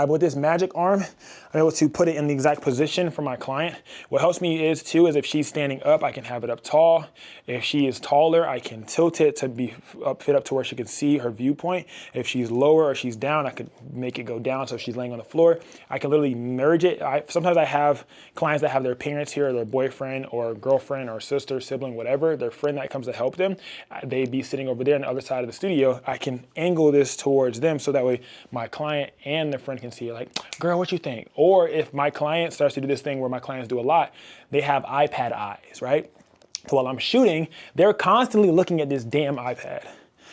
with this magic arm, I'm able to put it in the exact position for my client. What helps me is if she's standing up, I can have it up tall. If she is taller, I can tilt it to be fit up to where she can see her viewpoint. If she's lower or she's down, I could make it go down so if she's laying on the floor. I can literally merge it. Sometimes I have clients that have their parents here, or their boyfriend or girlfriend or sister, sibling, whatever, their friend that comes to help them. They'd be sitting over there on the other side of the studio. I can angle this towards them so that way my client and the friend can see, like, girl, what you think? Or if my client starts to do this thing where my clients do a lot, they have iPad eyes, right? So while I'm shooting, they're constantly looking at this damn iPad.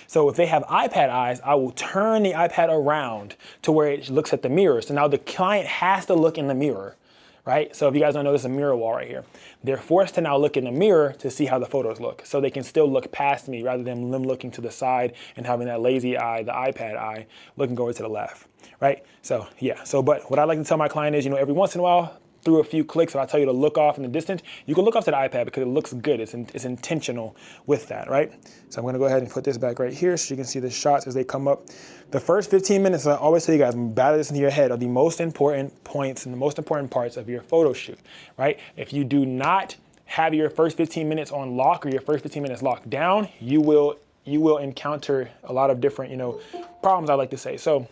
So if they have iPad eyes, I will turn the iPad around to where it looks at the mirror. So now the client has to look in the mirror, right? So if you guys don't know, there's a mirror wall right here. They're forced to now look in the mirror to see how the photos look. So they can still look past me rather than them looking to the side and having that lazy eye, the iPad eye, looking over to the left, right? So yeah, but what I like to tell my client is, every once in a while, through a few clicks, if I tell you to look off in the distance, you can look off to the iPad because it looks good. It's intentional with that, right? So I'm gonna go ahead and put this back right here so you can see the shots as they come up. The first 15 minutes, I always tell you guys, batter this into your head, are the most important points and the most important parts of your photo shoot, right? If you do not have your first 15 minutes on lock or your first 15 minutes locked down, you will encounter a lot of different, problems, I like to say. So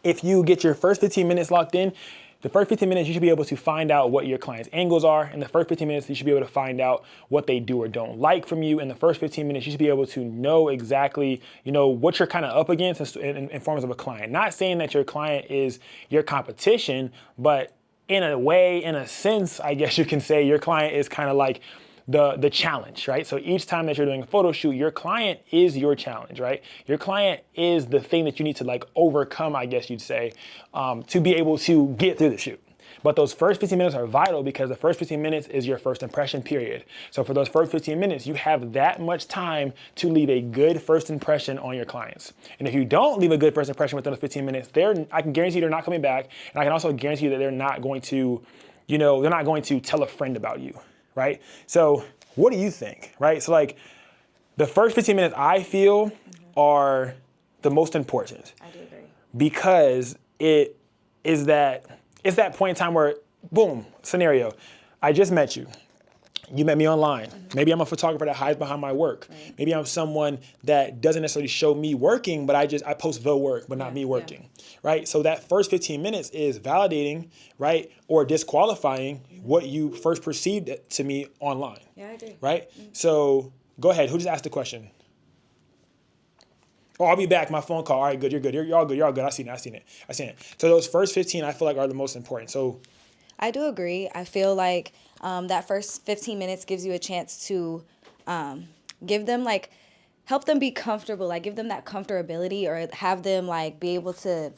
if you get your first 15 minutes locked in, the first 15 minutes, you should be able to find out what your client's angles are. In the first 15 minutes, you should be able to find out what they do or don't like from you. In the first 15 minutes, you should be able to know exactly, what you're kind of up against in forms of a client. Not saying that your client is your competition, but in a sense, I guess you can say your client is kind of like the challenge, right? So each time that you're doing a photo shoot, your client is your challenge, right? Your client is the thing that you need to like overcome, I guess you'd say, to be able to get through the shoot. But those first 15 minutes are vital because the first 15 minutes is your first impression period. So for those first 15 minutes, you have that much time to leave a good first impression on your clients. And if you don't leave a good first impression within those 15 minutes, I can guarantee they're not coming back. And I can also guarantee you that they're not going to, they're not going to tell a friend about you. Right? So what do you think, right? So like the first 15 minutes I feel are the most important. I do agree. Because it's that point in time where, boom, scenario, I just met you. You met me online. Maybe I'm a photographer that hides behind my work. Right. Maybe I'm someone that doesn't necessarily show me working, but I post the work, but not me working, right? So that first 15 minutes is validating, right? Or disqualifying what you first perceived to me online. Yeah, I agree. Right? So go ahead. Who just asked the question? Oh, I'll be back. My phone call. All right, good. You're good. You're all good. You're all good. I seen it. So those first 15, I feel like are the most important. So I do agree. I feel like that first 15 minutes gives you a chance to give them help them be comfortable, give them that comfortability or have them be able to,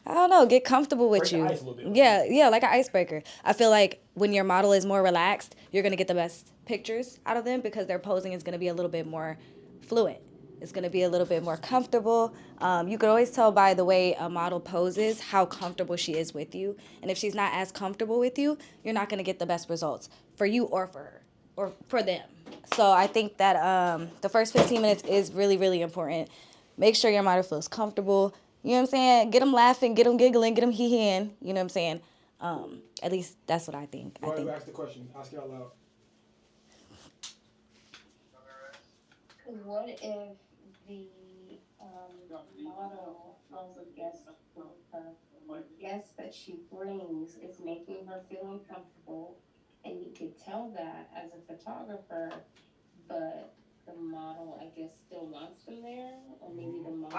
I don't know, get comfortable with you. Ice a little bit. Yeah, like an icebreaker. I feel like when your model is more relaxed, you're going to get the best pictures out of them because their posing is going to be a little bit more fluent. It's going to be a little bit more comfortable. You could always tell by the way a model poses how comfortable she is with you. And if she's not as comfortable with you, you're not going to get the best results for you or for her or for them. So I think that the first 15 minutes is really, really important. Make sure your model feels comfortable. You know what I'm saying? Get them laughing, get them giggling, get them hee-heeing. You know what I'm saying? At least that's what I think. Go ahead, ask the question. Ask it out loud. What if the model of the guest that she brings is making her feel uncomfortable, and you could tell that as a photographer, but the model, I guess, still wants them there, or maybe the model.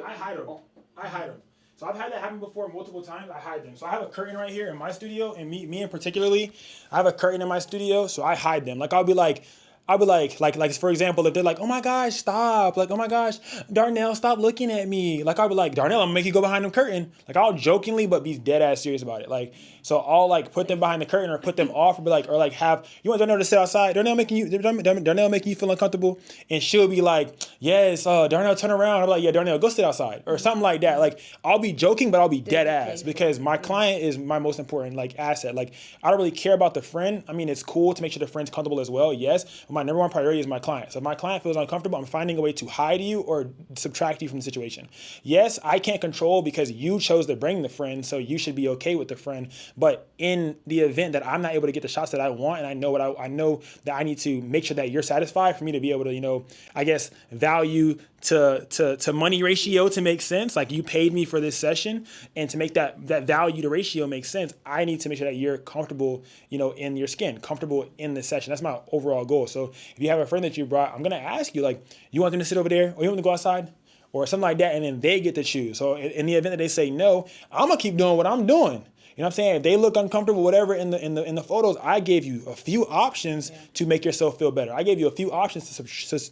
I hide them. So I've had that happen before multiple times. I hide them. So I have a curtain right here in my studio, and me in particularly, I have a curtain in my studio, so I hide them. I'll be like, for example, if they're like, oh my gosh, stop. Like, oh my gosh, Darnell, stop looking at me. I'll be like, Darnell, I'm gonna make you go behind the curtain. I'll jokingly, but be dead ass serious about it. So I'll put them behind the curtain or put them off or have, you want Darnell to sit outside? Darnell making you feel uncomfortable? And she'll be like, yes, Darnell, turn around. I'll be like, yeah, Darnell, go sit outside or something like that. I'll be joking, but I'll be dead ass because my client is my most important asset. I don't really care about the friend. I mean, it's cool to make sure the friend's comfortable as well, yes. But my number one priority is my client. So if my client feels uncomfortable, I'm finding a way to hide you or subtract you from the situation. Yes, I can't control because you chose to bring the friend, so you should be okay with the friend. But in the event that I'm not able to get the shots that I want, and I know that I need to make sure that you're satisfied for me to be able to, I guess, value to money ratio to make sense. Like, you paid me for this session, and to make that value to ratio make sense, I need to make sure that you're comfortable, in your skin, comfortable in the session. That's my overall goal. So if you have a friend that you brought, I'm gonna ask you, like, you want them to sit over there, or you want them to go outside, or something like that, and then they get to choose. So in the event that they say no, I'm gonna keep doing what I'm doing. You know what I'm saying? If they look uncomfortable, whatever, in the photos, I gave you a few options to make yourself feel better. I gave you a few options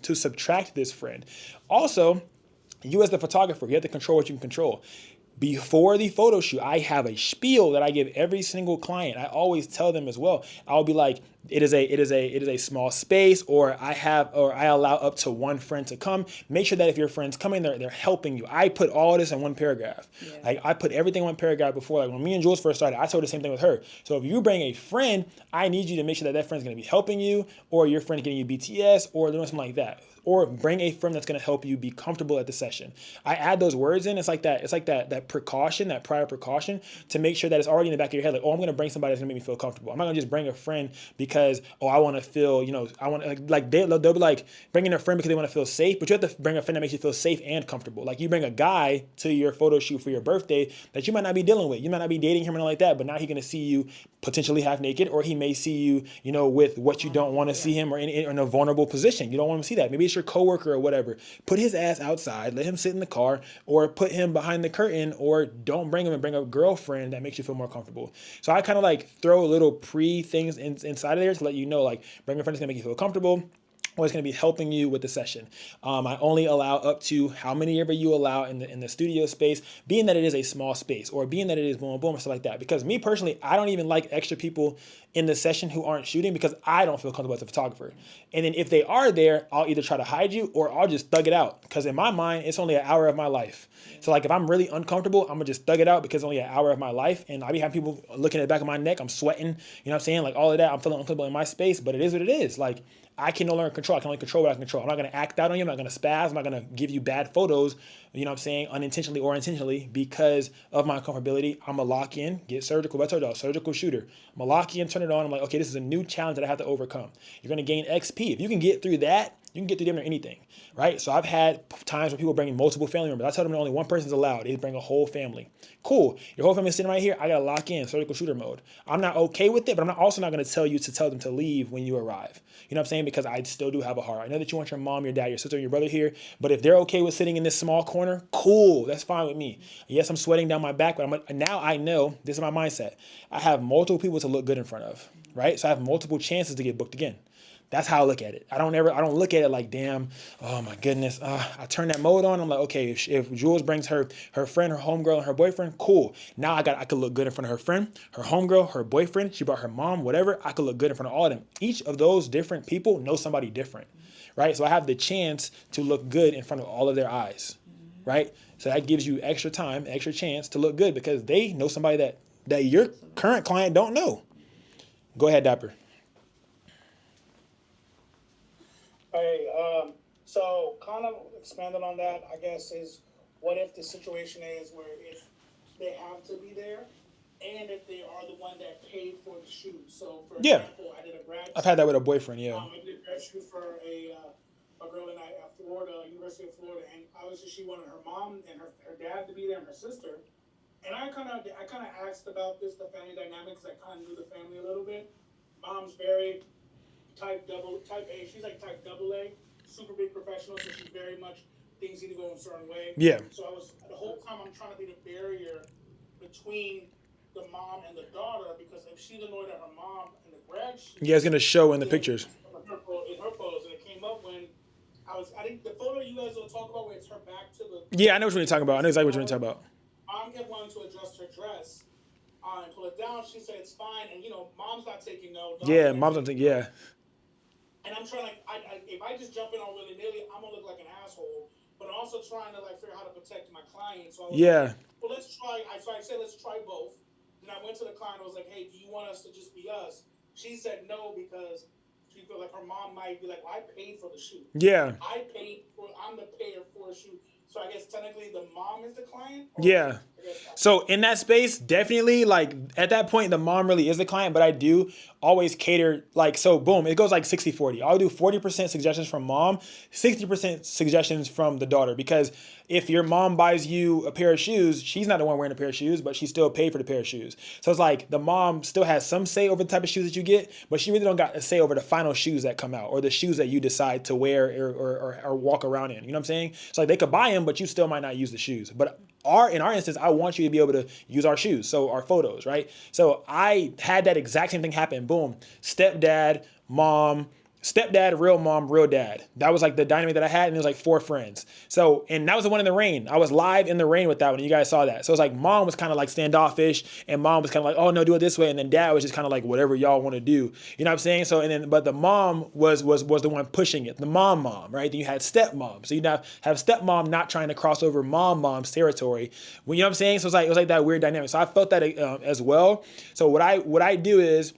to subtract this friend. Also, you as the photographer, you have to control what you can control. Before the photo shoot, I have a spiel that I give every single client. I always tell them as well. I'll be like, it is a small space, or I allow up to one friend to come. Make sure that if your friends coming, they're helping you. I put all this in one paragraph. Yeah. Like, I put everything in one paragraph before. Like, when me and Jules first started, I told the same thing with her. So if you bring a friend, I need you to make sure that friend's gonna be helping you, or your friend's getting you BTS, or doing something like that. Or bring a friend that's going to help you be comfortable at the session. I add those words in. It's like that precaution, that prior precaution, to make sure that it's already in the back of your head. Like, oh, I'm going to bring somebody that's going to make me feel comfortable. I'm not going to just bring a friend because, I want to feel, I want to, like they'll be like bringing a friend because they want to feel safe. But you have to bring a friend that makes you feel safe and comfortable. Like, you bring a guy to your photo shoot for your birthday that you might not be dealing with. You might not be dating him or anything like that. But now he's going to see you potentially half naked, or he may see you, with what you don't want to see him, or in a vulnerable position. You don't want to see that. Maybe it's your coworker or whatever. Put his ass outside, let him sit in the car, or put him behind the curtain, or don't bring him and bring a girlfriend that makes you feel more comfortable. So I kind of like throw little things inside of there to let you know, like, bring a friend that's gonna make you feel comfortable, or it's going to be helping you with the session. I only allow up to how many ever you allow in the studio space, being that it is a small space, or being that it is boom, boom, or stuff like that. Because me personally, I don't even like extra people in the session who aren't shooting, because I don't feel comfortable as a photographer. And then if they are there, I'll either try to hide you, or I'll just thug it out. Because in my mind, it's only an hour of my life. So like, if I'm really uncomfortable, I'm gonna just thug it out, because it's only an hour of my life. And I be having people looking at the back of my neck, I'm sweating, you know what I'm saying? Like, all of that, I'm feeling uncomfortable in my space, but it is what it is. Like, I can no longer control. I can only control what I can control. I'm not going to act out on you. I'm not going to spaz. I'm not going to give you bad photos, you know what I'm saying, unintentionally or intentionally, because of my comfortability. I'm going to lock in, get surgical. I told y'all, surgical shooter. I'm going to lock in, turn it on. I'm like, okay, this is a new challenge that I have to overcome. You're going to gain XP. If you can get through that, you can get through them or anything, right? So I've had times where people bringing multiple family members. I tell them that only one person is allowed. They bring a whole family. Cool. Your whole family is sitting right here. I got to lock in surgical shooter mode. I'm not okay with it, but I'm also not going to tell them to leave when you arrive. You know what I'm saying? Because I still do have a heart. I know that you want your mom, your dad, your sister, your brother here, but if they're okay with sitting in this small corner, cool. That's fine with me. Yes, I'm sweating down my back, but now I know, this is my mindset. I have multiple people to look good in front of, right? So I have multiple chances to get booked again. That's how I look at it. I don't look at it like, damn, oh my goodness. I turn that mode on. I'm like, okay, if Jules brings her friend, her homegirl, and her boyfriend, cool. Now I could look good in front of her friend, her homegirl, her boyfriend. She brought her mom, whatever. I could look good in front of all of them. Each of those different people know somebody different, right? So I have the chance to look good in front of all of their eyes, right? So that gives you extra time, extra chance to look good, because they know somebody that your current client don't know. Go ahead, Dapper. Hey, so kind of expanding on that, I guess, is what if the situation is where if they have to be there, and if they are the one that paid for the shoot. So, for example, I did a grad shoot. I've had that with a boyfriend, yeah. I did a grad shoot for a girl in Florida, University of Florida, and obviously she wanted her mom and her dad to be there, and her sister. And I kind of asked about the family dynamics. I kind of knew the family a little bit. Mom's very type A. She's like type AA, super big professional. So she's very much, things need to go in a certain way. Yeah. So the whole time I'm trying to be the barrier between the mom and the daughter, because if she's annoyed at her mom in the grad shoot, yeah, it's gonna show in the pictures. In her photos, and it came up when I think the photo you guys will talk about where it's her back to the. Yeah, I know what you're talking about. I know exactly what you're talking about. Mom kept wanting to adjust her dress and pull it down. She said it's fine, and mom's not taking no. Yeah, mom's not taking. Yeah. And I'm trying if I just jump in on willy nilly, I'm gonna look like an asshole. But I'm also trying to figure out how to protect my client. So I was like, well, let's try. So I said, let's try both. Then I went to the client. I was like, hey, do you want us to just be us? She said no, because she feel like her mom might be like, well, I paid for the shoot. Yeah. I'm the payer for a shoot. So I guess technically the mom is the client? Yeah. So in that space, definitely, like, at that point, the mom really is the client, but I do always cater, like, so boom, it goes like 60-40. I'll do 40% suggestions from mom, 60% suggestions from the daughter, because if your mom buys you a pair of shoes, she's not the one wearing a pair of shoes, but she still paid for the pair of shoes. So it's like the mom still has some say over the type of shoes that you get, but she really don't got a say over the final shoes that come out or the shoes that you decide to wear or walk around in. You know what I'm saying? So like they could buy them, but you still might not use the shoes. But in our instance, I want you to be able to use our shoes, so our photos, right? So I had that exact same thing happen. Boom, stepdad, mom, stepdad, real mom, real dad. That was like the dynamic that I had, and it was like 4 friends. So, and that was the one in the rain. I was live in the rain with that one, and you guys saw that. So it's like mom was kind of like standoffish, and mom was kind of like, oh no, do it this way, and then dad was just kind of like whatever y'all want to do. You know what I'm saying? So, and then but the mom was the one pushing it, the mom, right? Then you had stepmom. So you now have stepmom not trying to cross over mom's territory. You know what I'm saying? So it was like that weird dynamic. So I felt that as well. So what I do is,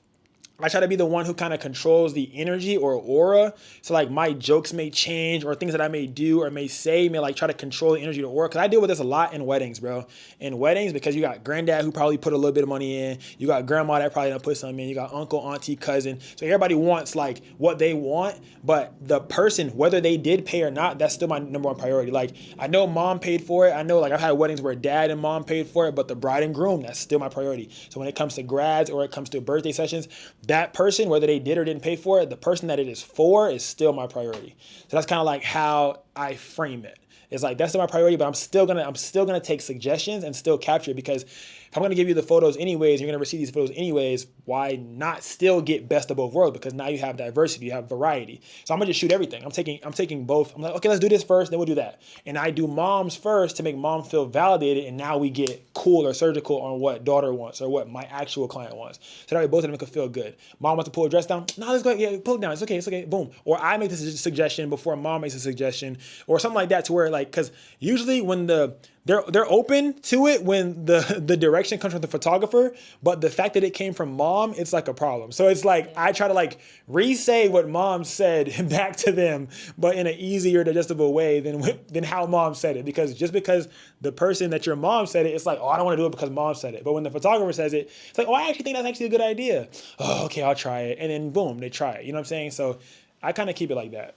I try to be the one who kind of controls the energy or aura. So like my jokes may change, or things that I may do or may say may like try to control the energy or aura. Cause I deal with this a lot in weddings, bro. In weddings, because you got granddad who probably put a little bit of money in. You got grandma that probably done put some in. You got uncle, auntie, cousin. So everybody wants like what they want, but the person, whether they did pay or not, that's still my number one priority. Like I know mom paid for it. I know like I've had weddings where dad and mom paid for it, but the bride and groom, that's still my priority. So when it comes to grads or it comes to birthday sessions, that person, whether they did or didn't pay for it, the person that it is for is still my priority. So that's kind of like how I frame it. It's like that's still my priority, but I'm still gonna take suggestions and still capture it, because if I'm gonna give you the photos anyways, you're gonna receive these photos anyways, why not still get best of both worlds? Because now you have diversity, you have variety. So I'm gonna just shoot everything. I'm taking both. I'm like, okay, let's do this first, then we'll do that. And I do mom's first to make mom feel validated, and now we get cool or surgical on what daughter wants or what my actual client wants. So that way both of them can feel good. Mom wants to pull a dress down. No, let's go. Yeah, pull it down. It's okay. Boom. Or I make this suggestion before mom makes a suggestion, or something like that, to where like, because usually when they're open to it when the direction comes from the photographer, but the fact that it came from mom, it's like a problem. So it's like I try to like re-say what mom said back to them, but in an easier, digestible way than how mom said it. Because just because the person that your mom said it, it's like, oh, I don't want to do it because mom said it. But when the photographer says it, it's like, oh, I actually think that's actually a good idea. Oh, okay, I'll try it. And then boom, they try it. You know what I'm saying? So I kind of keep it like that.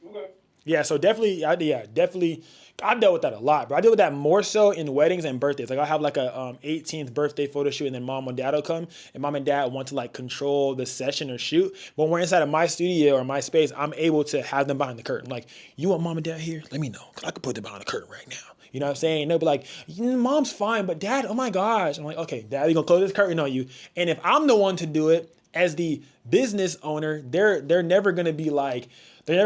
Okay. Yeah, so definitely. I've dealt with that a lot, but I deal with that more so in weddings and birthdays. Like I'll have like a 18th birthday photo shoot, and then mom and dad will come, and mom and dad want to like control the session or shoot. But when we're inside of my studio or my space, I'm able to have them behind the curtain. Like, you want mom and dad here? Let me know, because I could put them behind the curtain right now. You know what I'm saying? And they'll be like, mom's fine, but dad, oh my gosh. I'm like, okay, dad, you're gonna close this curtain on you. And if I'm the one to do it as the business owner, they're never gonna be like, like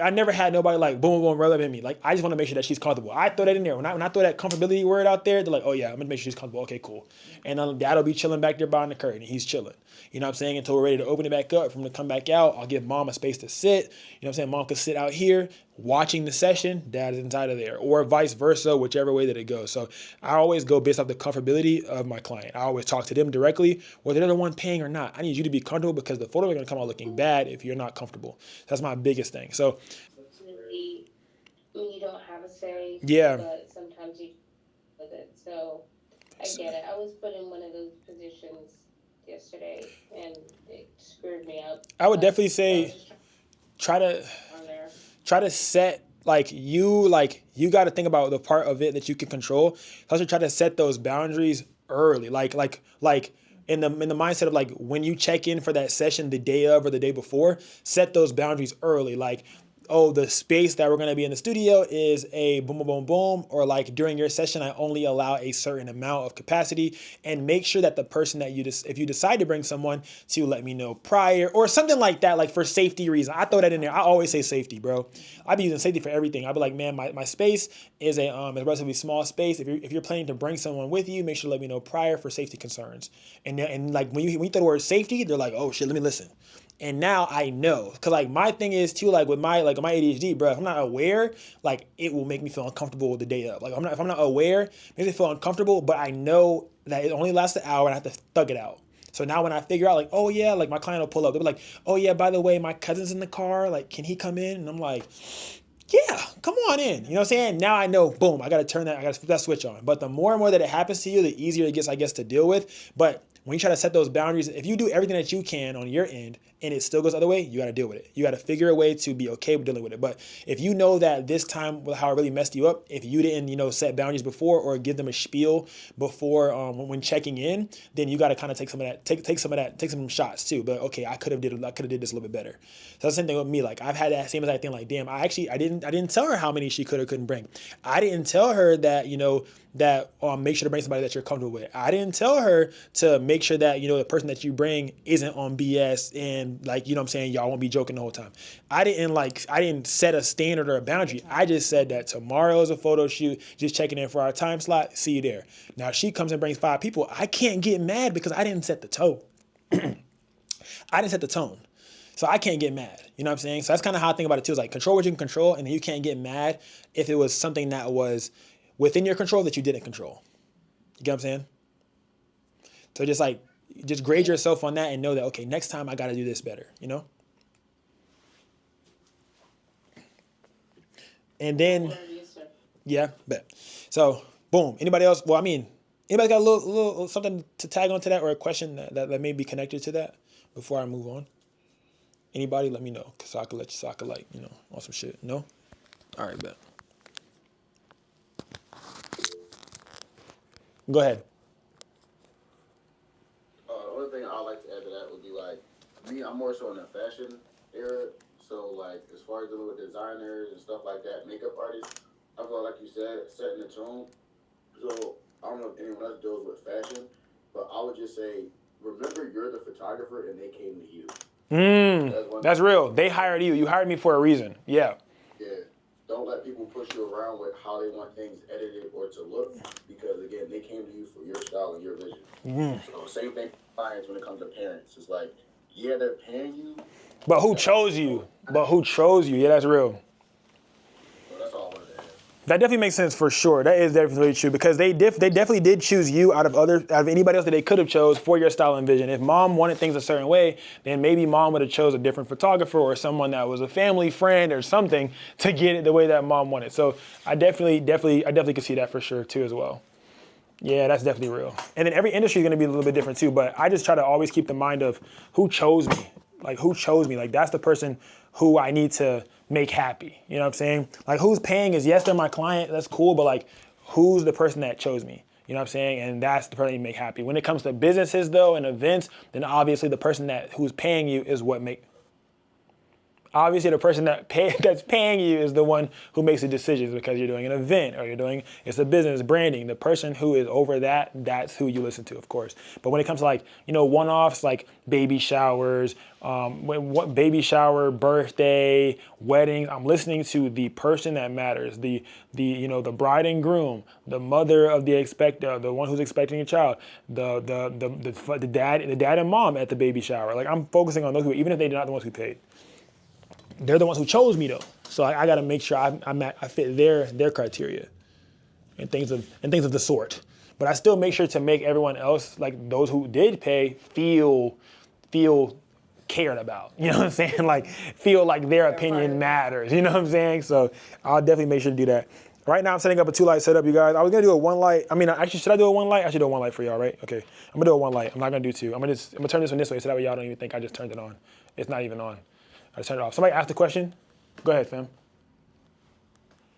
I never had nobody like boom, boom, rub up in me. Like, I just want to make sure that she's comfortable. I throw that in there. When I throw that comfortability word out there, they're like, oh yeah, I'm gonna make sure she's comfortable. Okay, cool. And then dad'll be chilling back there behind the curtain, and he's chilling. You know what I'm saying? Until we're ready to open it back up, for him to come back out. I'll give mom a space to sit. You know what I'm saying? Mom could sit out here watching the session, dad is inside of there, or vice versa, whichever way that it goes. So I always go based off the comfortability of my client. I always talk to them directly, whether they're the one paying or not. I need you to be comfortable, because the photos are gonna come out looking bad if you're not comfortable. That's my biggest thing. So Ultimately, you don't have a say. Yeah. But sometimes you with it. So I get it. I was put in one of those positions yesterday, and it screwed me up. I would definitely say try to set, like you got to think about the part of it that you can control. Also try to set those boundaries early, like in the mindset of like when you check in for that session the day of or the day before, set those boundaries early. Like, oh, the space that we're going to be in the studio is a boom, boom, boom, boom. Or like during your session, I only allow a certain amount of capacity, and make sure that the person that if you decide to bring someone, to let me know prior or something like that, like for safety reasons. I throw that in there. I always say safety, bro. I be using safety for everything. I'd be like, man, my space is a relatively small space. If you're planning to bring someone with you, make sure to let me know prior for safety concerns. And like when you throw the word safety, they're like, oh shit, let me listen. And now I know, because like my thing is too, like with my ADHD, bro, if I'm not aware, like it will make me feel uncomfortable the day of. Like if I'm not aware, it makes me feel uncomfortable, but I know that it only lasts an hour and I have to thug it out. So now when I figure out like, oh yeah, like my client will pull up, they'll be like, oh yeah, by the way, my cousin's in the car, like, can he come in? And I'm like, yeah, come on in. You know what I'm saying? Now I know, boom, I got to turn that, I got to flip that switch on. But the more and more that it happens to you, the easier it gets, I guess, to deal with. But when you try to set those boundaries, if you do everything that you can on your end and it still goes the other way, you got to deal with it. You got to figure a way to be okay with dealing with it. But if you know that this time, with how it really messed you up, if you didn't, set boundaries before or give them a spiel before when checking in, then you got to kind of take some shots too. But okay, I could have did this a little bit better. So that's the same thing with me. Like I've had that same exact thing. Like damn, I didn't tell her how many she could or couldn't bring. I didn't tell her that that make sure to bring somebody that you're comfortable with. I didn't tell her to make sure that the person that you bring isn't on BS and like what I'm saying, y'all won't be joking the whole time. I didn't set a standard or a boundary. I just said that tomorrow is a photo shoot, just checking in for our time slot, see you there. Now if she comes and brings 5 people, I can't get mad because I didn't set the tone. I didn't set the tone. So I can't get mad. You know what I'm saying? So that's kind of how I think about it too. It's like control what you can control, and then you can't get mad if it was something that was within your control that you didn't control. You get what I'm saying? So just grade yourself on that and know that, okay, next time I got to do this better, And then, yeah, bet. So, boom. Anybody else? Well, I mean, anybody got a little something to tag on to that or a question that may be connected to that before I move on? Anybody, let me know, so I could on some shit. No? All right, bet. Go ahead. The only thing I'd like to add to that would be like, me, I'm more so in the fashion era. So like, as far as dealing with designers and stuff like that, makeup artists, I feel like you said, setting the tone. So I don't know if anyone else deals with fashion, but I would just say, remember you're the photographer and they came to you. That's real. They hired you. You hired me for a reason. Yeah. Yeah. Don't let people push you around with how they want things edited or to look, because again, they came to you for your style and your vision. So same thing for clients when it comes to parents. It's like, yeah, they're paying you. But who chose you? Yeah, that's real. So that's all I wanted to add. That definitely makes sense for sure. That is definitely true because they definitely did choose you out of anybody else that they could have chose for your style and vision. If mom wanted things a certain way, then maybe mom would have chose a different photographer or someone that was a family friend or something to get it the way that mom wanted. So I definitely could see that for sure too as well. Yeah, that's definitely real. And then every industry is going to be a little bit different too. But I just try to always keep the mind of who chose me. Like who chose me? Like that's the person who I need to make happy. You know what I'm saying? Like who's paying is, yes, they're my client. That's cool. But like who's the person that chose me? You know what I'm saying? And that's the person you make happy. When it comes to businesses though and events, then obviously the person who's paying you is what obviously the person that's paying you is the one who makes the decisions because you're doing an event or it's a business branding. The person who is over that's who you listen to, of course. But when it comes to like, one-offs like baby showers, baby shower, birthday, weddings, I'm listening to the person that matters, the bride and groom, the mother of the one who's expecting a child, the dad and mom at the baby shower. Like I'm focusing on those people, even if they're not the ones who paid. They're the ones who chose me though, so I got to make sure I fit their criteria and things of the sort. But I still make sure to make everyone else, like those who did pay, feel cared about. You know what I'm saying? Like feel like their opinion matters. You know what I'm saying? So I'll definitely make sure to do that. Right now I'm setting up a 2-light setup, you guys. I was gonna do a 1-light. I mean, actually, should I do a 1-light? I should do a 1-light for y'all, right? Okay, I'm gonna do a 1-light. I'm not gonna do 2. I'm gonna turn this one this way so that way y'all don't even think I just turned it on. It's not even on. I just turned it off. Somebody asked a question. Go ahead, fam.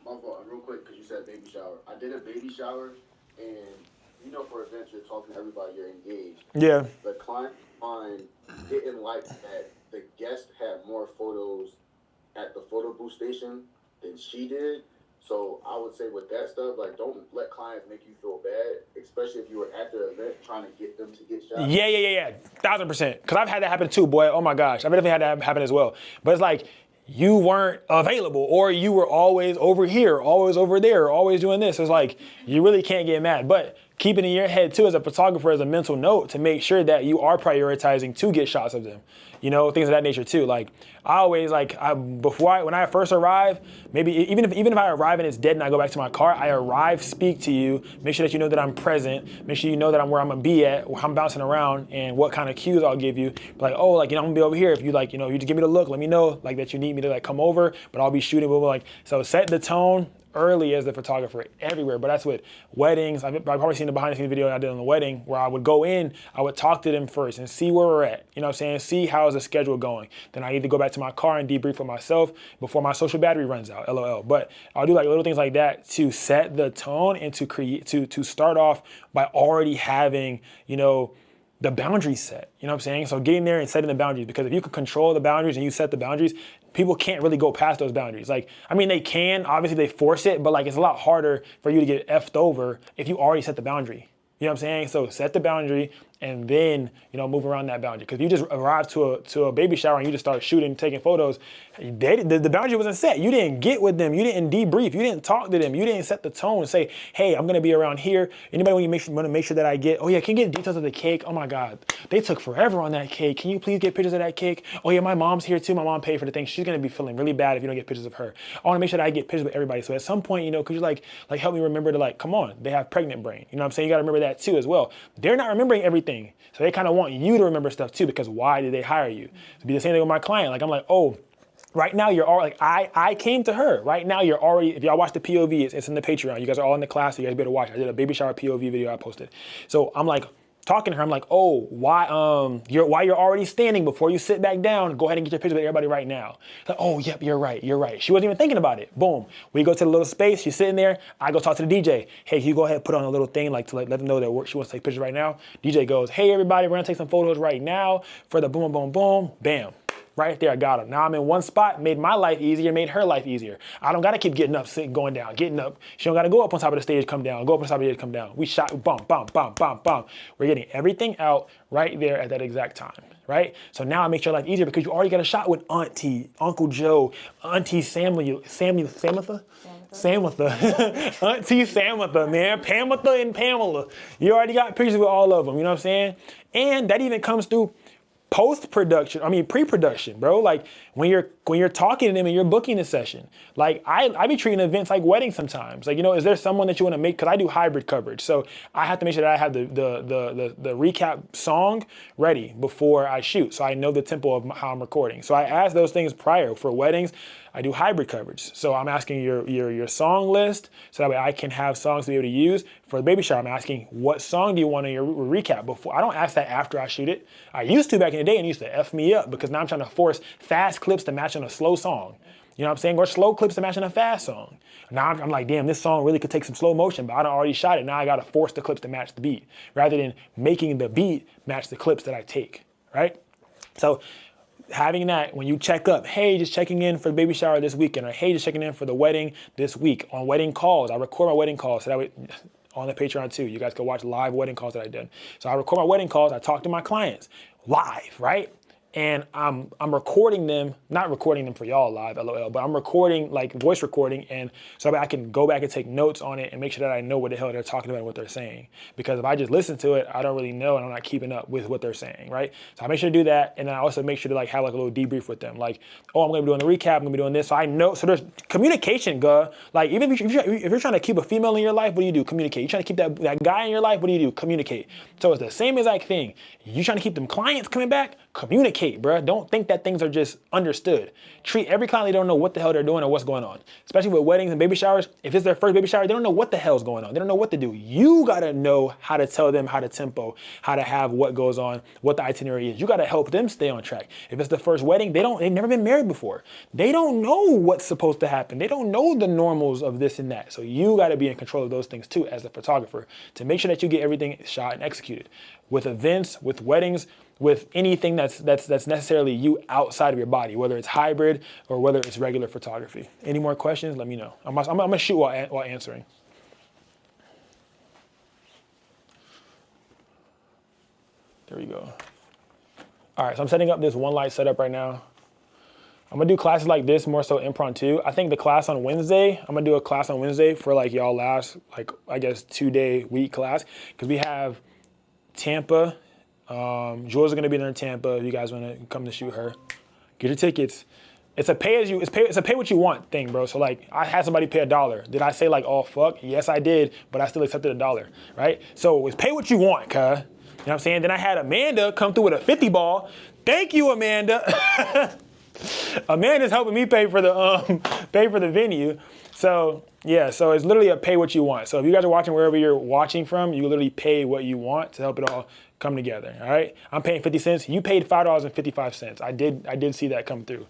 My fault, real quick, because you said baby shower. I did a baby shower, and for events, you're talking to everybody, you're engaged. Yeah. The client didn't like that the guest had more photos at the photo booth station than she did. So I would say with that stuff, like don't let clients make you feel bad, especially if you were at the event trying to get them to get shots. Yeah. 1000%. Because I've had that happen too, boy. Oh my gosh. I've definitely had that happen as well. But it's like you weren't available or you were always over here, always over there, always doing this. It's like you really can't get mad. But keep it in your head too as a photographer as a mental note to make sure that you are prioritizing to get shots of them. You know, things of that nature too. Like I always when I first arrive, maybe even if I arrive and it's dead and I go back to my car, I arrive, speak to you, make sure that you know that I'm present, make sure you know that I'm where I'm gonna be at, where I'm bouncing around, and what kind of cues I'll give you. Like, oh, like, you know, I'm gonna be over here. If you like, you know, you just give me the look, let me know like that you need me to like come over, but I'll be shooting, like, so set the tone early as the photographer everywhere. But that's with weddings. I've probably seen the behind the scenes video I did on the wedding where I would go in, I would talk to them first and see where we're at. You know what I'm saying? See how is the schedule going. Then I either go back to my car and debrief with myself before my social battery runs out, LOL. But I'll do like little things like that to set the tone and to create, to start off by already having, you know, the boundaries set, you know what I'm saying? So getting there and setting the boundaries, because if you can control the boundaries and you set the boundaries, people can't really go past those boundaries. Like, I mean, they can, obviously they force it, but like it's a lot harder for you to get effed over if you already set the boundary. You know what I'm saying? So set the boundary and then, you know, move around that boundary. Because if you just arrive to a baby shower and you just start shooting, taking photos, the boundary wasn't set. You didn't get with them. You didn't debrief. You didn't talk to them. You didn't set the tone and say, hey, I'm going to be around here. Anybody want to make sure that I get, oh yeah, can you get details of the cake? Oh my God, they took forever on that cake. Can you please get pictures of that cake? Oh yeah, my mom's here too. My mom paid for the thing. She's going to be feeling really bad if you don't get pictures of her. I want to make sure that I get pictures with everybody. So at some point, you know, could you like help me remember to like, come on, they have pregnant brain. You know what I'm saying? You got to remember that too as well. They're not remembering everything. So they kind of want you to remember stuff too, because why did they hire you? To be the same thing with my client. Like, I'm like, oh, right now you're already, like, I came to her. Right now you're already, if y'all watch the POV, it's in the Patreon. You guys are all in the class, so you guys better watch. I did a baby shower POV video I posted. So I'm like, talking to her, I'm like, oh, why you're already standing before you sit back down, go ahead and get your picture with everybody right now. Like, oh, yep, you're right. She wasn't even thinking about it. Boom. We go to the little space, she's sitting there, I go talk to the DJ. Hey, can you go ahead and put on a little thing like to like let them know that she wants to take pictures right now? DJ goes, hey everybody, we're gonna take some photos right now for the boom, boom, boom, bam. Right there, I got him. Now I'm in one spot, made my life easier, made her life easier. I don't gotta keep getting up, sitting, going down, getting up. She don't gotta go up on top of the stage, come down, go up on top of the stage, come down. We shot, bump, bump, bump, bump, bump. We're getting everything out right there at that exact time, right? So now I make your life easier because you already got a shot with Auntie, Uncle Joe, Auntie Samantha, Auntie Samantha, man, Pamatha and Pamela. You already got pictures with all of them, you know what I'm saying? And that even comes through pre-production, bro. Like when you're talking to them and you're booking the session, like I be treating events like weddings sometimes. Like, you know, is there someone that you want to make? Because I do hybrid coverage, so I have to make sure that I have the recap song ready before I shoot, so I know the tempo of how I'm recording. So I ask those things prior. For weddings, I do hybrid coverage. So I'm asking your song list so that way I can have songs to be able to use. For the baby shower, I'm asking what song do you want in your recap before. I don't ask that after I shoot it. I used to back in the day and it used to F me up because now I'm trying to force fast clips to match on a slow song. You know what I'm saying? Or slow clips to match on a fast song. Now I'm like, damn, this song really could take some slow motion, but I done already shot it. Now I gotta force the clips to match the beat rather than making the beat match the clips that I take, right? So having that when you check up, hey, just checking in for the baby shower this weekend, or hey, just checking in for the wedding this week. On wedding calls, I record my wedding calls so that way, on the Patreon too, you guys can watch live wedding calls that I did. So I record my wedding calls, I talk to my clients live, right? And I'm recording them, not recording them for y'all live, LOL, but I'm recording like voice recording, and so I can go back and take notes on it and make sure that I know what the hell they're talking about and what they're saying. Because if I just listen to it, I don't really know and I'm not keeping up with what they're saying, right? So I make sure to do that, and then I also make sure to like have like a little debrief with them. Like, oh, I'm gonna be doing the recap, I'm gonna be doing this, so I know, so there's communication, Like even if you're trying to keep a female in your life, what do? Communicate. You're trying to keep that guy in your life, what do? Communicate. So it's the same exact thing. You trying to keep them clients coming back? Communicate, bro. Don't think that things are just understood. Treat every client, they don't know what the hell they're doing or what's going on. Especially with weddings and baby showers. If it's their first baby shower, they don't know what the hell's going on. They don't know what to do. You gotta know how to tell them how to tempo, how to have what goes on, what the itinerary is. You gotta help them stay on track. If it's the first wedding, they've never been married before. They don't know what's supposed to happen. They don't know the normals of this and that. So you gotta be in control of those things too as a photographer to make sure that you get everything shot and executed. With events, with weddings, with anything that's necessarily you outside of your body, whether it's hybrid or whether it's regular photography. Any more questions? Let me know. I'm gonna shoot while answering. There we go. All right, so I'm setting up this one light setup right now. I'm gonna do classes like this more so impromptu. I think the class on Wednesday, I'm gonna do a class on Wednesday for like y'all last, like I guess 2-day week class, because we have Tampa. Jules is gonna be there in Tampa. If you guys wanna come to shoot her, get your tickets. It's a it's a pay what you want thing, bro. So like, I had somebody pay $1. Did I say like, oh fuck? Yes, I did, but I still accepted $1, right? So it's pay what you want, cuz. You know what I'm saying? Then I had Amanda come through with a 50 ball. Thank you, Amanda. Amanda's helping me pay for the venue. So yeah, so it's literally a pay what you want. So if you guys are watching wherever you're watching from, you literally pay what you want to help it all come together. All right, I'm paying 50 cents. You paid $5.55. I did see that come through.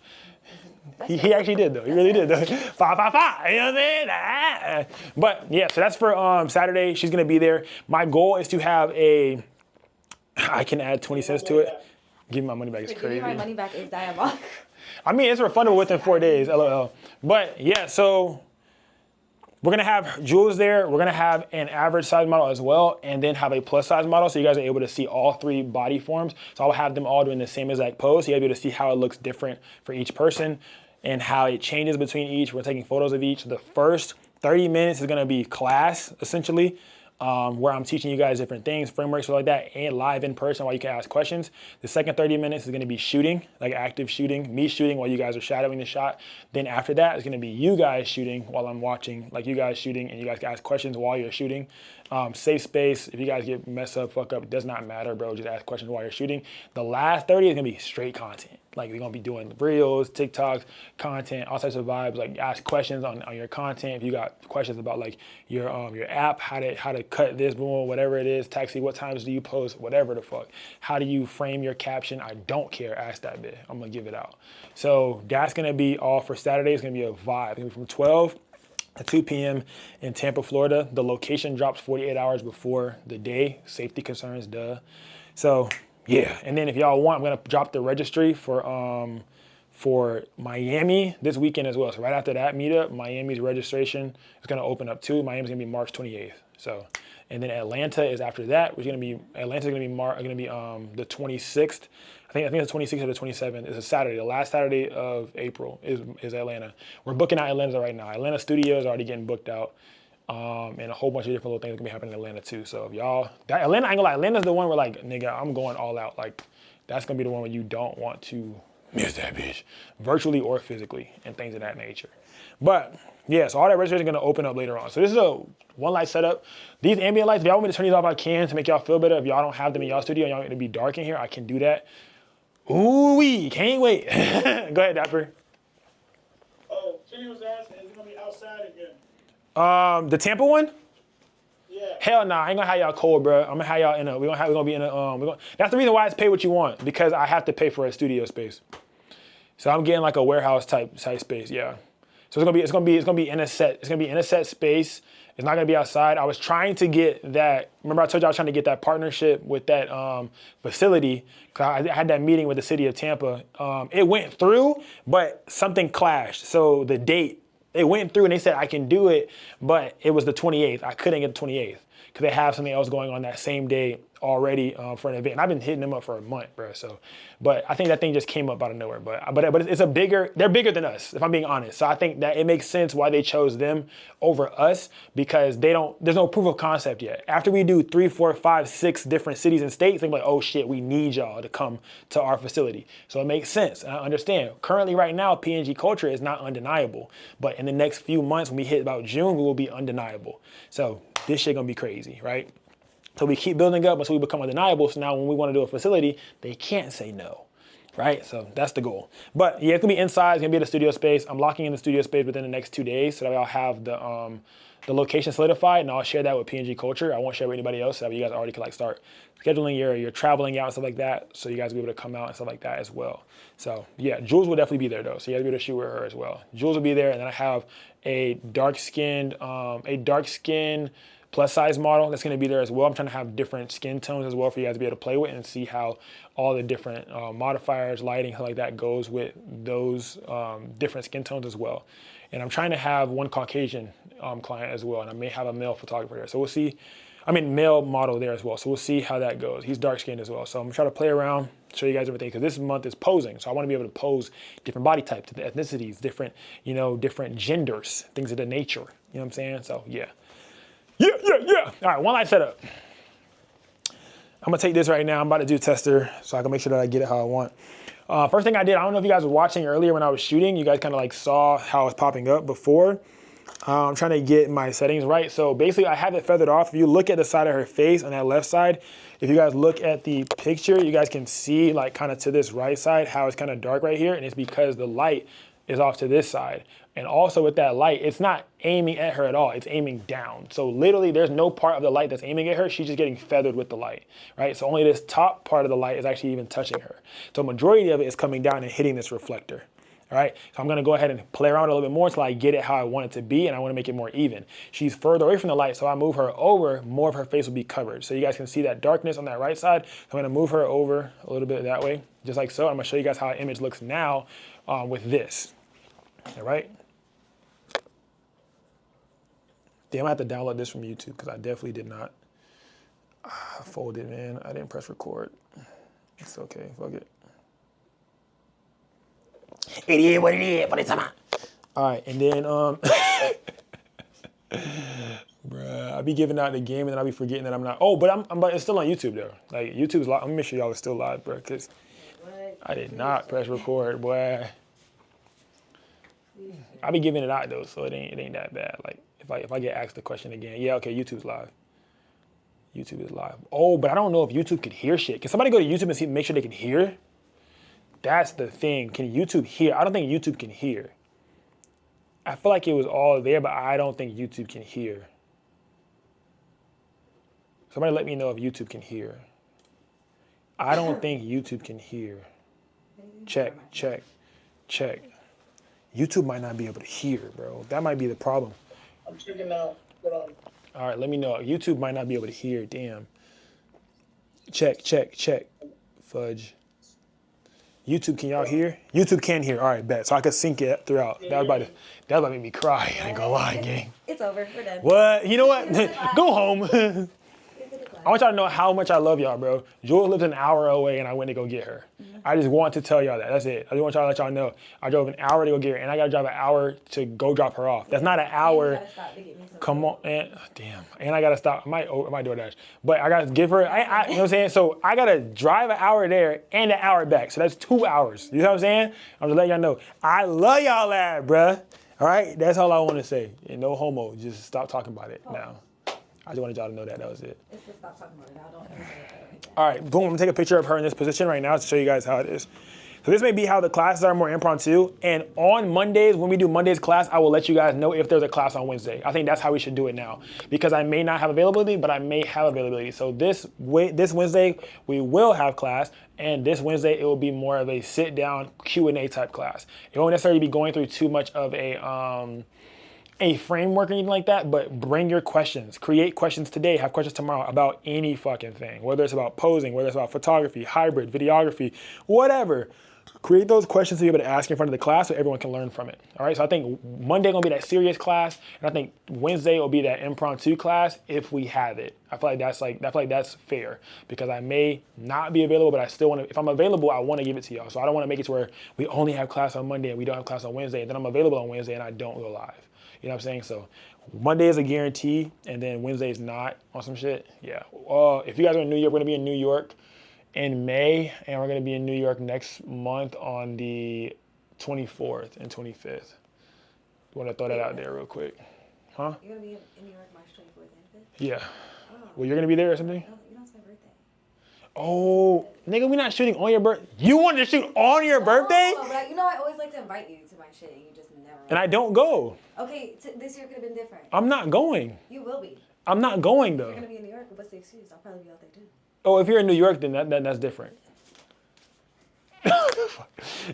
He actually did though. He really did though. 555. You know what I'm saying? But yeah, so that's for Saturday. She's gonna be there. My goal is to have a. I can add 20 cents to it. Give me my money back. It's crazy. Give me my money back is diabolical. I mean, it's refundable within 4 days, LOL. But yeah, so we're gonna have Jules there. We're gonna have an average size model as well, and then have a plus size model, so you guys are able to see all 3 body forms. So I'll have them all doing the same exact pose, so you'll be able to see how it looks different for each person and how it changes between each. We're taking photos of each. The first 30 minutes is gonna be class, essentially. Where I'm teaching you guys different things, frameworks, stuff like that, and live in person while you can ask questions. The second 30 minutes is gonna be shooting, like active shooting, me shooting while you guys are shadowing the shot. Then after that, it's gonna be you guys shooting while I'm watching, like you guys shooting, and you guys can ask questions while you're shooting. Safe space, if you guys get messed up, fuck up, it does not matter, bro, just ask questions while you're shooting. The last 30 is gonna be straight content. Like we're gonna be doing reels, TikToks, content, all types of vibes. Like ask questions on your content. If you got questions about like your app, how to cut this, boom, whatever it is, taxi, what times do you post, whatever the fuck. How do you frame your caption? I don't care. Ask that bit. I'm gonna give it out. So that's gonna be all for Saturday. It's gonna be a vibe. It's gonna be from 12 to 2 p.m. in Tampa, Florida. The location drops 48 hours before the day. Safety concerns, duh. So yeah, and then if y'all want, I'm gonna drop the registry for Miami this weekend as well. So right after that meetup, Miami's registration is gonna open up too. Miami's gonna be March 28th. So, and then Atlanta is after that, which is gonna be the 26th. I think it's the 26th or the 27th. It's a Saturday. The last Saturday of April is Atlanta. We're booking out Atlanta right now. Atlanta studios are already getting booked out. And a whole bunch of different little things are gonna be happening in Atlanta too. So if y'all, Atlanta, I ain't gonna lie, Atlanta's the one where like, nigga, I'm going all out. Like, that's gonna be the one where you don't want to miss that bitch, virtually or physically, and things of that nature. But yeah, so all that registration is gonna open up later on. So this is a one light setup. These ambient lights, if y'all want me to turn these off, I can to make y'all feel better. If y'all don't have them in y'all studio and y'all want it to be dark in here, I can do that. Ooh-wee, can't wait. Go ahead, Dapper. Oh, Kenny was asking, is it gonna be outside again? The Tampa one? Yeah. Hell nah, I ain't gonna have y'all cold, bro. I'm gonna have y'all in a. We're gonna be in a. That's the reason why it's pay what you want, because I have to pay for a studio space. So I'm getting like a warehouse type space, yeah. So it's gonna be in a set. It's gonna be in a set space. It's not gonna be outside. I was trying to get that. Remember I told you I was trying to get that partnership with that facility. Cause I had that meeting with the city of Tampa. It went through, but something clashed. So the date. It went through and they said I can do it, but it was the 28th. I couldn't get the 28th because they have something else going on that same day already for an event. And I've been hitting them up for a month, bro. So, but I think that thing just came up out of nowhere. But it's they're bigger than us, if I'm being honest. So I think that it makes sense why they chose them over us, because there's no proof of concept yet. After we do 3, 4, 5, 6 different cities and states, they're like, oh shit, we need y'all to come to our facility. So it makes sense. And I understand. Currently right now, PNG Kulture is not undeniable. But in the next few months, when we hit about June, we will be undeniable. So this shit gonna be crazy, right? So we keep building up until we become undeniable. So now when we want to do a facility, they can't say no, right? So that's the goal. But yeah, it's gonna be inside. It's gonna be in the studio space. I'm locking in the studio space within the next 2 days so that I'll have the location solidified, and I'll share that with PNG Kulture. I won't share with anybody else, so that you guys already can like start scheduling your traveling out and stuff like that, so you guys will be able to come out and stuff like that as well. So yeah, Jules will definitely be there though, so you guys will be able to shoot with her as well. Jules will be there, and then I have a dark skinned plus size model that's going to be there as well. I'm trying to have different skin tones as well for you guys to be able to play with and see how all the different modifiers, lighting, stuff like that goes with those different skin tones as well. And I'm trying to have one Caucasian client as well, and I may have a male photographer there. So we'll see. I mean, male model there as well. So we'll see how that goes. He's dark skinned as well. So I'm gonna try to play around, show you guys everything, because this month is posing. So I want to be able to pose different body types, different ethnicities, different, different genders, things of the nature. You know what I'm saying? So yeah. Yeah. All right, one light setup. I'm gonna take this right now. I'm about to do tester so I can make sure that I get it how I want. First thing I did, I don't know if you guys were watching earlier when I was shooting, you guys kind of like saw how it was popping up before. I'm trying to get my settings right. So basically I have it feathered off. If you look at the side of her face on that left side, if you guys look at the picture, you guys can see like kind of to this right side, how it's kind of dark right here. And it's because the light is off to this side. And also with that light, it's not aiming at her at all. It's aiming down. So literally there's no part of the light that's aiming at her. She's just getting feathered with the light, right? So only this top part of the light is actually even touching her. So majority of it is coming down and hitting this reflector. All right, so I'm gonna go ahead and play around a little bit more until I get it how I want it to be, and I wanna make it more even. She's further away from the light, so I move her over, more of her face will be covered. So you guys can see that darkness on that right side. So I'm gonna move her over a little bit that way, just like so. I'm gonna show you guys how our image looks now with this, all right? Damn, I have to download this from YouTube because I definitely did not fold it, man. I didn't press record. It's okay, fuck it. It is what it is, but it's time. All right, and then, bruh, I be giving out the game and then I be forgetting that I'm not. Oh, but it's still on YouTube though. Like YouTube's live. I'm gonna make sure y'all are still live, bro, because I did not press record, boy. I be giving it out though, so it ain't that bad. Like if I get asked the question again, yeah, okay, YouTube's live. YouTube is live. Oh, but I don't know if YouTube can hear shit. Can somebody go to YouTube and make sure they can hear? That's the thing. Can YouTube hear? I don't think YouTube can hear. I feel like it was all there, but I don't think YouTube can hear. Somebody let me know if YouTube can hear. I don't think YouTube can hear. Check. YouTube might not be able to hear, bro. That might be the problem. I'm checking out. Hold on. All right, let me know. YouTube might not be able to hear. Damn. Check. Fudge. YouTube, can y'all hear? YouTube can hear. All right, bet. So I could sync it throughout. That was about to make me cry. I ain't gonna lie, gang. It's over. We're done. What? You know what? Go home. I want y'all to know how much I love y'all, bro. Jewel lives an hour away and I went to go get her. I just want to tell y'all that. That's it. I just want y'all to let y'all know. I drove an hour to go get her and I gotta drive an hour to go drop her off. That's not an hour. Come on, man. Damn. And I gotta stop. I might DoorDash. But I gotta give her, you know what I'm saying? So I gotta drive an hour there and an hour back. So that's 2 hours. You know what I'm saying? I'm just letting y'all know. I love y'all, lad, bruh. All right? That's all I want to say. And no homo. Just stop talking about it now. I just wanted y'all to know that. That was it. It's just stop talking about it now. Don't ever say it like that. All right, boom. I'm gonna take a picture of her in this position right now to show you guys how it is. So this may be how the classes are more impromptu. And on Mondays, when we do Monday's class, I will let you guys know if there's a class on Wednesday. I think that's how we should do it now because I may not have availability, but I may have availability. So this Wednesday, we will have class. And this Wednesday, it will be more of a sit down Q&A type class. It won't necessarily be going through too much of a framework or anything like that, but bring your questions. Create questions today, have questions tomorrow about any fucking thing, whether it's about posing, whether it's about photography, hybrid, videography, whatever. Create those questions to be able to ask in front of the class so everyone can learn from it. All right, so I think Monday gonna be that serious class, and I think Wednesday will be that impromptu class if we have it. I feel like that's fair because I may not be available, but I still want to. If I'm available, I want to give it to y'all. So I don't want to make it to where we only have class on Monday and we don't have class on Wednesday, and then I'm available on Wednesday and I don't go live. You know what I'm saying? So Monday is a guarantee, and then Wednesday is not on some shit. Yeah. If you guys are in New York, we're gonna be in New York in May, and we're gonna be in New York next month on the 24th and 25th. Want to throw that out there real quick? Huh? You're gonna be in New York March 24th and 5th? Yeah. Well, you're gonna be there or something? You know it's my birthday. Oh, nigga, we not shooting on your birthday. You wanted to shoot on your birthday? But I always like to invite you to my shit, and you just never. And I don't go. Okay, this year could have been different. I'm not going. You will be. I'm not going though. You're gonna be in New York. What's the excuse? I'll probably be out there too. Oh, if you're in New York, then that's different.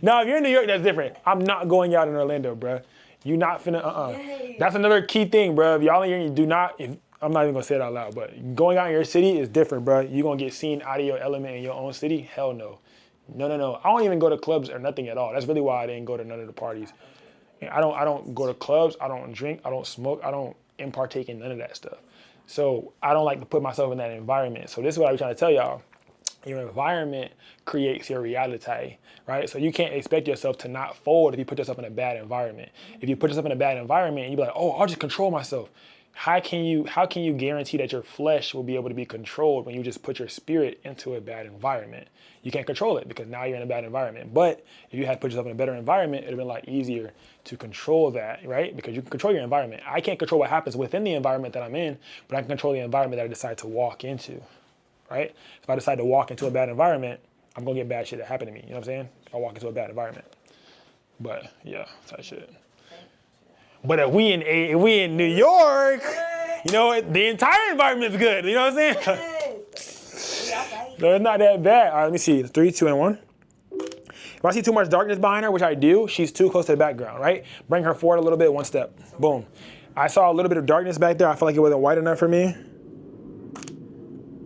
No, if you're in New York, that's different. I'm not going out in Orlando, bruh. You not finna, Yay. That's another key thing, bruh. If y'all in here, you do not, I'm not even gonna say it out loud, but going out in your city is different, bro. You gonna get seen out of your element in your own city? Hell no. No. I don't even go to clubs or nothing at all. That's really why I didn't go to none of the parties. I don't go to clubs. I don't drink. I don't smoke. I don't partake in none of that stuff. So I don't like to put myself in that environment. So this is what I was trying to tell y'all. Your environment creates your reality, right? So you can't expect yourself to not fold if you put yourself in a bad environment. If you put yourself in a bad environment, you be like, oh, I'll just control myself. How can you guarantee that your flesh will be able to be controlled when you just put your spirit into a bad environment? You can't control it because now you're in a bad environment. But if you had put yourself in a better environment, it'd have been a lot easier to control that, right? Because you can control your environment. I can't control what happens within the environment that I'm in, but I can control the environment that I decide to walk into, right? If I decide to walk into a bad environment, I'm gonna get bad shit that happen to me. You know what I'm saying? If I walk into a bad environment. But yeah, that shit. But if we in New York, you know, the entire environment's good. You know what I'm saying? So it's not that bad. All right, let me see. 3, 2, and 1. If I see too much darkness behind her, which I do, she's too close to the background, right? Bring her forward a little bit, one step. Boom. I saw a little bit of darkness back there. I feel like it wasn't white enough for me.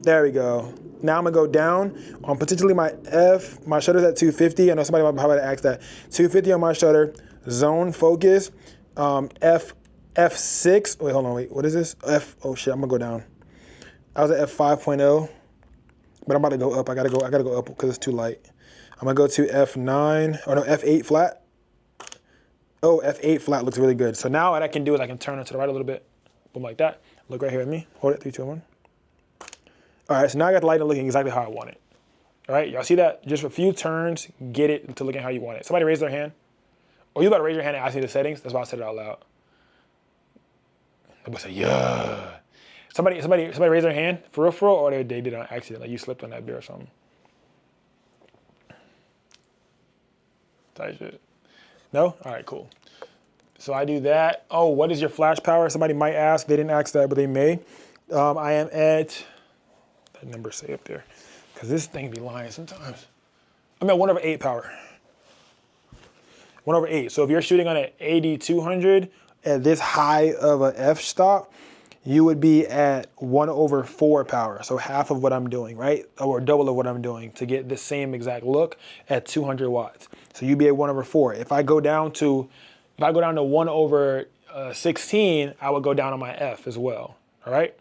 There we go. Now I'm gonna go down on potentially my F. My shutter's at 250. I know somebody might probably ask that. 250 on my shutter. Zone focus. F6. Wait, hold on. Wait, what is this? Oh shit, I'm gonna go down. I was at F5.0, but I'm about to go up. I gotta go up because it's too light. I'm gonna go to F9. Oh no, F8 flat. Oh, F8 flat looks really good. So now what I can do is I can turn it to the right a little bit. Boom, like that. Look right here at me. Hold it. 3, 2, 1. All right, so now I got the light looking exactly how I want it. All right, y'all see that? Just a few turns, get it to looking how you want it. Somebody raise their hand. Oh, you about to raise your hand and ask me the settings? That's why I said it out loud. Everybody say, yeah. Somebody raise their hand, for real, or they did it on accident, like you slipped on that beer or something. Tight shit. No? All right, cool. So I do that. Oh, what is your flash power? Somebody might ask. They didn't ask that, but they may. I am at, that number say up there, because this thing be lying sometimes. I'm at 1/8 power. 1/8. So if you're shooting on an AD200 at this high of a f-stop, you would be at 1/4 power. So half of what I'm doing, right? Or double of what I'm doing to get the same exact look at 200 watts. So you'd be at 1/4. If I go down to 1/16, I would go down on my F as well. All right.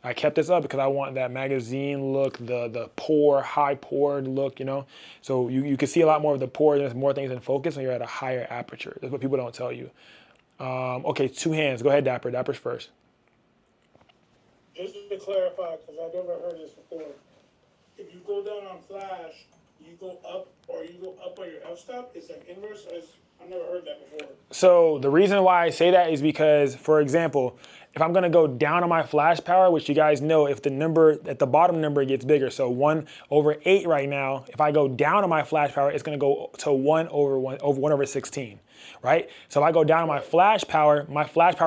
I kept this up because I want that magazine look, the high poured look, you know? So you can see a lot more of the pour, there's more things in focus when you're at a higher aperture. That's what people don't tell you. Okay, 2 hands. Go ahead, Dapper. Dapper's first. Just to clarify, because I've never heard this before, if you go down on flash, you go up or you go up on your f-stop, is that inverse? I've never heard that before. So the reason why I say that is because, for example, if I'm gonna go down on my flash power, which you guys know, if the number at the bottom number gets bigger, so 1/8 right now, if I go down on my flash power, it's gonna go to 1/16, right? So if I go down on my flash power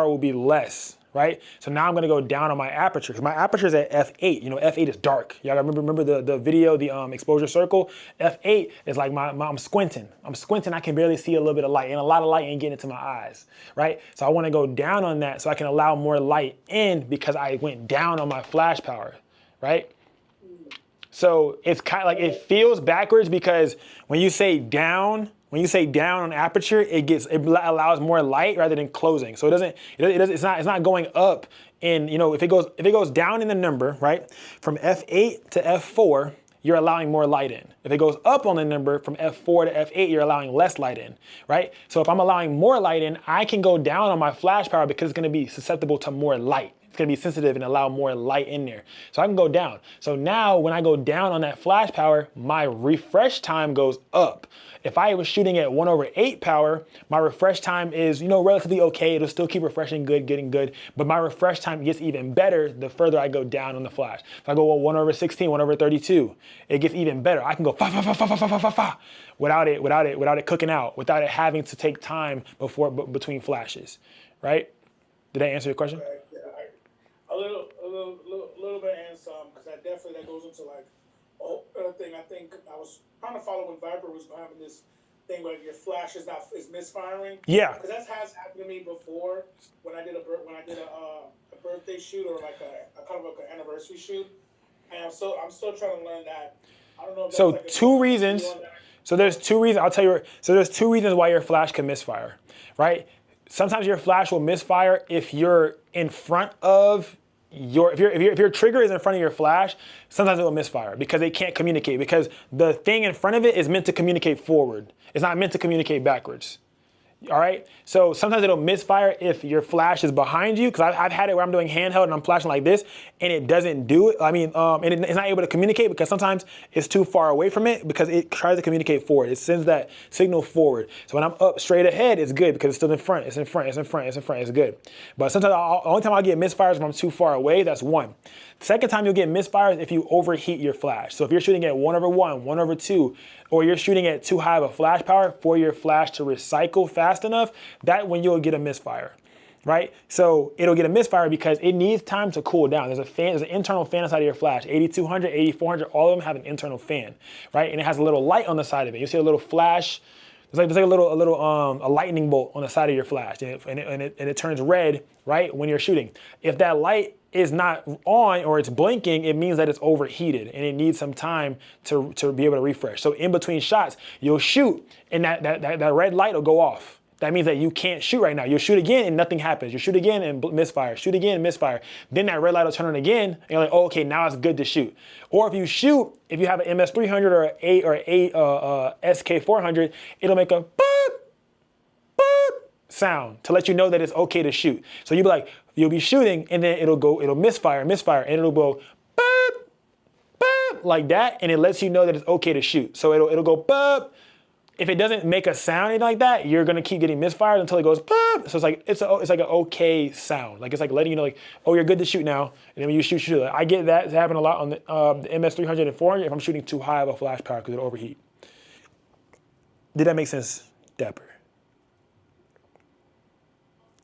will be less, right? So now I'm gonna go down on my aperture, because my aperture is at f8. You know, f8 is dark. Y'all remember the video, the exposure circle? F8 is like I'm squinting. I can barely see a little bit of light, and a lot of light ain't getting into my eyes, right? So I wanna go down on that so I can allow more light in because I went down on my flash power, right? So it's kind of like, it feels backwards because when you say down on aperture, it allows more light rather than closing. So it's not going up in, you know, if it goes down in the number, right, from F8 to F4, you're allowing more light in. If it goes up on the number from F4 to F8, you're allowing less light in, right? So if I'm allowing more light in, I can go down on my flash power because it's gonna be susceptible to more light. It's gonna be sensitive and allow more light in there. So I can go down. So now when I go down on that flash power, my refresh time goes up. If I was shooting at 1/8 power, my refresh time is, you know, relatively okay. It'll still keep refreshing good, getting good, but my refresh time gets even better the further I go down on the flash. If I go 1/16, 1/32, it gets even better. I can go fa fa fa fa fa fa fa fa without it cooking out, without it having to take time between flashes, right? Did I answer your question? Right, yeah, a little bit and some, because that goes into like other thing. I think I was trying to follow when Viper was having this thing where your flash is misfiring. Yeah. Because that has happened to me before when I did a birthday shoot or like a kind of like an anniversary shoot, and I'm still trying to learn that. I don't know if that's So like a two reasons. So there's two reasons. I'll tell you. So there's two reasons why your flash can misfire, right? Sometimes your flash will misfire if you're in front of if your trigger is in front of your flash. Sometimes it will misfire because it can't communicate, because the thing in front of it is meant to communicate forward. It's not meant to communicate backwards. All right, so sometimes it'll misfire if your flash is behind you, because I've had it where I'm doing handheld and I'm flashing like this and it doesn't do it. I mean, and it's not able to communicate because sometimes it's too far away from it because it tries to communicate forward. It sends that signal forward. So when I'm up straight ahead, it's good because it's still in front. It's in front. It's in front. It's in front. It's good. But sometimes the only time I'll get misfires is when I'm too far away. That's one. The second time you'll get misfires if you overheat your flash. So if you're shooting at 1/1, 1/2, or you're shooting at too high of a flash power for your flash to recycle fast enough, that when you'll get a misfire, right? So it'll get a misfire because it needs time to cool down. There's an internal fan inside of your flash. 8200, 8400, all of them have an internal fan, right? And it has a little light on the side of it. You see a little flash. There's like a lightning bolt on the side of your flash, and it turns red, right, when you're shooting. If that light is not on or it's blinking, it means that it's overheated and it needs some time to be able to refresh. So in between shots, you'll shoot and that red light will go off. That means that you can't shoot right now. You'll shoot again and nothing happens. You shoot again and misfire. Shoot again and misfire. Then that red light will turn on again and you're like, oh, okay, now it's good to shoot. Or if you shoot, if you have an MS300 or SK400, it'll make a boop, boop sound to let you know that it's okay to shoot. So you'll be shooting and then it'll misfire, and it'll go boop, boop, like that, and it lets you know that it's okay to shoot. So it'll go boop. If it doesn't make a sound anything like that, you're gonna keep getting misfires until it goes boop. So it's like an okay sound. Like it's like letting you know, like, oh, you're good to shoot now. And then when you shoot. I get that. It's happened a lot on the MS300 and 400 if I'm shooting too high of a flash power because it'll overheat. Did that make sense, Dapper?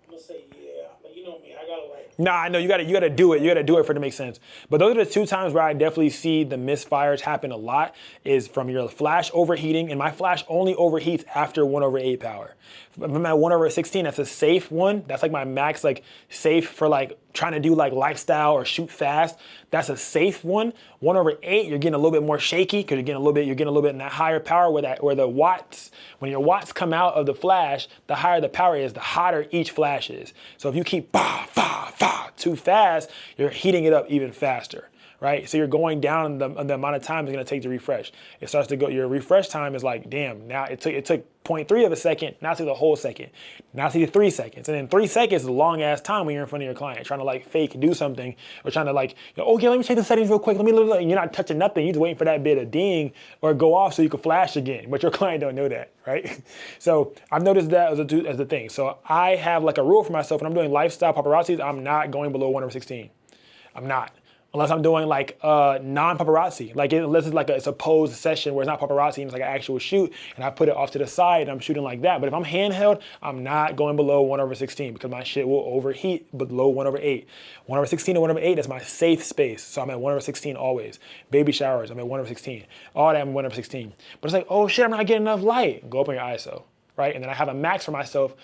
I'm gonna say yeah, but you know me, I gotta like. Nah, I know you gotta do it. You gotta do it for it to make sense. But those are the two times where I definitely see the misfires happen a lot, is from your flash overheating, and my flash only overheats after 1/8 power. From my 1/16, that's a safe one. That's like my max, like safe for like trying to do like lifestyle or shoot fast. That's a safe one. 1/8, you're getting a little bit more shaky because you're getting a little bit in that higher power where the watts, when your watts come out of the flash, the higher the power is, the hotter each flash is. So if you keep too fast, you're heating it up even faster, right? So you're going down the amount of time it's gonna take to refresh. It starts to go, your refresh time is like, damn, now it took 0.3 of a second, now it took the whole second. Now it took 3 seconds. And then 3 seconds is a long ass time when you're in front of your client, trying to like fake do something, or trying to like, okay, let me change the settings real quick. And you're not touching nothing. You're just waiting for that bit of ding or go off so you can flash again. But your client don't know that, right? So I've noticed that as the thing. So I have like a rule for myself when I'm doing lifestyle paparazzis, I'm not going below 1/16. I'm not. Unless I'm doing like non-paparazzi, like unless it's like it's a posed session where it's not paparazzi and it's like an actual shoot, and I put it off to the side and I'm shooting like that. But if I'm handheld, I'm not going below 1/16 because my shit will overheat below 1/8. 1/16 or 1/8, that's my safe space. So I'm at 1/16 always. Baby showers, I'm at 1/16. All that I'm 1/16. But it's like, oh shit, I'm not getting enough light. Go up on your ISO, right? And then I have a max for myself.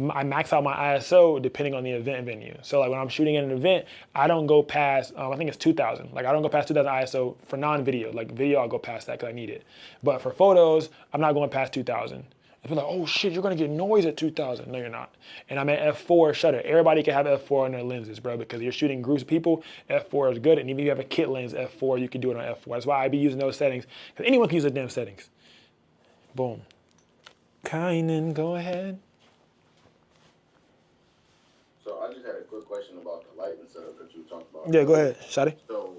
I max out my ISO depending on the event venue. So like when I'm shooting at an event, I don't go past, I think it's 2000. Like I don't go past 2000 ISO for non-video. Like video, I'll go past that because I need it. But for photos, I'm not going past 2000. People are like, oh shit, you're gonna get noise at 2000. No, you're not. And I'm at f4 shutter. Everybody can have f4 on their lenses, bro, because you're shooting groups of people, f4 is good. And even if you have a kit lens, f4, you can do it on f4. That's why I be using those settings, because anyone can use the damn settings. Boom. Kynan, go ahead. So I just had a quick question about the lighting setup that you talked about. Yeah, go ahead, Shadi. So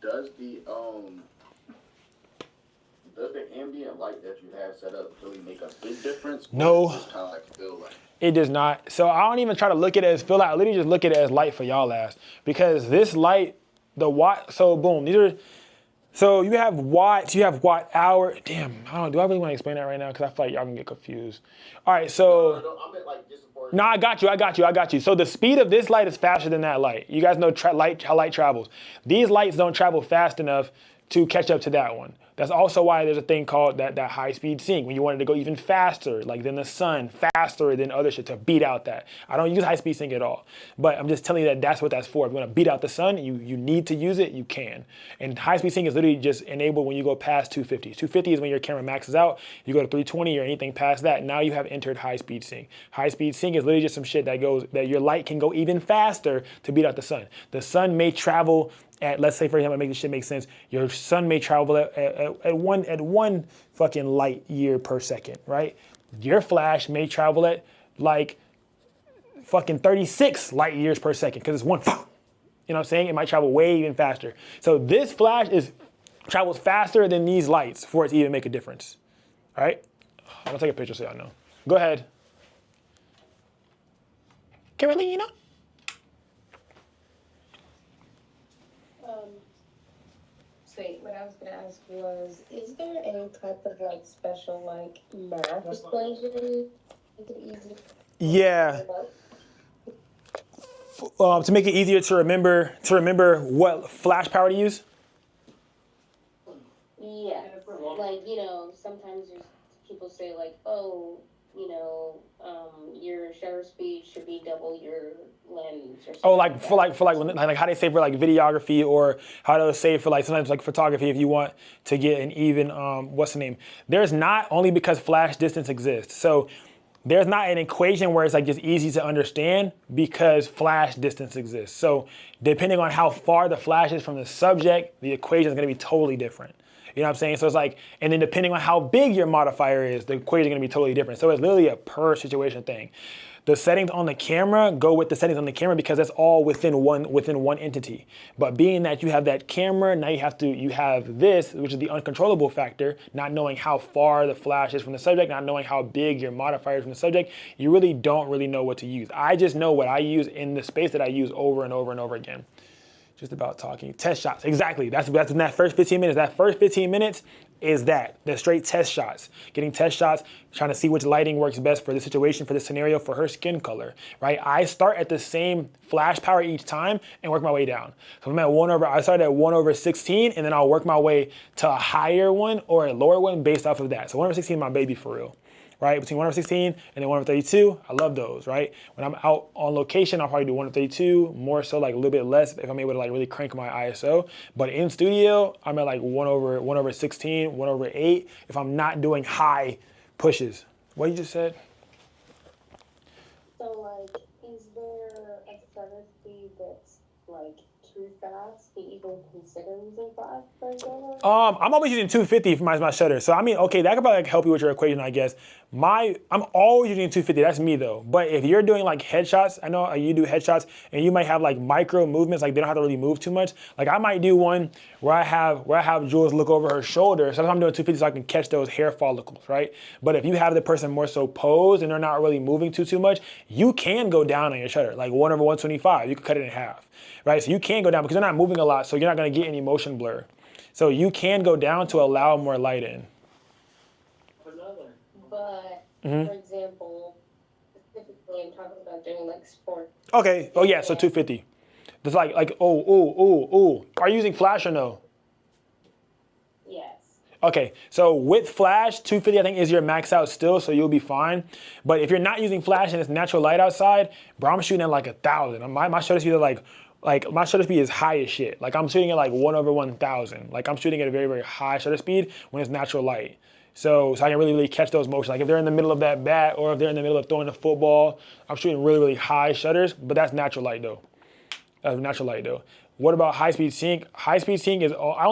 does the ambient light that you have set up really make a big difference? No. It's kind of like feel like. It does not. So I don't even try to look at it as feel like. I literally just look at it as light for y'all ass, because this light, the watt. So boom, these are. So you have watts, you have watt hour. Damn, I don't know. Do I really want to explain that right now? Because I feel like y'all can get confused. All right, so. No, I meant like just for No, I got you. So the speed of this light is faster than that light. You guys know how light travels. These lights don't travel fast enough to catch up to that one. That's also why there's a thing called that high-speed sync, when you wanted to go even faster, like than the sun, faster than other shit, to beat out that. I don't use high-speed sync at all, but I'm just telling you that that's what that's for. If you want to beat out the sun, you need to use it, you can. And high-speed sync is literally just enabled when you go past 250. 250 is when your camera maxes out. You go to 320 or anything past that, now you have entered high-speed sync. High-speed sync is literally just some shit that your light can go even faster to beat out the sun. The sun may travel at, let's say for example, make this shit make sense, your sun may travel at one fucking light year per second, right? Your flash may travel at like fucking 36 light years per second, because it's one, you know what I'm saying? It might travel way even faster. So this flash travels faster than these lights for it to even make a difference, all right? I'm gonna take a picture so y'all know. Go ahead. Carolina? Wait, what I was gonna ask was, is there any type of like special like math equation? Make it easy. Yeah. To make it easier to remember what flash power to use. Yeah, like sometimes people say like, oh, your shutter speed should be double your lens or something. Oh, like how they say for like videography, or how to say for like sometimes like photography, if you want to get an even what's the name? There's not, only because flash distance exists. So there's not an equation where it's like just easy to understand, because flash distance exists. So depending on how far the flash is from the subject, the equation is going to be totally different. You know what I'm saying? So it's like, and then depending on how big your modifier is, the equation is going to be totally different. So it's literally a per situation thing. The settings on the camera go with the settings on the camera, because that's all within one entity. But being that you have that camera, now you have this, which is the uncontrollable factor, not knowing how far the flash is from the subject, not knowing how big your modifier is from the subject. You really don't know what to use. I just know what I use in the space that I use over and over and over again. Just about talking. Test shots, exactly. That's in that first 15 minutes. That first 15 minutes is the straight test shots. Getting test shots, trying to see which lighting works best for the situation, for the scenario, for her skin color, right? I start at the same flash power each time and work my way down. So if I start at 1/16, and then I'll work my way to a higher one or a lower one based off of that. So 1/16 is my baby for real. Right, between 1/16 and then 1/32, I love those, right? When I'm out on location, I'll probably do 1/32, more so like a little bit less if I'm able to like really crank my ISO. But in studio, I'm at like 1/16, 1/8 if I'm not doing high pushes. What you just said? So like, is there a shutter speed that's like too fast to even consider using flash for example? I'm always using 250 for my shutter. So I mean, okay, that could probably like help you with your equation, I guess. I'm always using 250. That's me though. But if you're doing like headshots, I know you do headshots, and you might have like micro movements, like they don't have to really move too much. Like I might do one where I have Jules look over her shoulder. Sometimes I'm doing 250 so I can catch those hair follicles, right? But if you have the person more so posed and they're not really moving too much, you can go down on your shutter, like 1/125. You can cut it in half, right? So you can go down because they're not moving a lot, so you're not gonna get any motion blur. So you can go down to allow more light in. But, for example, specifically I'm talking about doing like sport. Okay, oh yeah, so 250. It's like, are you using flash or no? Yes. Okay, so with flash, 250 I think is your max out still, so you'll be fine. But if you're not using flash and it's natural light outside, bro, I'm shooting at like 1,000. My shutter speed is like my shutter speed is high as shit. Like I'm shooting at like 1/1000. Like I'm shooting at a very, very high shutter speed when it's natural light. So I can really, really catch those motions. Like if they're in the middle of that bat, or if they're in the middle of throwing the football, I'm shooting really, really high shutters, but that's natural light though. That's natural light though. What about high-speed sync? High-speed sync is, I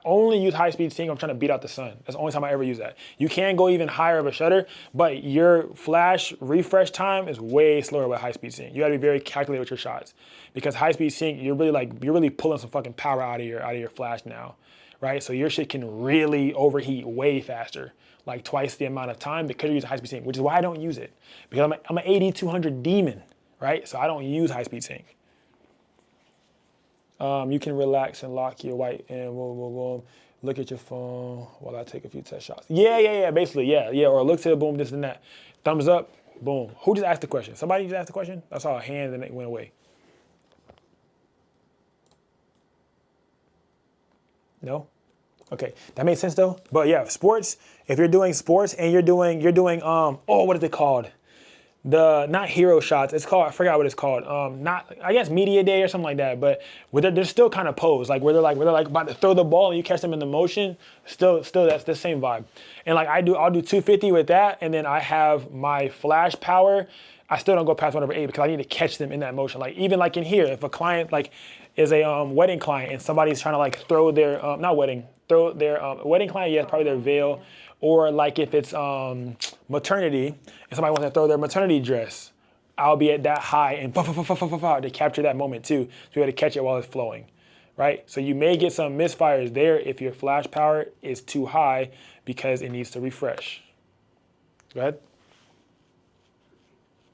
only use high-speed sync when I'm trying to beat out the sun. That's the only time I ever use that. You can go even higher of a shutter, but your flash refresh time is way slower with high-speed sync. You gotta be very calculated with your shots, because high-speed sync, you're really pulling some fucking power out of your flash now, right? So your shit can really overheat way faster, like twice the amount of time, because you're using high-speed sync, which is why I don't use it, because I'm an 8200 demon, right? So I don't use high-speed sync. You can relax and lock your white and we'll look at your phone while I take a few test shots. Yeah, basically, yeah. Or look to the boom, this and that. Thumbs up, Boom. Who just asked the question? Somebody just asked the question? I saw a hand and it went away. No? Okay, that makes sense though. But yeah, sports, if you're doing sports and you're doing, what is it called? Not hero shots, it's called, I forgot what it's called. I guess media day or something like that, but they're still kind of posed, like where they're like about to throw the ball and you catch them in the motion, still that's the same vibe. And like I'll do 250 with that, and then I have my flash power. I still don't go past 1/8 because I need to catch them in that motion. Like even like in here, if a client like is a wedding client and somebody's trying to like throw their, wedding client, yes, probably their veil, or like if it's maternity and somebody wants to throw their maternity dress, I'll be at that high and to capture that moment too, to be able to catch it while it's flowing, right? So you may get some misfires there if your flash power is too high because it needs to refresh. Go ahead.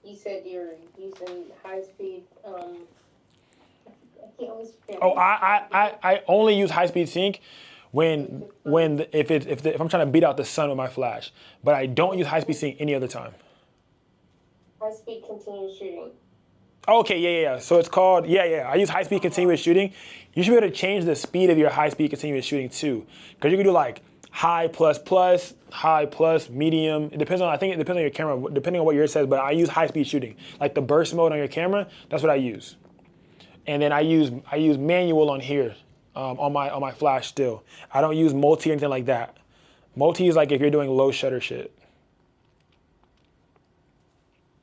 You said you're using high speed. I always forget. Oh, I only use high speed sync if I'm trying to beat out the sun with my flash, but I don't use high speed sync any other time. High speed continuous shooting. Okay, yeah. So it's called, I use high speed continuous shooting. You should be able to change the speed of your high speed continuous shooting too, because you can do like high plus, high plus, medium. It depends on your camera, depending on what yours says, but I use high speed shooting. Like the burst mode on your camera, that's what I use. And then I use manual on here, on my flash still. I don't use multi or anything like that. Multi is like if you're doing low shutter shit.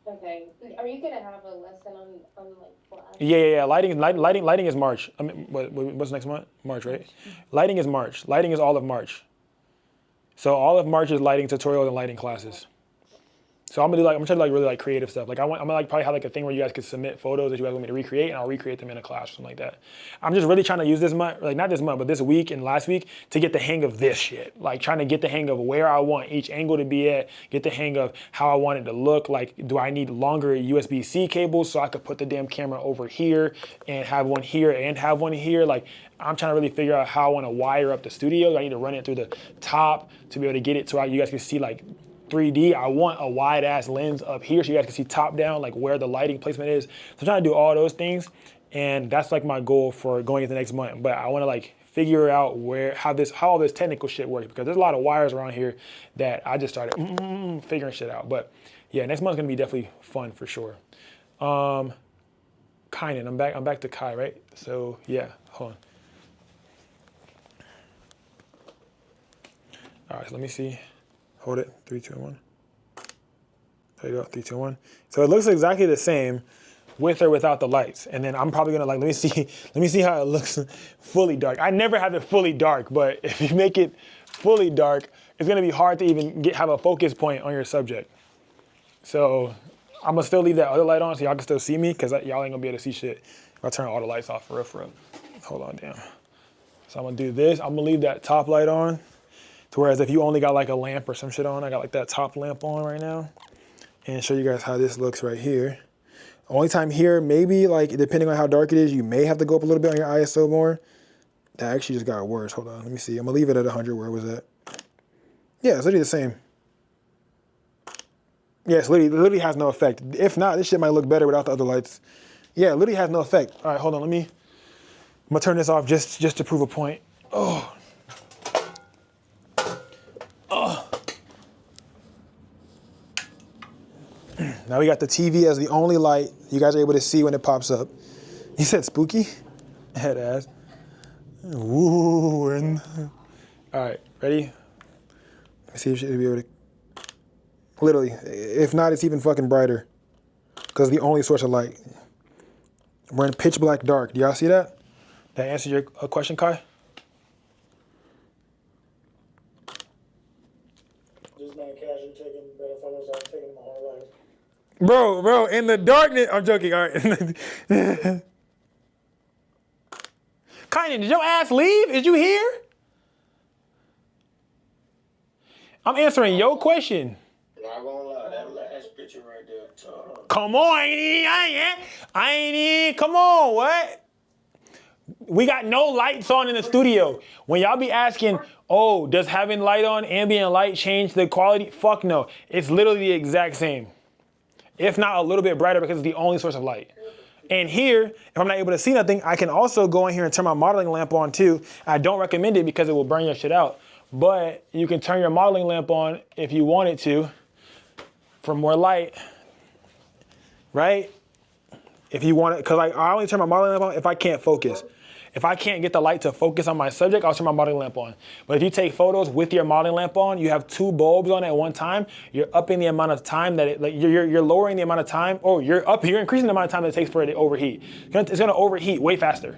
Okay. Are you gonna have a lesson on like flash? Yeah. Lighting is March. I mean, what's next month? March, right? Lighting is March. Lighting is all of March. So all of March is lighting tutorials and lighting classes. So I'm gonna try to do really like creative stuff. Like I'm gonna like probably have like a thing where you guys could submit photos that you guys want me to recreate, and I'll recreate them in a class or something like that. I'm just really trying to use this month, like not this month, but this week and last week to get the hang of this shit. Like trying to get the hang of where I want each angle to be at, get the hang of how I want it to look. Like, do I need longer USB-C cables so I could put the damn camera over here and have one here and have one here? Like, I'm trying to really figure out how I want to wire up the studio. I need to run it through the top to be able to get it so you guys can see like 3D. I want a wide ass lens up here so you guys can see top down, like where the lighting placement is. So I'm trying to do all those things, and that's like my goal for going into next month. But I want to like figure out how all this technical shit works, because there's a lot of wires around here that I just started figuring shit out. But yeah, next month's gonna be definitely fun for sure. Kynan, I'm back to Kai, right? So yeah, hold on. All right, so let me see. Hold it, 3, 2, 1. There you go, 3, 2, 1. So it looks exactly the same with or without the lights. And then I'm probably gonna like, let me see how it looks fully dark. I never have it fully dark, but if you make it fully dark, it's gonna be hard to even have a focus point on your subject. So I'm gonna still leave that other light on so y'all can still see me, because y'all ain't gonna be able to see shit if I turn all the lights off for real. Hold on, damn. So I'm gonna do this, I'm gonna leave that top light on. To whereas if you only got like a lamp or some shit on, I got like that top lamp on right now, and show you guys how this looks right here. Only time here, maybe like depending on how dark it is, you may have to go up a little bit on your ISO more. That actually just got worse. Hold on, let me see. I'm gonna leave it at 100. Where was that? Yeah, it's literally the same. Yeah, it literally has no effect. If not, this shit might look better without the other lights. Yeah, it literally has no effect. All right, hold on. I'm gonna turn this off just to prove a point. Oh. Now we got the TV as the only light you guys are able to see when it pops up. You said spooky? Head ass. Woo. All right, ready? Let's see if she'll be able to. Literally, if not, it's even fucking brighter, because the only source of light. We're in pitch black dark. Do y'all see that? That answered your question, Kai? This man casually taking better photos out, taking my whole life. Bro, in the darkness, I'm joking, all right. Kynan, did your ass leave? Is you here? I'm answering your question. Not gonna lie, that last picture right there, tough. Come on, I ain't in, come on, what? We got no lights on in the studio. When y'all be asking, oh, does having light on, ambient light change the quality? Fuck no, it's literally the exact same. if not a little bit brighter because it's the only source of light. And here, if I'm not able to see nothing, I can also go in here and turn my modeling lamp on too. I don't recommend it because it will burn your shit out. But you can turn your modeling lamp on if you wanted to for more light, right? If you want it, because like, I only turn my modeling lamp on if I can't focus. If I can't get the light to focus on my subject, I'll turn my modeling lamp on. But if you take photos with your modeling lamp on, you have 2 bulbs on at one time, you're upping the amount of time that it, like you're lowering the amount of time, or you're increasing the amount of time that it takes for it to overheat. It's gonna overheat way faster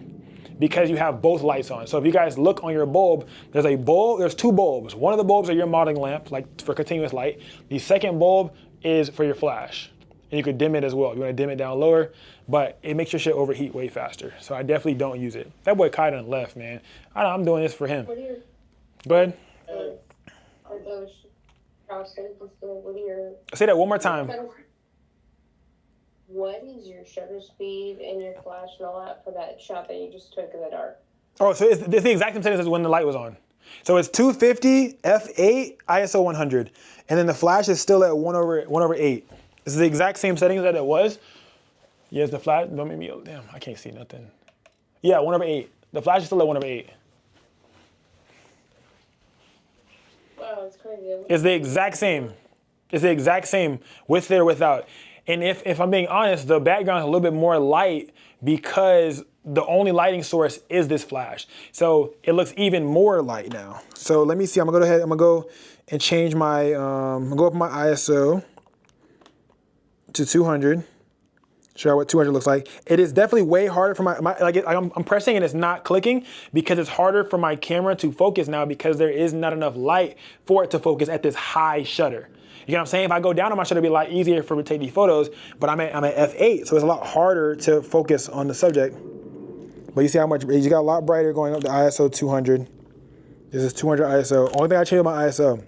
because you have both lights on. So if you guys look on your bulb, there's 2 bulbs. One of the bulbs are your modeling lamp, like for continuous light. The second bulb is for your flash. And you could dim it as well. You wanna dim it down lower, but it makes your shit overheat way faster. So I definitely don't use it. That boy Kai done left, man. I'm doing this for him. Go ahead. Are those processes, what are your... Say that one more time. What is your shutter speed and your flash and all that for that shot that you just took in the dark? Oh, so it's the exact same settings as when the light was on. So it's 250, f8, ISO 100. And then the flash is still at 1/8. This is the exact same settings that it was. Yes, the flash, don't make me, damn, I can't see nothing. Yeah, 1/8. The flash is still at 1/8. Wow, that's crazy. It's the exact same. It's the exact same with or without. And if I'm being honest, the background is a little bit more light because the only lighting source is this flash. So it looks even more light now. So let me see, I'm gonna go and change my, I'm gonna go up my ISO to 200. Show you what 200 looks like. It is definitely way harder for I'm pressing and it's not clicking because it's harder for my camera to focus now because there is not enough light for it to focus at this high shutter. You know what I'm saying? If I go down on my shutter, it'll be a lot easier for me to take these photos, but I'm at f8, so it's a lot harder to focus on the subject. But you see how much, you got a lot brighter going up to ISO 200. This is 200 ISO. Only thing I changed with my ISO.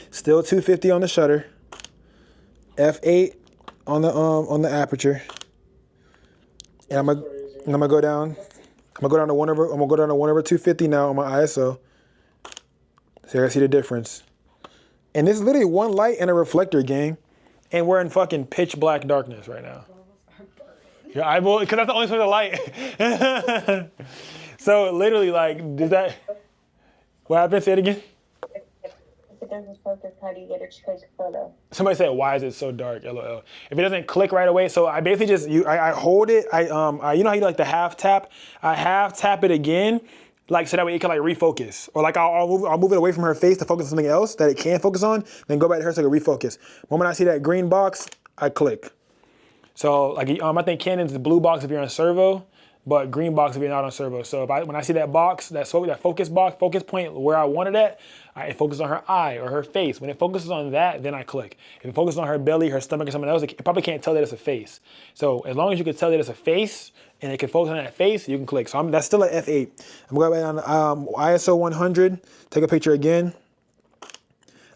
Still 250 on the shutter. F8 on the aperture. And I'm gonna go down. I'm gonna go down to 1/250 now on my ISO. So you see the difference. And this is literally one light and a reflector, gang. And we're in fucking pitch black darkness right now. Your eyeball, because that's the only source of light. So literally, like, does that, what happened? Say it again. If it doesn't focus, how do you get a straight photo? Somebody said, why is it so dark? LOL. If it doesn't click right away, so I basically just, I hold it, you know how you do like the half tap? I half tap it again, like so that way it can like refocus. Or like I'll move it away from her face to focus on something else that it can focus on, then go back to her so it can refocus. The moment I see that green box, I click. So like I think Canon's the blue box if you're on servo, but green box if you're not on servo. So when I see that box, that focus box, focus point where I want it at, it focuses on her eye or her face. When it focuses on that, then I click. If it focuses on her belly, her stomach, or something else, it probably can't tell that it's a face. So as long as you can tell that it's a face and it can focus on that face, you can click. So that's still at f8. I'm going to go back on ISO 100, take a picture again.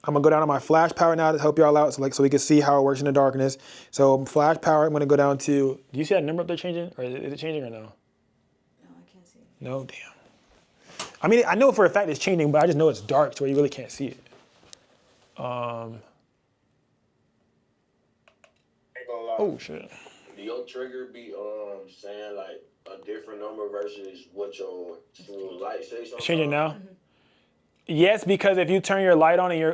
I'm gonna go down to my flash power now to help y'all out, so we can see how it works in the darkness. So flash power, I'm gonna go down to, do you see that number up there changing? Or is it changing or no? No, I can't see. No, damn. I mean, I know for a fact it's changing, but I just know it's dark to where you really can't see it. Oh shit. Do your trigger be saying like a different number versus what your light says? It's changing now? Mm-hmm. Yes, because if you turn your light on and your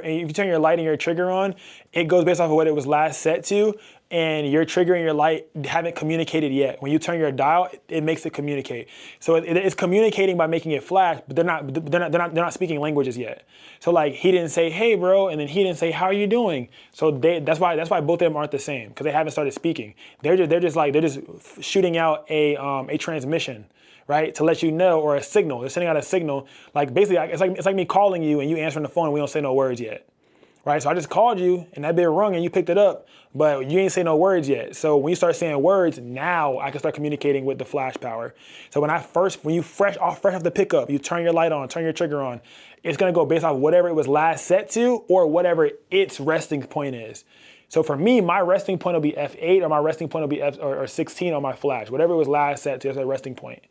trigger on, it goes based off of what it was last set to, and your trigger and your light haven't communicated yet. When you turn your dial, it makes it communicate. So it's communicating by making it flash, but they're not speaking languages yet. So like he didn't say hey bro, and then he didn't say how are you doing. So that's why both of them aren't the same, because they haven't started speaking. They're just shooting out a transmission, right, to let you know, or a signal. They're sending out a signal. Like basically, it's like me calling you and you answering the phone and we don't say no words yet, right? So I just called you and that bit rung and you picked it up, but you ain't say no words yet. So when you start saying words, now I can start communicating with the flash power. So when you fresh off the pickup, you turn your light on, turn your trigger on, it's gonna go based off whatever it was last set to or whatever its resting point is. So for me, my resting point will be f8 or my resting point will be or 16 on my flash, whatever it was last set to, that's a resting point.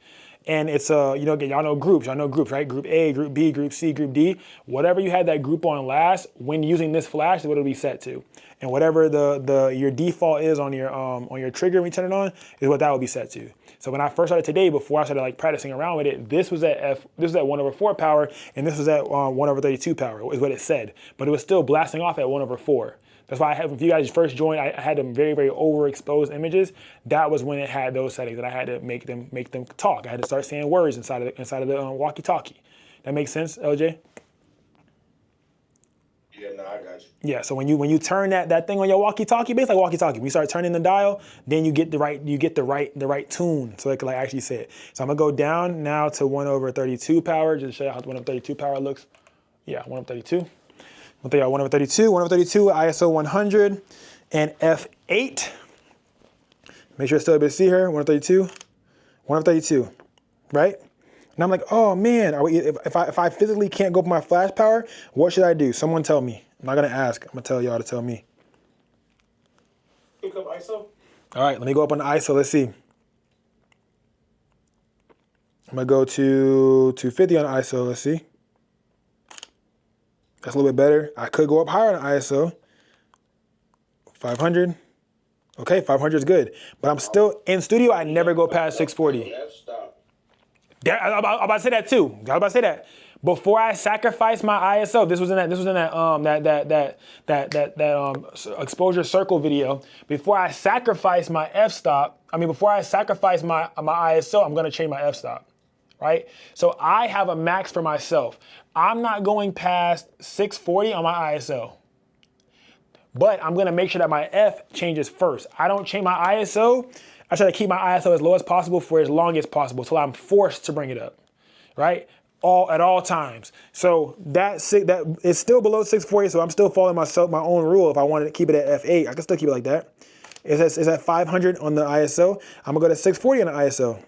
And it's, y'all know groups, right? Group A, Group B, Group C, Group D. Whatever you had that group on last, when using this flash is what it'll be set to. and whatever your default is on your trigger when you turn it on is what that will be set to. So when I first started today, before I started like practicing around with it, this was at 1/4 power, and this was at 1/32 power is what it said. But it was still blasting off at 1/4. That's why if you guys first joined, I had them very, very overexposed images. That was when it had those settings, and I had to make them talk. I had to start saying words inside of the walkie-talkie. That makes sense, LJ? Yeah, no, I got you. Yeah. So when you turn that thing on your walkie-talkie, basically like walkie-talkie, when you start turning the dial, then you get the right tune, so it can like actually say it. So I'm gonna go down now to 1/32 power, just to show you how 1/32 power looks. Yeah, 1/32. I'll tell you 1/32, ISO 100, and F8. Make sure it's still able to see her. 1/32, right? And I'm like, oh man, if I physically can't go up my flash power, what should I do? Someone tell me. I'm not gonna ask. I'm gonna tell y'all to tell me. Pick up ISO. All right, let me go up on the ISO. Let's see. I'm gonna go to 250 on ISO. Let's see. That's a little bit better. I could go up higher on ISO. 500. Okay, 500 is good. But I'm still in studio. I never go past 640. F-stop. I'm about to say that too. I was about to say that. Before I sacrifice my ISO, this was in that exposure circle video. Before I sacrifice my before I sacrifice my ISO, I'm gonna change my f-stop. Right? So I have a max for myself. I'm not going past 640 on my ISO. But I'm gonna make sure that my F changes first. I don't change my ISO. I try to keep my ISO as low as possible for as long as possible till I'm forced to bring it up, right? At all times. So that is still below 640, so I'm still following my own rule. If I wanted to keep it at F8, I can still keep it like that. It's at 500 on the ISO. I'm gonna go to 640 on the ISO.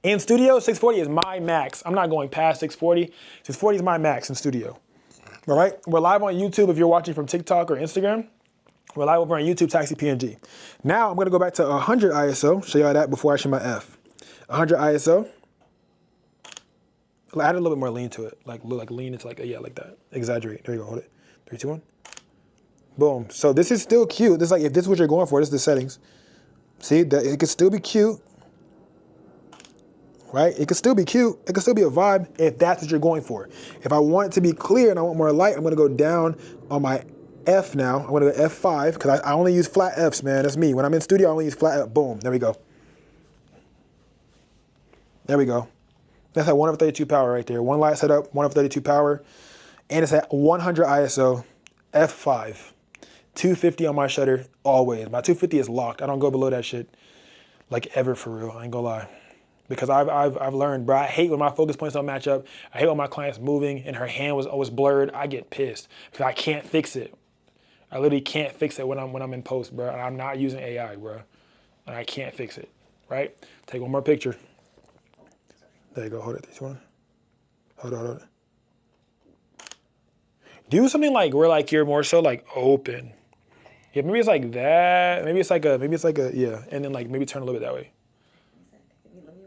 In studio, 640 is my max. I'm not going past 640. 640 is my max in studio. All right, we're live on YouTube if you're watching from TikTok or Instagram. We're live over on YouTube, Taxi PNG. Now I'm gonna go back to 100 ISO, show y'all that before I show my F. 100 ISO. Add a little bit more lean to it, like lean into like that. Exaggerate. There you go. Hold it. 3, 2, 1. Boom. So this is still cute. This is like if this is what you're going for. This is the settings. See that it could still be cute. Right? It could still be cute. It could still be a vibe if that's what you're going for. If I want it to be clear and I want more light, I'm gonna go down on my F now. I'm gonna go F5 because I only use flat Fs, man. That's me. When I'm in studio, I only use flat F. Boom. There we go. There we go. That's at 1/32 power right there. One light setup, 1/32 power, and it's at 100 ISO, F5, 250 on my shutter always. My 250 is locked. I don't go below that shit like ever for real. I ain't gonna lie. Because I've learned, bro, I hate when my focus points don't match up. I hate when my client's moving and her hand was always blurred. I get pissed because I can't fix it. I literally can't fix it when I'm in post, bro. And I'm not using AI, bro. And I can't fix it, right? Take one more picture. There you go, hold it, 3, 2, 1. Hold it. Do something like where like you're more so like open. Yeah, maybe it's like that. Maybe it's like a, yeah. And then like maybe turn a little bit that way.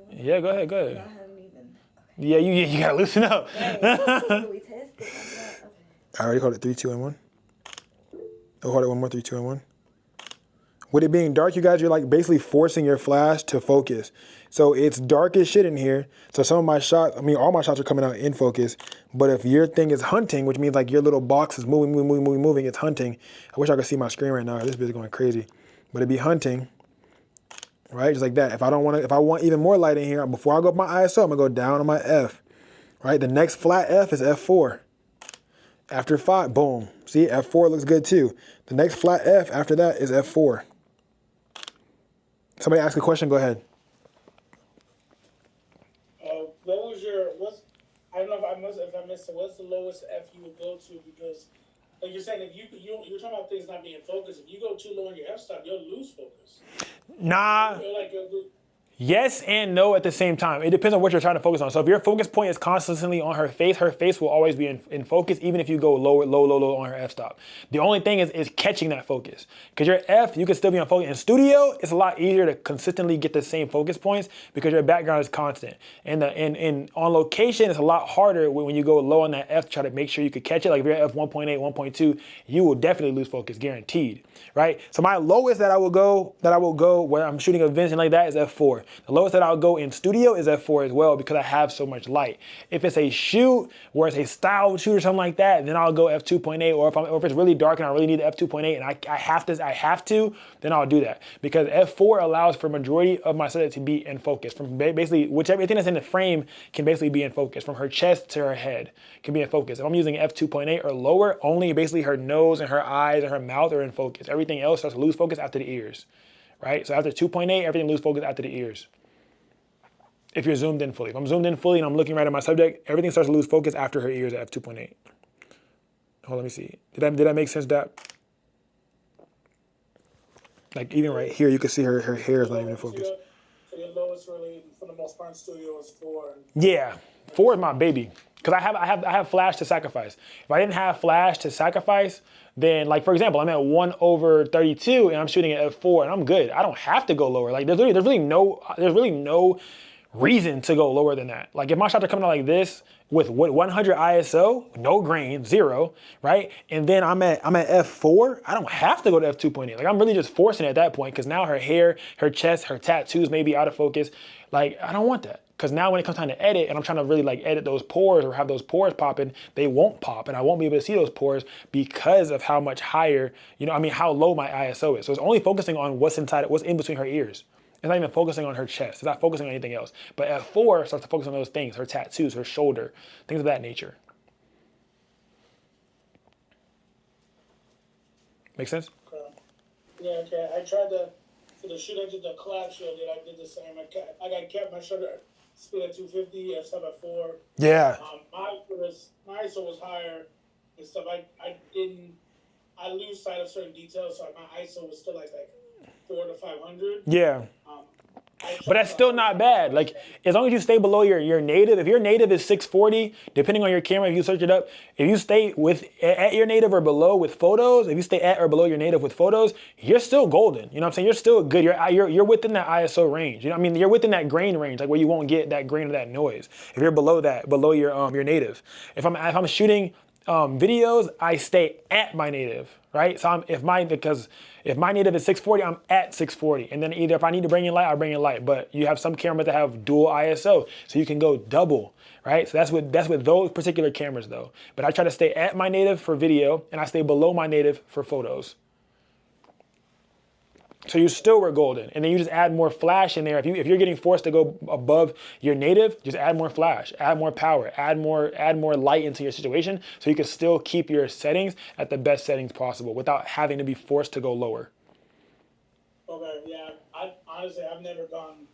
Yeah, go ahead. I haven't even. Yeah, you gotta loosen up. Do we test it? Okay. I already hold it 3, 2, and 1. Oh, hold it one more, 3, 2, and 1. With it being dark, you guys, you're like basically forcing your flash to focus. So it's dark as shit in here. So some of my shots, all my shots are coming out in focus. But if your thing is hunting, which means like your little box is moving, it's hunting. I wish I could see my screen right now. This bitch is going crazy. But it'd be hunting. Right, just like that. If I want even more light in here, before I go up my ISO, I'm gonna go down on my F. Right, the next flat F is F4. After 5, boom. See, F4 looks good too. The next flat F after that is F4. Somebody ask a question, go ahead. I don't know if I missed it. What's the lowest F you would go to? Because like you're saying, if you're talking about things not being focused, if you go too low on your f-stop, you'll lose focus. Nah. Yes and no at the same time. It depends on what you're trying to focus on. So if your focus point is constantly on her face will always be in focus, even if you go low on her f-stop. The only thing is catching that focus. Because your f, you can still be on focus. In studio, it's a lot easier to consistently get the same focus points because your background is constant. And on location, it's a lot harder when you go low on that f to try to make sure you could catch it. Like if you're at f 1.8, 1.2, you will definitely lose focus, guaranteed, right? So my lowest that I will go when I'm shooting events and like that is f4. The lowest that I'll go in studio is f4 as well because I have so much light. If it's a shoot where it's a style shoot or something like that, then I'll go f2.8. Or if it's really dark and I really need f2.8 and I have to, then I'll do that because f4 allows for majority of my subject to be in focus. From basically everything that's in the frame can basically be in focus. From her chest to her head can be in focus. If I'm using f2.8 or lower, only basically her nose and her eyes and her mouth are in focus. Everything else starts to lose focus after the ears. Right? So after 2.8, everything loses focus after the ears. If you're zoomed in fully. If I'm zoomed in fully and I'm looking right at my subject, everything starts to lose focus after her ears at f2.8. Hold on, let me see. Did that make sense, Dap? Like even right here, you can see her hair is not even in focus. So your lowest really, for the most part, in studio is 4. Yeah, 4 is my baby. Because I have flash to sacrifice. If I didn't have flash to sacrifice, then like for example, I'm at 1/32 and I'm shooting at f4 and I'm good. I don't have to go lower. Like there's really no reason to go lower than that. Like if my shots are coming out like this with 100 ISO, no grain, 0, right? And then I'm at f4, I don't have to go to f2.8. Like I'm really just forcing it at that point because now her hair, her chest, her tattoos may be out of focus. Like I don't want that. Because now when it comes time to edit and I'm trying to really like edit those pores or have those pores popping, they won't pop and I won't be able to see those pores because of how much higher, how low my ISO is. So it's only focusing on what's in between her ears. It's not even focusing on her chest. It's not focusing on anything else. But f4 starts to focus on those things, her tattoos, her shoulder, things of that nature. Make sense? Okay. Yeah, okay. I tried for the shoot I did, the collab show I did the same. I kept my shutter speed at 250, f-stop at 4. Yeah. My ISO was higher and stuff. I lose sight of certain details, so my ISO was still like 4 to 500. Yeah. But that's still not bad. Like as long as you stay below your native, if your native is 640, depending on your camera, if you search it up, if you stay at your native or below with photos, if you stay at or below your native with photos, you're still golden. You know what I'm saying? You're still good. You're within that ISO range. You know what I mean? You're within that grain range, like where you won't get that grain or that noise. If you're below that, below your native. If I'm shooting videos, I stay at my native, right? So if my native is 640, I'm at 640. And then either if I need to bring in light, I'll bring in light. But you have some cameras that have dual ISO, so you can go double, right? So that's with those particular cameras though. But I try to stay at my native for video and I stay below my native for photos. So you still were golden, and then you just add more flash in there. If you're getting forced to go above your native, just add more flash, add more power, add more light into your situation, so you can still keep your settings at the best settings possible without having to be forced to go lower. Okay, yeah. Honestly, I've never gone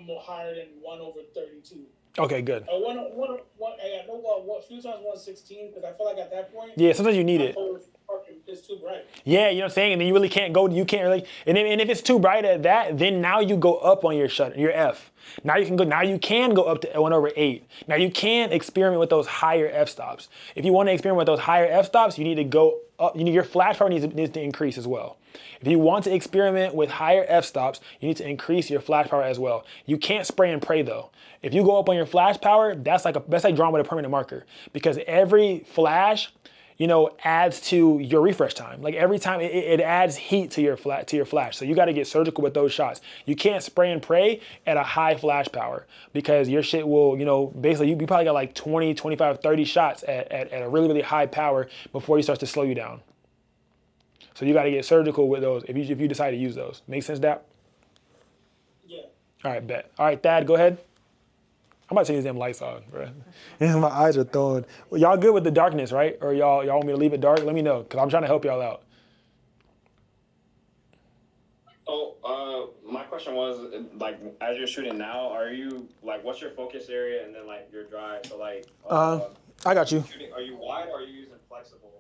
more higher than 1/32. Okay, good. A few times 116 because I feel like at that point. Yeah, sometimes you need it. It's too bright. Yeah, you know what I'm saying? And then you really can't go, you can't really, and if it's too bright at that, then now you go up on your shutter, your F. Now you can go up to 1/8. Now you can experiment with those higher f-stops. If you want to experiment with those higher f-stops, you need to go up, your flash power needs to increase as well. If you want to experiment with higher f-stops, you need to increase your flash power as well. You can't spray and pray though. If you go up on your flash power, that's like drawing with a permanent marker, because every flash, adds to your refresh time. Like every time it adds heat to your flash. So you got to get surgical with those shots. You can't spray and pray at a high flash power because your shit will, basically you probably got like 20, 25, 30 shots at a really, really high power before he starts to slow you down. So you got to get surgical with those if you decide to use those. Make sense, Dap? Yeah. All right, bet. All right, Thad, go ahead. I'm about to turn these damn lights on, bro. My eyes are throwing. Well, y'all good with the darkness, right? Or y'all want me to leave it dark? Let me know, because I'm trying to help y'all out. Oh, my question was, like, as you're shooting now, what's your focus area and then, like, your drive? So, like, I got you. are you wide or are you using flexible?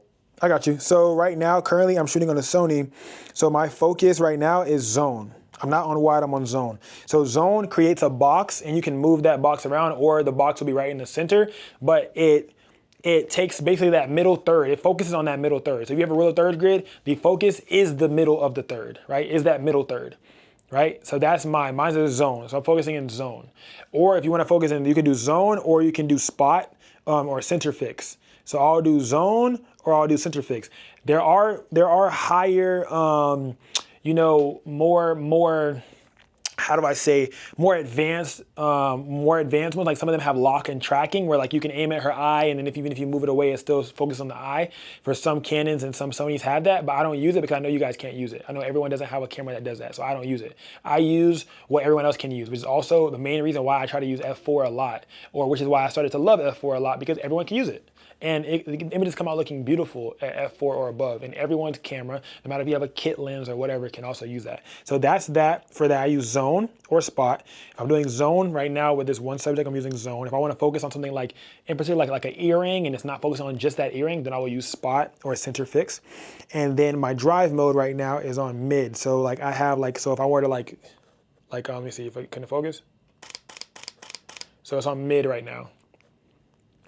I got you. So right now, currently, I'm shooting on a Sony. So my focus right now is zone. I'm not on wide, I'm on zone. So zone creates a box and you can move that box around or the box will be right in the center, but it takes basically that middle third. It focuses on that middle third. So if you have a rule of thirds grid, the focus is the middle of the third, right? Is that middle third, right? So that's mine's a zone. So I'm focusing in zone. Or if you want to focus in, you can do zone or you can do spot or center fix. So I'll do zone or I'll do center fix. There are higher, more, how do I say, more advanced ones. Like some of them have lock and tracking where like you can aim at her eye and then even if you move it away, it still focuses on the eye. For some Canons and some Sonys have that, but I don't use it because I know you guys can't use it. I know everyone doesn't have a camera that does that, so I don't use it. I use what everyone else can use, which is also the main reason why I try to use f4 a lot, or which is why I started to love f4 a lot, because everyone can use it. And the images come out looking beautiful at f4 or above. And everyone's camera, no matter if you have a kit lens or whatever, can also use that. So that's that. For that, I use zone or spot. If I'm doing zone right now with this one subject, I'm using zone. If I want to focus on something like, in particular, like an earring, and it's not focusing on just that earring, then I will use spot or center fix. And then my drive mode right now is on mid. So like I have like, so if I were to like let me see if I can focus. So it's on mid right now.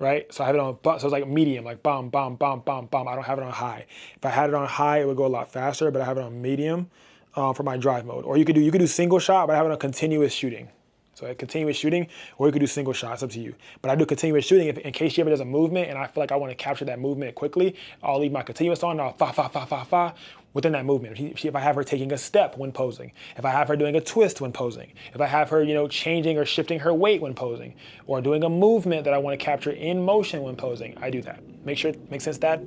Right? So I have it on, so it's like medium, like bam, bam, bam, bam, bam. I don't have it on high. If I had it on high, it would go a lot faster, but I have it on medium for my drive mode. Or you could do single shot, but I have it on continuous shooting. So continuous shooting, or you could do single shot, it's up to you. But I do continuous shooting in case she ever does a movement and I feel like I want to capture that movement quickly, I'll leave my continuous on and I'll fa within that movement. If I have her taking a step when posing, if I have her doing a twist when posing, if I have her, changing or shifting her weight when posing, or doing a movement that I want to capture in motion when posing, I do that. Make sure it makes sense, Dad?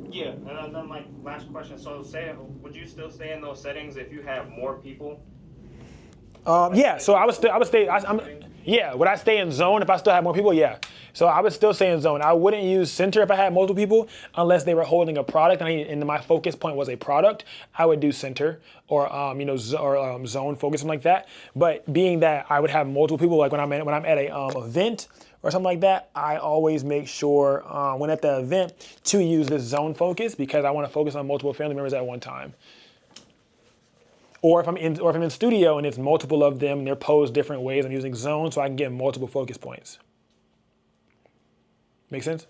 Yeah, and then like last question. So would you still stay in those settings if you have more people? Yeah, so I would stay. Would I stay in zone if I still had more people? Yeah. So I would still stay in zone. I wouldn't use center if I had multiple people unless they were holding a product and my focus point was a product. I would do center or zone focus, something like that. But being that I would have multiple people, like when I'm at a event or something like that, I always make sure when at the event to use this zone focus because I want to focus on multiple family members at one time. Or if I'm in studio and it's multiple of them and they're posed different ways, I'm using zone so I can get multiple focus points. Make sense?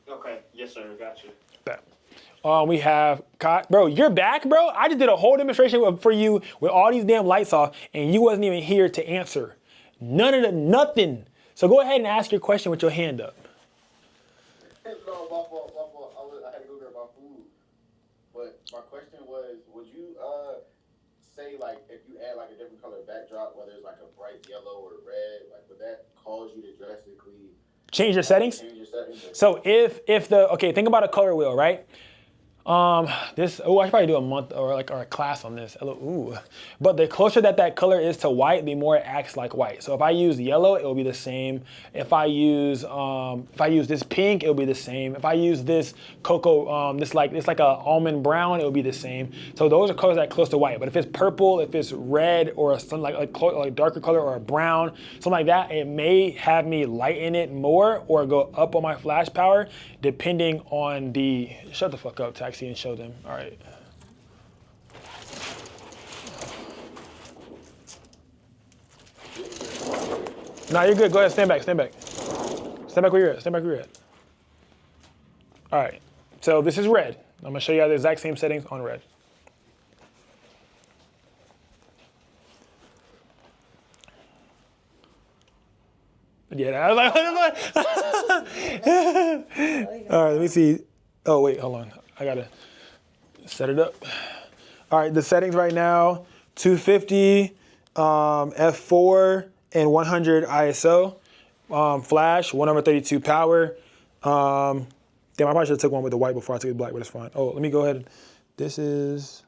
Okay, yes sir, got you. That. We have, bro, you're back, bro? I just did a whole demonstration for you with all these damn lights off and you wasn't even here to answer. Nothing. So go ahead and ask your question with your hand up. No, my fault. I had to go grab my food. But my question was, would you say like if you add like a different color backdrop, whether it's like a bright yellow or red, like would that cause you to drastically change your settings? So think about a color wheel, right? I should probably do a month or a class on this. Ooh. But the closer that color is to white, the more it acts like white. So if I use yellow, it will be the same. If I use this pink, it will be the same. If I use this cocoa, it's like a almond brown, it will be the same. So those are colors that are close to white. But if it's purple, if it's red, or something like darker color or a brown, something like that, it may have me lighten it more or go up on my flash power, depending on the. Shut the fuck up, Taxi, and show them. All right. No, you're good. Go ahead. Stand back. Stand back where you're at. All right. So this is red. I'm going to show you the exact same settings on red. Yeah, I was like, all right, let me see. Oh, wait, hold on. I got to set it up. All right, the settings right now, 250, f4, and 100 ISO. Flash, 1/32 power. Damn, I probably should have took one with the white before I took the black, but it's fine. Oh, let me go ahead. This is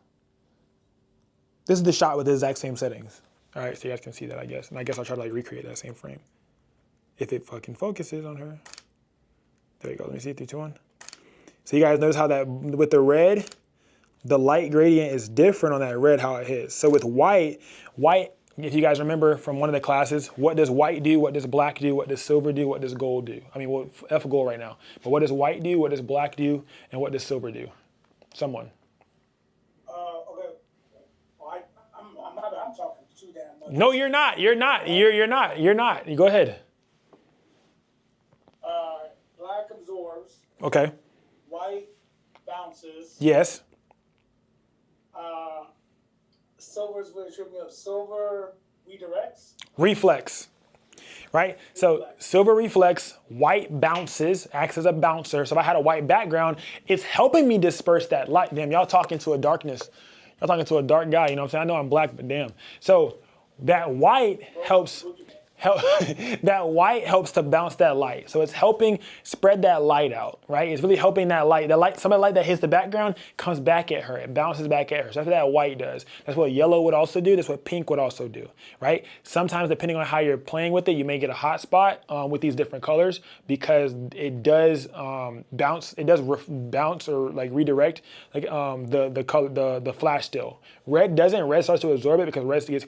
the shot with the exact same settings. All right, so you guys can see that, I guess. And I guess I'll try to recreate that same frame. If it fucking focuses on her. There you go, let me see, 3, 2, 1. So you guys notice how that, with the red, the light gradient is different on that red, how it hits. So with white, if you guys remember from one of the classes, what does white do, what does black do, what does silver do, what does gold do? I mean, well, F gold right now. But what does white do, what does black do, and what does silver do? Someone. Okay. Well, No, you're not. You're not. You're not. You're not. You go ahead. Black absorbs. Okay. White bounces. Yes. Silver's what it should be. Silver redirects. Reflex. Right? So silver reflects, white bounces, acts as a bouncer. So if I had a white background, it's helping me disperse that light. Damn, y'all talking to a darkness. Y'all talking to a dark guy, you know what I'm saying? I know I'm black, but damn. So that white helps that white helps to bounce that light. So it's helping spread that light out, right? It's really helping that light. Some of the light that hits the background comes back at her. It bounces back at her. So that's what that white does. That's what yellow would also do. That's what pink would also do, right? Sometimes depending on how you're playing with it, you may get a hot spot with these different colors because it does bounce. It does bounce or like redirect like the color, the flash still. Red doesn't. Red starts to absorb it because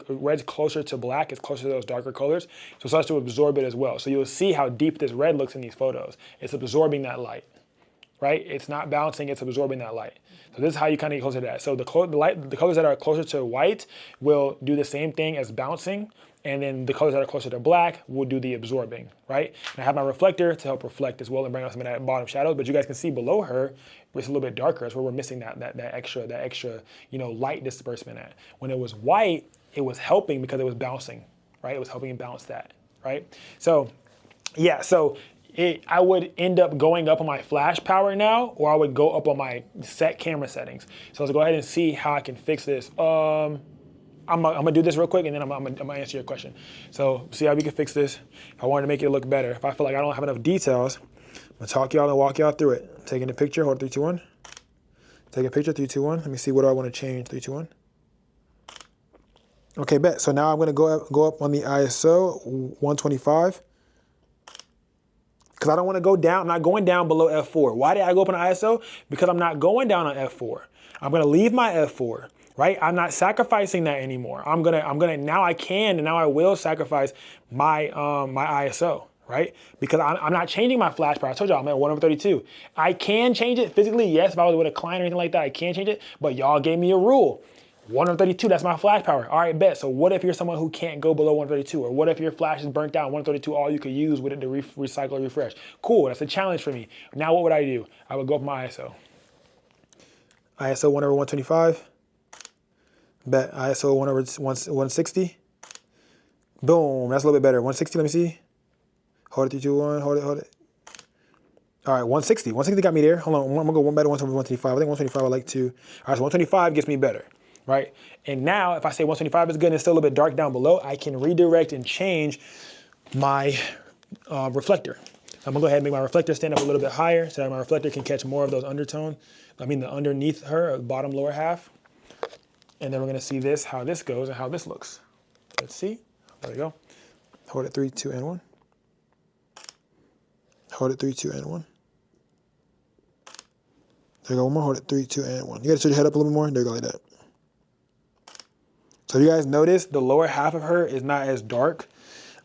red's closer to black. It's closer to those darker colors. So it starts to absorb it as well. So you'll see how deep this red looks in these photos. It's absorbing that light, right? It's not bouncing, it's absorbing that light. So this is how you kind of get closer to that. So the colors that are closer to white will do the same thing as bouncing, and then the colors that are closer to black will do the absorbing, right? And I have my reflector to help reflect as well and bring out some of that bottom shadows, but you guys can see below her, it's a little bit darker. That's where we're missing that extra, light disbursement at. When it was white, it was helping because it was bouncing. Right? It was helping bounce that, right? So, yeah, I would end up going up on my flash power now, or I would go up on my set camera settings. So let's go ahead and see how I can fix this. I'm gonna do this real quick, and then I'm gonna answer your question. So see how we can fix this. If I wanted to make it look better, if I feel like I don't have enough details, I'm gonna talk y'all and walk y'all through it. Taking a picture, hold 3, 2, 1. Take a picture, 3, 2, 1. Let me see, what do I want to change, 3, 2, 1. Okay, bet. So now I'm going to go up on the ISO 125 because I don't want to go down. I'm not going down below F4. Why did I go up on ISO? Because I'm not going down on F4. I'm going to leave my F4, right? I'm not sacrificing that anymore. Now I will sacrifice my my ISO, right? Because I'm not changing my flash power. I told y'all I'm at 1/32. I can change it physically, yes. If I was with a client or anything like that, I can change it. But y'all gave me a rule. 1/32, that's my flash power. All right, bet. So what if you're someone who can't go below 1/32? Or what if your flash is burnt down, 1/32, all you could use with it to recycle or refresh? Cool, that's a challenge for me. Now what would I do? I would go up my ISO. ISO 1/125. Bet, ISO 1/160. Boom, that's a little bit better. 160, let me see. Hold it, 3, 2, 1, hold it. All right, 160. 160 got me there. Hold on, I'm gonna go one better, 125. I think 125 I like too. All right, so 125 gets me better. Right? And now if I say 125 is good and it's still a little bit dark down below, I can redirect and change my reflector. I'm gonna go ahead and make my reflector stand up a little bit higher so that my reflector can catch more of those undertones. I mean the underneath her, bottom lower half. And then we're gonna see this, how this goes and how this looks. Let's see. There we go. Hold it 3, 2, and 1. Hold it 3, 2, and 1. There you go, one more. Hold it 3, 2, and 1. You gotta tilt your head up a little bit more. There you go, like that. So you guys notice the lower half of her is not as dark,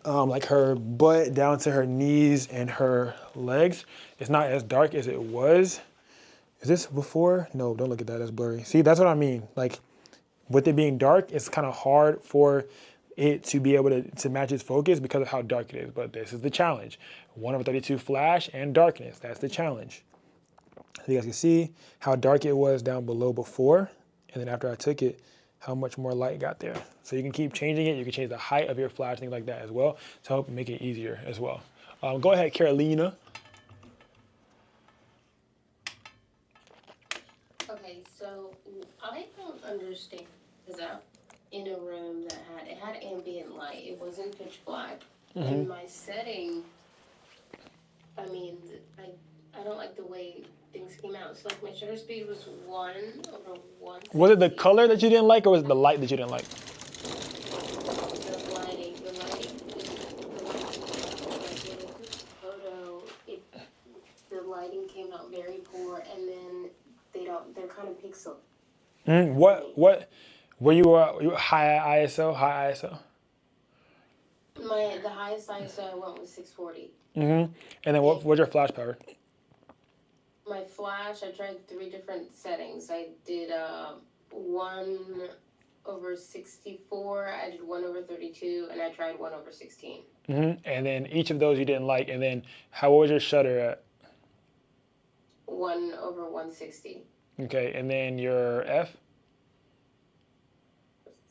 like her butt down to her knees and her legs. It's not as dark as it was. Is this before? No, don't look at that, that's blurry. See, that's what I mean. Like with it being dark, it's kind of hard for it to be able to match its focus because of how dark it is. But this is the challenge. 1/32 flash and darkness, that's the challenge. So you guys can see how dark it was down below before. And then after I took it, how much more light got there. So you can keep changing it. You can change the height of your flash, things like that as well, to help make it easier as well. Go ahead, Carolina. Okay, so I don't understand because I'm in a room that had ambient light. It wasn't pitch black. In my setting, I mean, I don't like the way things came out. So like my shutter speed was 1/1. Was it the color that you didn't like, or was it the light that you didn't like? The lighting, photo, the lighting came out very poor, and then they're kind of pixel. What were you high ISO? High ISO? The highest ISO I went was 640. And then what's your flash power? My flash, I tried 3 different settings. I did 1 over 64, I did 1 over 32, and I tried 1 over 16. And then each of those you didn't like. And then what was your shutter at? 1 over 160. Okay, and then your F?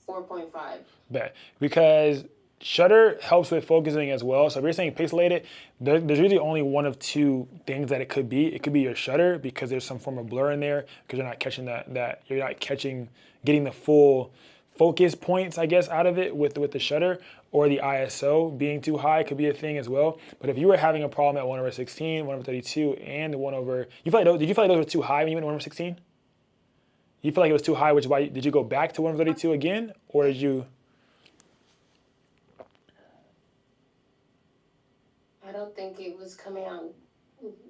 4.5. Bet. Because shutter helps with focusing as well. So if you're saying pixelated, there's really only one of two things that it could be. It could be your shutter because there's some form of blur in there because you're not catching you're not getting the full focus points, I guess, out of it with the shutter, or the ISO being too high could be a thing as well. But if you were having a problem at 1 over 16, 1 over 32, and 1 over, did you feel like those were too high when you went 1 over 16? You feel like it was too high, which is why did you go back to 1 over 32 again, or did you? I don't think it was coming out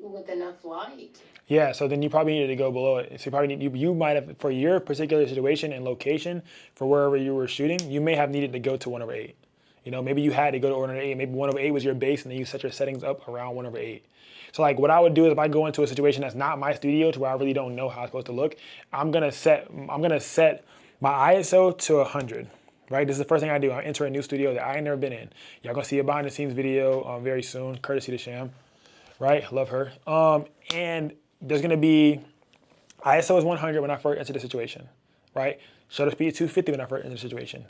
with enough light. Yeah, so then you probably needed to go below it. So you probably you might have, for your particular situation and location, for wherever you were shooting, you may have needed to go to 1 over 8. You know, maybe you had to go to 1 over 8. Maybe 1 over 8 was your base, and then you set your settings up around 1 over 8. So like what I would do is if I go into a situation that's not my studio, to where I really don't know how it's supposed to look, I'm gonna set my ISO to 100. Right, this is the first thing I do. I enter a new studio that I ain't never been in. Y'all gonna see a behind the scenes video very soon, courtesy to Sham. Right, love her. And there's gonna be ISO is 100 when I first enter the situation. Right, shutter speed 250 when I first enter the situation.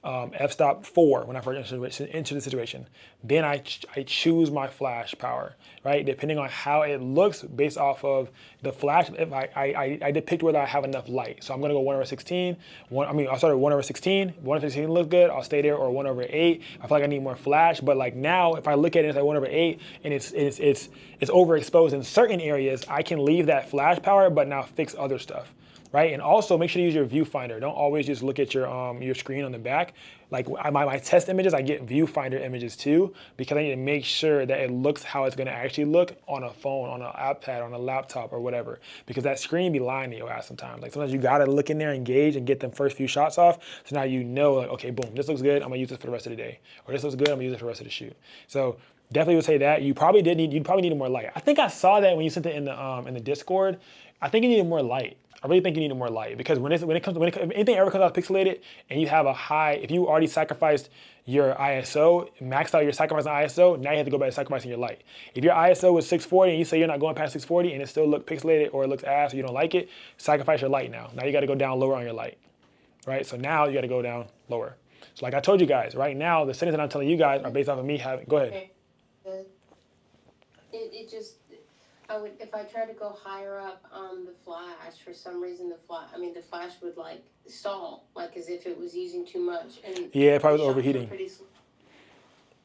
F-stop 4 when I first enter the situation. Then I choose my flash power, right? Depending on how it looks based off of the flash, if I depict whether I have enough light. So I'm gonna go 1 over 16. I'll start at 1 over 16. 1 over 16 looks good, I'll stay there, or 1 over 8. I feel like I need more flash, but like now, if I look at it, it's like 1 over 8, and it's overexposed in certain areas, I can leave that flash power, but now fix other stuff. Right, and also make sure you use your viewfinder. Don't always just look at your screen on the back. Like my test images, I get viewfinder images too, because I need to make sure that it looks how it's gonna actually look on a phone, on an iPad, on a laptop, or whatever. Because that screen be lying to your ass sometimes. Like sometimes you gotta look in there, engage, and get them first few shots off. So now you know, like, okay, boom, this looks good. I'm gonna use this for the rest of the day, or this looks good. I'm gonna use it for the rest of the shoot. So definitely would say that you probably needed more light. I think I saw that when you sent it in the Discord. I think you needed more light. I really think you need more light, because when anything ever comes out pixelated and you have a high, if you already sacrificed your ISO, maxed out your sacrificing ISO, now you have to go back to sacrificing your light. If your ISO is 640 and you say you're not going past 640 and it still looks pixelated or it looks ass or you don't like it, sacrifice your light now. Now you got to go down lower on your light, right? So now you got to go down lower. So like I told you guys, right now the settings that I'm telling you guys are based off of me having. Go ahead. If I try to go higher up on the flash, for some reason the flash would like stall, like as if it was using too much. And yeah, it probably was overheating.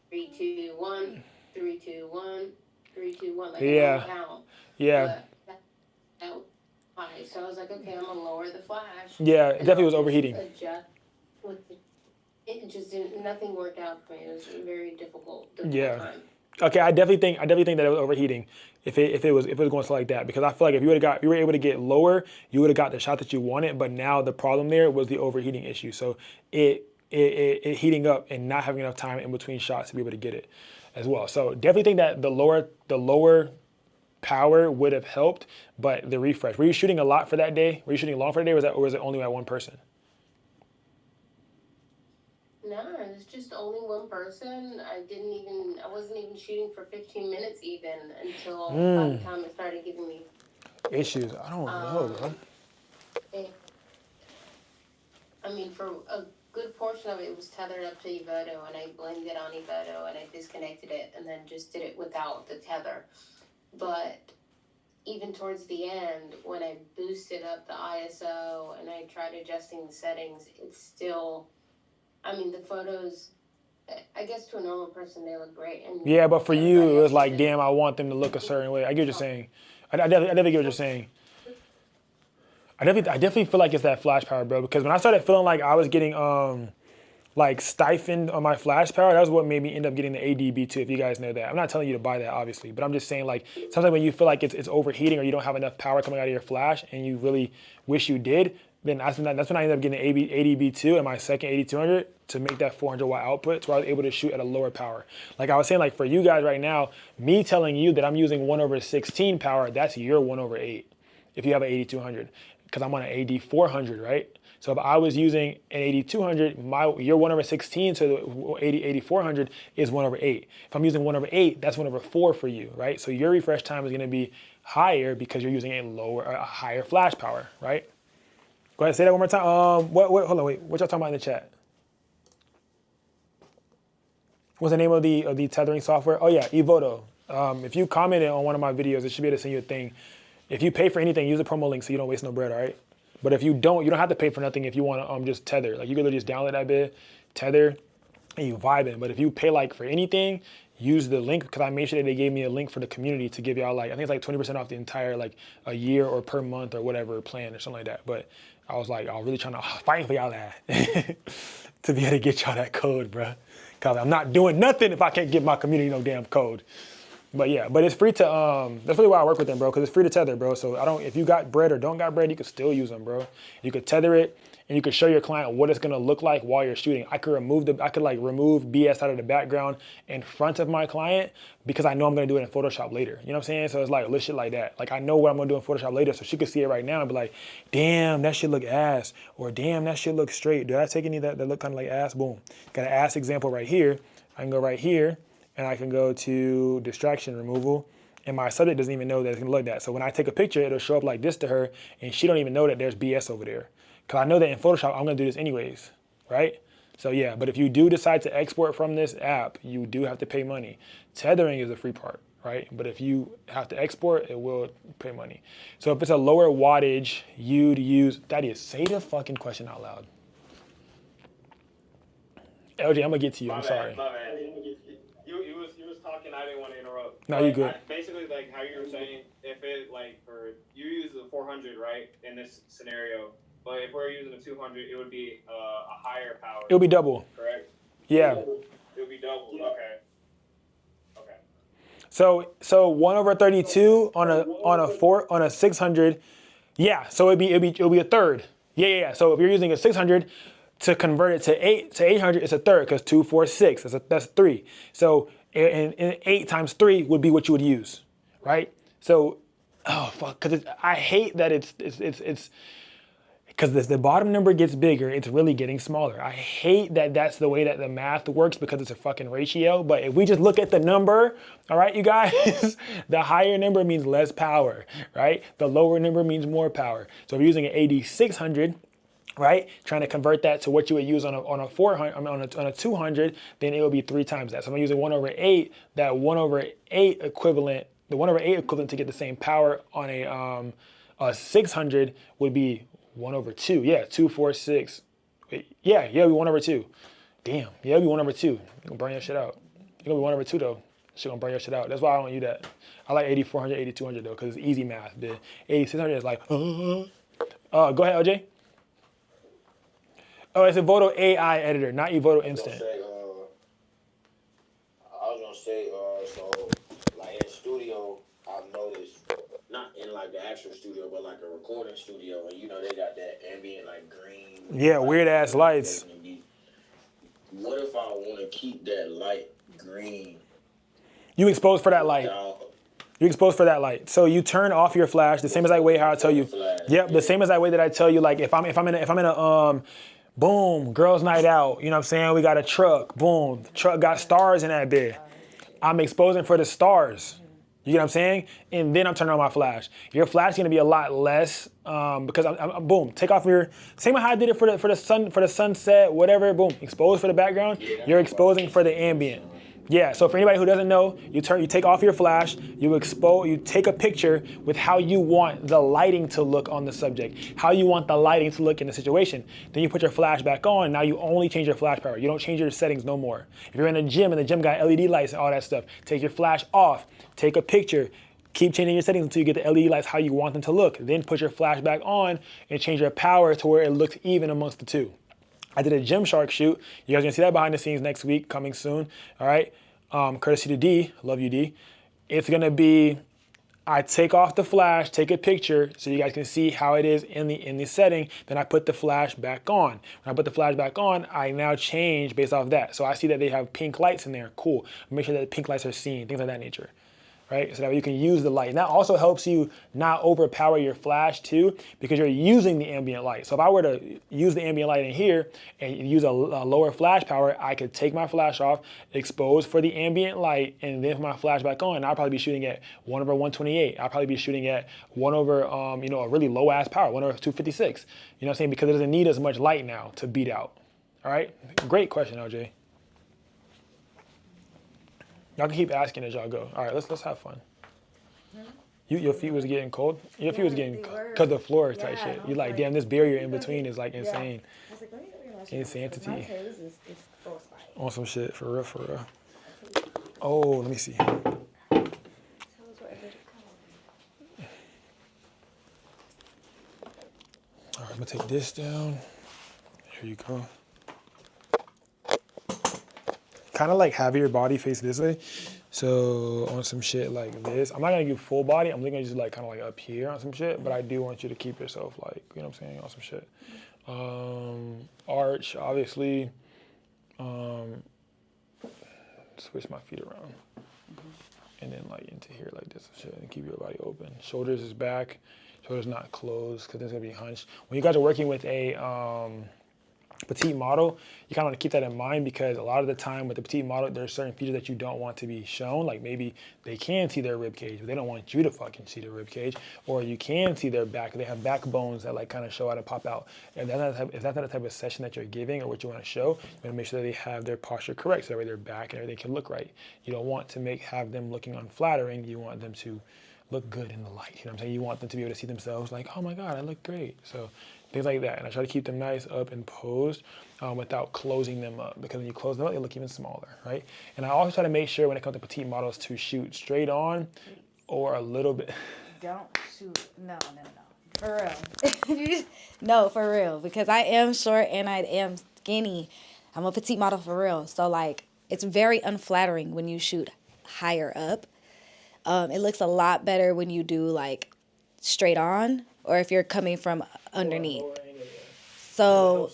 3, 2, 1, 3, 2, 1, 3, 2, 1. Like yeah, count. Yeah. That was high, so I was like, okay, I'm gonna lower the flash. Yeah, it definitely was overheating. Nothing worked out for me. It was very difficult. Yeah. Time. Okay, I definitely think that it was overheating if it was going to like that, because I feel like if you were able to get lower, you would have got the shot that you wanted. But now the problem there was the overheating issue. So it heating up and not having enough time in between shots to be able to get it as well. So definitely think that the lower power would have helped, but the refresh. Were you shooting a lot for that day? Were you shooting long for the day, or was it only at one person? No, it was just only one person. I wasn't even shooting for 15 minutes even until by the time it started giving me issues. I don't know, bro. For a good portion of it was tethered up to Evoto, and I blamed it on Evoto, and I disconnected it and then just did it without the tether. But even towards the end, when I boosted up the ISO and I tried adjusting the settings, it's still, the photos, I guess to a normal person, they look great. And yeah, but for you, it was like, damn, I want them to look a certain way. I get what you're saying. I definitely get what you're saying. I definitely feel like it's that flash power, bro, because when I started feeling like I was getting like stiffened on my flash power, that was what made me end up getting the ADB2, if you guys know that. I'm not telling you to buy that, obviously, but I'm just saying, like, sometimes when you feel like it's overheating or you don't have enough power coming out of your flash and you really wish you did, then that's when I ended up getting ADB2 and my second 8200 to make that 400 watt output, so I was able to shoot at a lower power. Like I was saying, like for you guys right now, me telling you that I'm using 1 over 16 power, that's your 1 over 8 if you have an 8200, because I'm on an AD400, right? So if I was using an 8200, your 1/16 to the 8400 is 1/8. If I'm using 1/8, that's 1/4 for you, right? So your refresh time is going to be higher because you're using a higher flash power, right? Go ahead, say that one more time. Hold on, wait. What y'all talking about in the chat? What's the name of the tethering software? Oh yeah, Evoto. If you commented on one of my videos, it should be able to send you a thing. If you pay for anything, use the promo link so you don't waste no bread, all right? But if you don't have to pay for nothing if you want to just tether. Like you can literally just download that bit, tether, and you vibing. But if you pay like for anything, use the link because I made sure that they gave me a link for the community to give y'all like, I think it's like 20% off the entire like a year or per month or whatever plan or something like that. But I was really trying to fight for y'all that to be able to get y'all that code, bro. Cause I'm not doing nothing if I can't give my community no damn code. But yeah, but it's free to, that's really why I work with them, bro, because it's free to tether, bro. So if you got bread or don't got bread, you can still use them, bro. You could tether it and you could show your client what it's gonna look like while you're shooting. I could remove BS out of the background in front of my client because I know I'm gonna do it in Photoshop later. You know what I'm saying? So it's like little shit like that. Like I know what I'm gonna do in Photoshop later, so she could see it right now and be like, damn, that shit look ass, or damn, that shit look straight. Did I take any that look kind of like ass? Boom. Got an ass example right here. I can go right here and I can go to distraction removal. And my subject doesn't even know that it's gonna look like that. So when I take a picture, it'll show up like this to her and she don't even know that there's BS over there. Cause I know that in Photoshop, I'm gonna do this anyways, right? So yeah, but if you do decide to export from this app, you do have to pay money. Tethering is the free part, right? But if you have to export, it will pay money. So if it's a lower wattage, you'd use, Thaddeus, say the fucking question out loud. LJ, I'm gonna get to you, I'm sorry. My bad. You was talking, I didn't want to interrupt. No, you good. Basically, like how you were saying, if it like you use the 400, right, in this scenario, but if we're using the 200, it would be a higher power. It'll be double. Correct? Yeah. It would be double. Okay. So 1/32 on a 600, yeah. So it'll be a third. Yeah. So if you're using a 600 to convert it to 800, it's a third because 2, 4, 6. That's 3. So and 8 times 3 would be what you would use, right? So oh fuck, because I hate that it's because as the bottom number gets bigger, it's really getting smaller. I hate that that's the way that the math works because it's a fucking ratio. But if we just look at the number, all right, you guys, the higher number means less power, right? The lower number means more power. So if you're using an 8600, right, trying to convert that to what you would use on a 400, on a 200, then it will be 3 times that. So if I'm using 1/8, that 1/8 equivalent, the 1/8 equivalent to get the same power on a 600 would be 1/2. Yeah, 2, 4, 6. Wait, yeah, it'll be 1/2. Damn, yeah, it'll be 1/2. You're gonna burn your shit out. You're gonna be 1/2 though. Shit gonna burn your shit out. That's why I don't use that. I like 8400, 8200 though, because it's easy math. The 8600 is like, go ahead, LJ. Oh, it's Evoto AI editor, not Evoto Instant. I was gonna say, so like in studio, I've noticed, not in like the actual studio, but like a recording studio, and you know they got that ambient like green. Yeah, like, weird ass lights. What if I want to keep that light green? You expose for that light. You expose for that light. So you turn off your flash the same as that way how I tell you. Yep, the same as that way that I tell you. Like if I'm in a boom, girls' night out. You know what I'm saying? We got a truck. Boom, the truck got stars in that bit. I'm exposing for the stars. You get what I'm saying? And then I'm turning on my flash. Your flash is gonna be a lot less because I'm boom. Take off your same how I did it for the sunset, whatever. Boom, expose for the background. You're exposing for the ambient. Yeah. So for anybody who doesn't know, you take off your flash. You take a picture with how you want the lighting to look on the subject, how you want the lighting to look in the situation. Then you put your flash back on. Now you only change your flash power. You don't change your settings no more. If you're in a gym and the gym got LED lights and all that stuff, take your flash off. Take a picture. Keep changing your settings until you get the LED lights how you want them to look. Then put your flash back on and change your power to where it looks even amongst the two. I did a Gymshark shoot. You guys are gonna see that behind the scenes next week, coming soon. All right. Courtesy to D. Love you, D. It's gonna be, I take off the flash, take a picture so you guys can see how it is in the setting. Then I put the flash back on. When I put the flash back on, I now change based off that. So I see that they have pink lights in there. Cool. Make sure that the pink lights are seen, things of that nature. right? So that way you can use the light. And that also helps you not overpower your flash too, because you're using the ambient light. So if I were to use the ambient light in here and use a lower flash power, I could take my flash off, expose for the ambient light, and then put my flash back on. And I'll probably be shooting at 1/128. I'll probably be shooting at 1 over, a really low ass power, 1/256. You know what I'm saying? Because it doesn't need as much light now to beat out. All right? Great question, LJ. Y'all can keep asking as y'all go. All right, let's have fun. Your feet was getting cold? Your feet was getting, because the floor is tight shit. You're like, damn, this barrier in between is like insane. I was like, let me go get my shoes. Insanity. My toes is frostbite. On some shit, for real, for real. Oh, let me see. Tell us whatever to call. All right, I'm gonna take this down. Here you go. Kind of like have your body face this way. So on some shit like this, I'm not gonna do full body. I'm gonna just like kind of like up here on some shit, but I do want you to keep yourself like, you know what I'm saying, on some shit. Arch, obviously. Switch my feet around. And then like into here like this and shit, and keep your body open. Shoulders is back. Shoulders not closed because it's gonna be hunched. When you guys are working with a petite model, you kind of want to keep that in mind, because a lot of the time with the petite model, there's certain features that you don't want to be shown. Like maybe they can see their rib cage, but they don't want you to fucking see their rib cage. Or you can see their back. They have backbones that like kind of show out and pop out. And if that's not the type of session that you're giving or what you want to show, you want to make sure that they have their posture correct, so that way their back and everything can look right. You don't want to have them looking unflattering. You want them to look good in the light. You know what I'm saying? You want them to be able to see themselves like, oh my God, I look great. So things like that. And I try to keep them nice up and posed without closing them up, because when you close them up, they look even smaller, right? And I also try to make sure when it comes to petite models to shoot straight on or a little bit. Don't shoot. No. For real. No, for real. Because I am short and I am skinny. I'm a petite model for real. So like, it's very unflattering when you shoot higher up. It looks a lot better when you do like straight on, or if you're coming from underneath. So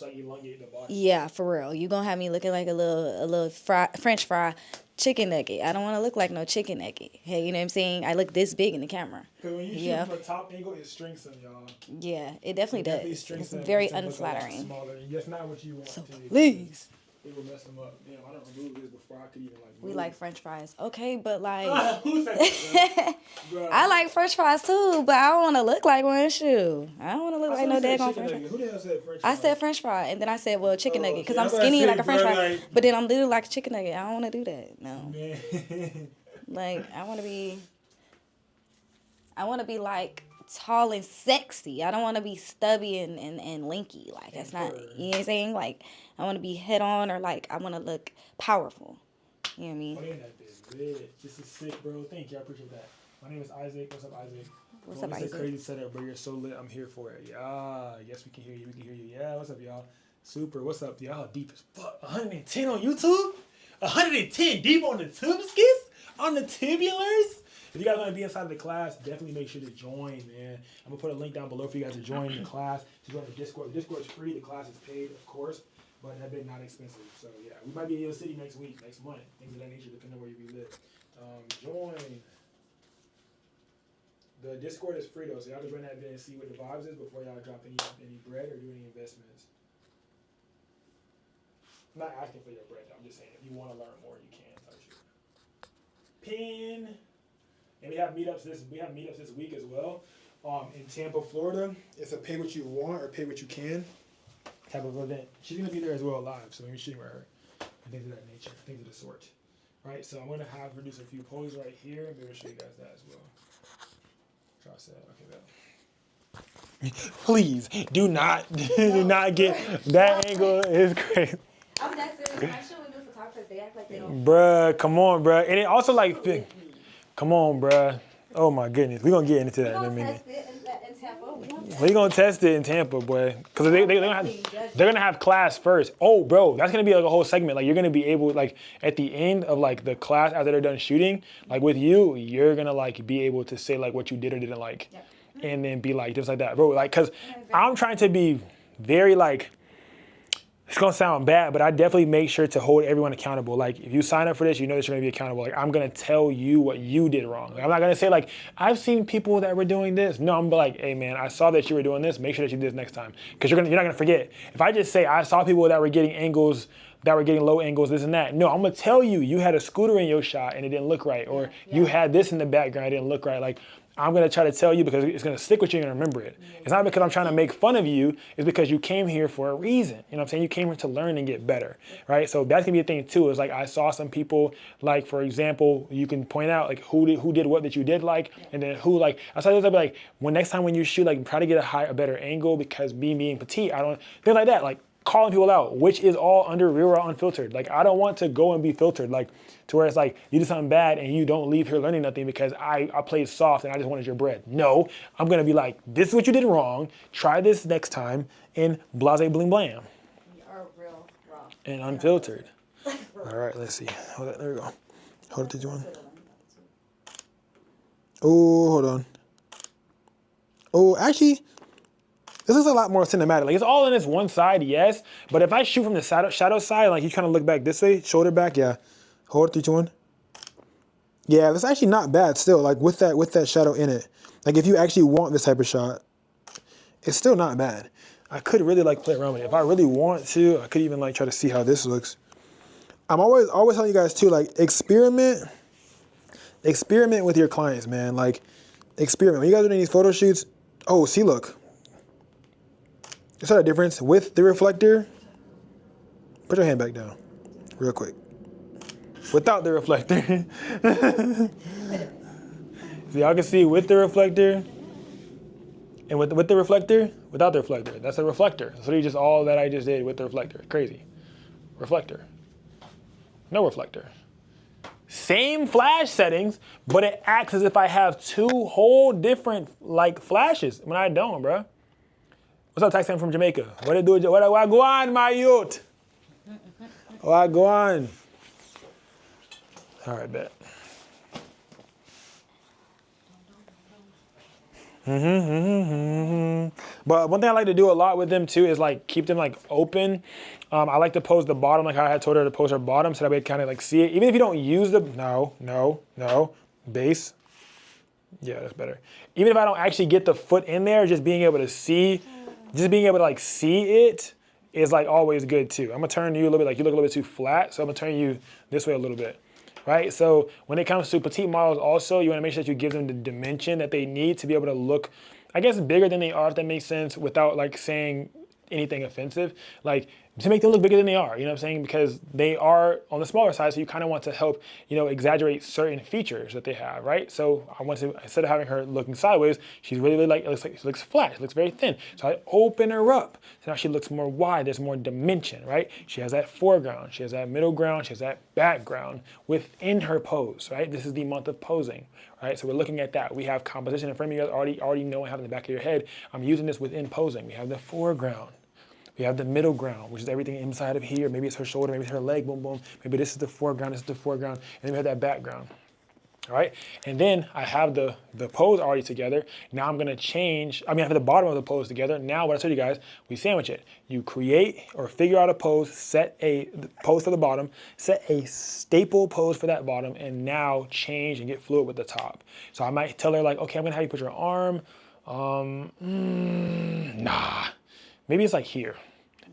yeah, for real, you gonna have me looking like a little French fry chicken nugget. I don't want to look like no chicken nugget. Hey, you know what I'm saying? I look this big in the camera. Because when you shoot from a top angle, it shrinks them, y'all. Yeah, it definitely does. It's very unflattering. That's not what you want. So to please. It will mess them up. Damn, I don't remove this before I could even like move. We like French fries. Okay, but like Who said that, bro? I like French fries too, but I don't want to look like one. Shoot, I don't want to look like no daggone French fry. Who the hell said French fry? I said French fry, and then I said, well, chicken nugget, because okay. I'm I'm about to skinny say, like a French bro, fry. like- But then I'm literally like a chicken nugget. I don't want to do that. No. Man. Like, I want to be like tall and sexy. I don't want to be stubby and lanky. Like, that's not, you know what I'm saying? Like, I want to be head on, or like, I want to look powerful. You know what I mean? Oh, ain't that bitch. This is sick, bro. Thank you. I appreciate that. My name is Isaac. What's up, Isaac? What's up, It's Isaac? a crazy setup, bro. You're so lit. I'm here for it. Yeah. Yes, we can hear you. We can hear you. Yeah. What's up, y'all? Super. What's up, y'all? Deep as fuck. 110 on YouTube? 110 deep on the tubeskis? On the tubulars? If you guys want to be inside of the class, definitely make sure to join, man. I'm going to put a link down below for you guys to join the class. To join the Discord. The Discord is free. The class is paid, of course, but that bit not expensive. So, yeah, we might be in your city next week, next month, things of that nature, depending on where you be lit. Join. The Discord is free, though, so y'all can join that bit and see what the vibes is before y'all drop any bread or do any investments. I'm not asking for your bread, though. I'm just saying if you want to learn more, you can. Pin. And we have meetups this week as well. In Tampa, Florida. It's a pay what you want or pay what you can type of event. She's gonna be there as well live, so we're shooting with her and things of that nature, things of the sort. Right, so I'm gonna have her do a few poses right here, and maybe I'll show you guys that as well. Try to set, okay, that. Please do not get that angle is crazy. I'm that serious. I show with photographers. They act like they don't. Bruh, come on, bruh. And it also like, come on, bruh. Oh my goodness, we're gonna get into that in a minute. We're gonna test it in Tampa, boy, because they're gonna have class first. Oh, bro, that's gonna be like a whole segment. Like you're gonna be able, like at the end of like the class after they're done shooting, like with you, you're gonna like be able to say like what you did or didn't like, and then be like just like that, bro. Like, cause I'm trying to be very like. it's gonna sound bad, but I definitely make sure to hold everyone accountable. Like if you sign up for this, you know that you're gonna be accountable. Like I'm gonna tell you what you did wrong. Like, I'm not gonna say like, I've seen people that were doing this. No, I'm like, hey man, I saw that you were doing this. Make sure that you do this next time. Because you're not gonna forget. If I just say I saw people that were getting angles, that were getting low angles, this and that. No, I'm gonna tell you, you had a scooter in your shot and it didn't look right. Or you had this in the background, it didn't look right. Like I'm gonna try to tell you because it's gonna stick with you and you're gonna remember it. It's not because I'm trying to make fun of you, it's because you came here for a reason. You know what I'm saying? You came here to learn and get better, right? So that's gonna be a thing too, is like I saw some people, like for example, you can point out like who did what that you did like, and then who like, I saw this, I'd be like, next time when you shoot, like try to get a better angle because being petite, I don't, things like that, like calling people out, which is all under Real Raw Unfiltered. Like I don't want to go and be filtered, like to where it's like you did something bad and you don't leave here learning nothing because I played soft and I just wanted your bread. No, I'm gonna be like, this is what you did wrong. Try this next time in blase bling blam. We are real raw. And unfiltered. All right, let's see. Hold on, there we go. Hold it, did you want? Oh, hold on. Oh, actually, this is a lot more cinematic. Like it's all in this one side, yes. But if I shoot from the shadow side, like you kind of look back this way, shoulder back, yeah. Hold 3, 2, 1. Yeah, that's actually not bad still. Like with that shadow in it. Like if you actually want this type of shot, it's still not bad. I could really like play around with it. If I really want to, I could even like try to see how this looks. I'm always telling you guys too, like experiment with your clients, man. Like experiment. When you guys are doing these photo shoots, oh, see, look. Is that a difference with the reflector? Put your hand back down real quick. Without the reflector. So y'all can see with the reflector and with the reflector, without the reflector. That's a reflector. So you just all that I just did with the reflector. Crazy. Reflector. No reflector. Same flash settings, but it acts as if I have two whole different like flashes when I don't, bro. What's up, Tyson from Jamaica? What it do? What go on, my youth? What go on? All right, bet. But one thing I like to do a lot with them too is like keep them like open. I like to pose the bottom like how I had told her to pose her bottom so that way kind of like see it. Even if you don't use the, no, base. Yeah, that's better. Even if I don't actually get the foot in there, just being able to see, like see it is like always good too. I'm gonna turn you a little bit, like you look a little bit too flat, so I'm gonna turn you this way a little bit. Right, so when it comes to petite models also, you wanna make sure that you give them the dimension that they need to be able to look, I guess, bigger than they are, if that makes sense, without like saying anything offensive. Like, to make them look bigger than they are, you know what I'm saying? Because they are on the smaller side, so you kind of want to help, you know, exaggerate certain features that they have, right? So I want to, instead of having her looking sideways, she's really like, she looks flat, she looks very thin. So I open her up, so now she looks more wide, there's more dimension, right? She has that foreground, she has that middle ground, she has that background within her pose, right? This is the month of posing, right? So we're looking at that. We have composition in front of you guys already know and have in the back of your head. I'm using this within posing. We have the foreground. We have the middle ground, which is everything inside of here. Maybe it's her shoulder, maybe it's her leg, boom, boom. Maybe this is the foreground, this is the foreground. And then we have that background, all right? And then I have the pose already together. Now I'm gonna change, I have the bottom of the pose together. Now what I told you guys, we sandwich it. You create or figure out a pose, set a pose for the bottom, set a staple pose for that bottom, and now change and get fluid with the top. So I might tell her like, okay, I'm gonna have you put your arm, nah. Maybe it's like here.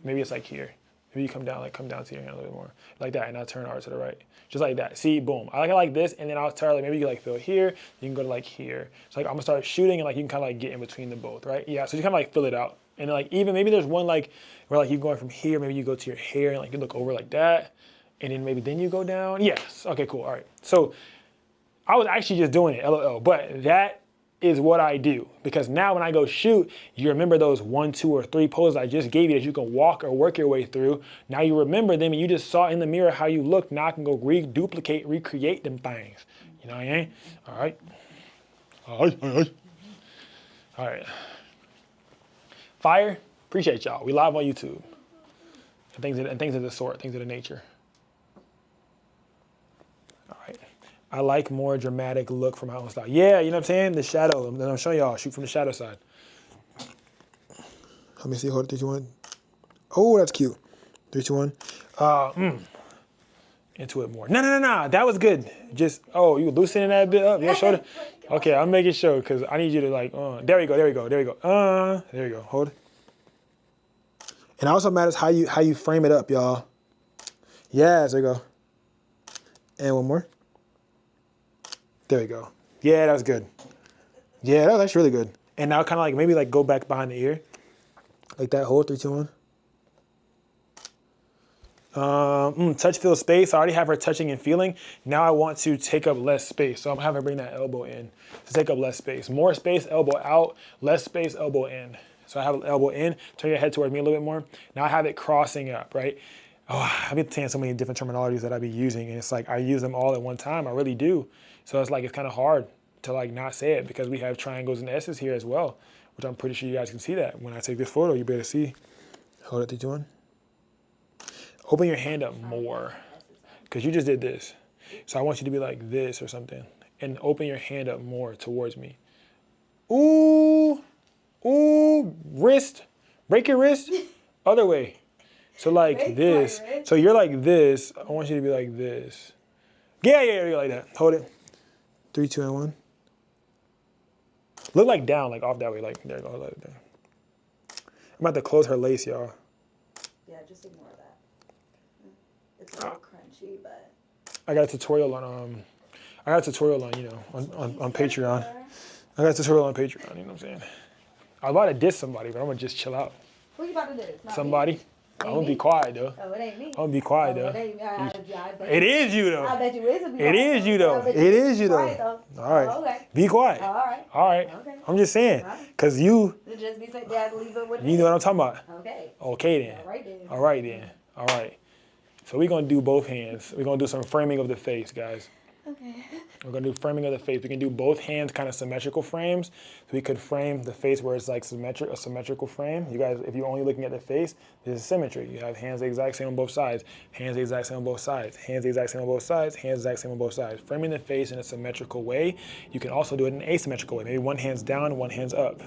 Maybe it's like here. Maybe you come down to your hand a little bit more. Like that, and I'll turn ours to the right. Just like that. See, boom. I like it like this, and then I'll tell her, like, maybe you like feel here, you can go to like here. So like I'm gonna start shooting, and like you can kind of like get in between them both, right? Yeah, so you kind of like fill it out. And then, like even maybe there's one like where like you're going from here, maybe you go to your hair, and like you look over like that, and then maybe then you go down. Yes, okay, cool, all right. So I was actually just doing it, LOL, but that is what I do, because now when I go shoot, you remember those 1, 2, or 3 poses I just gave you that you can walk or work your way through. Now you remember them, and you just saw in the mirror how you look. Now I can go recreate them things. You know what I mean? All right. All right. Fire, appreciate y'all. We live on YouTube. And things of the sort, things of the nature. All right. I like more dramatic look for my own style. Yeah, you know what I'm saying? The shadow. Then I'm showing y'all. Shoot from the shadow side. Let me see. Hold it. Did you want? Oh, that's cute. 3, 2, 1. Into it more. No. That was good. Just, you loosening that bit up. Your shoulder. Okay, I'm making sure because I need you to like, there we go. There you go. Hold. And it also matters how you frame it up, y'all. Yes, there you go. And one more. There we go. Yeah, that was good. Yeah, that was actually really good. And now kind of like maybe like go back behind the ear. Like that. Hold. 3, 2, 1. Touch, feel, space. I already have her touching and feeling. Now I want to take up less space. So I'm having her bring that elbow in to take up less space. More space, elbow out. Less space, elbow in. So I have elbow in. Turn your head towards me a little bit more. Now I have it crossing up, right? I've been saying so many different terminologies that I be using, and it's like I use them all at one time. I really do. So it's like it's kind of hard to like not say it because we have triangles and S's here as well, which I'm pretty sure you guys can see that. When I take this photo, you better see. Hold it, 3, 2, 1. Open your hand up more because you just did this. So I want you to be like this or something and open your hand up more towards me. Ooh, wrist, break your wrist, other way. So like this, so you're like this. I want you to be like this. Yeah, you're like that. Hold it. 3, 2, and 1. Look like down, like off that way, like there you go. Like there. I'm about to close her lace, y'all. Yeah, just ignore that. It's a little crunchy, but. I got a tutorial on on Patreon. I got a tutorial on Patreon. You know what I'm saying? I was about to diss somebody, but I'm gonna just chill out. Who you about to diss? Somebody. Me? I'm gonna be quiet though. Oh, it ain't me. I'm gonna be quiet though. It ain't me. It is you though. I bet you is. It is you though. It is you though. All right. Oh, okay. Be quiet. All right. All right. Okay. I'm just saying, cause you Just be saying, Dad, leave it with know what I'm talking about. Okay. Okay then. All right then. All right then. All right. So we're gonna do both hands. We're gonna do some framing of the face, guys. Okay. We're gonna do framing of the face. We can do both hands kind of symmetrical frames. So we could frame the face where it's like a symmetrical frame. You guys, if you're only looking at the face, there's symmetry. You have hands the exact same on both sides, hands the exact same on both sides, hands the exact same on both sides, hands the exact same on both sides. Framing the face in a symmetrical way. You can also do it in an asymmetrical way. Maybe one hand's down, one hand's up.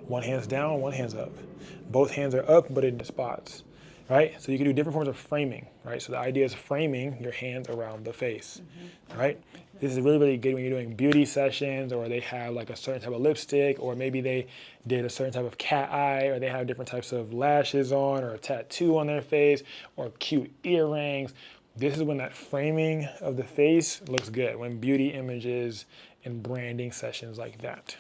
One hand's down, one hand's up. Both hands are up, but in spots. Right? So you can do different forms of framing, right? So the idea is framing your hands around the face, right? This is really, really good when you're doing beauty sessions or they have like a certain type of lipstick or maybe they did a certain type of cat eye or they have different types of lashes on or a tattoo on their face or cute earrings. This is when that framing of the face looks good, when beauty images and branding sessions like that.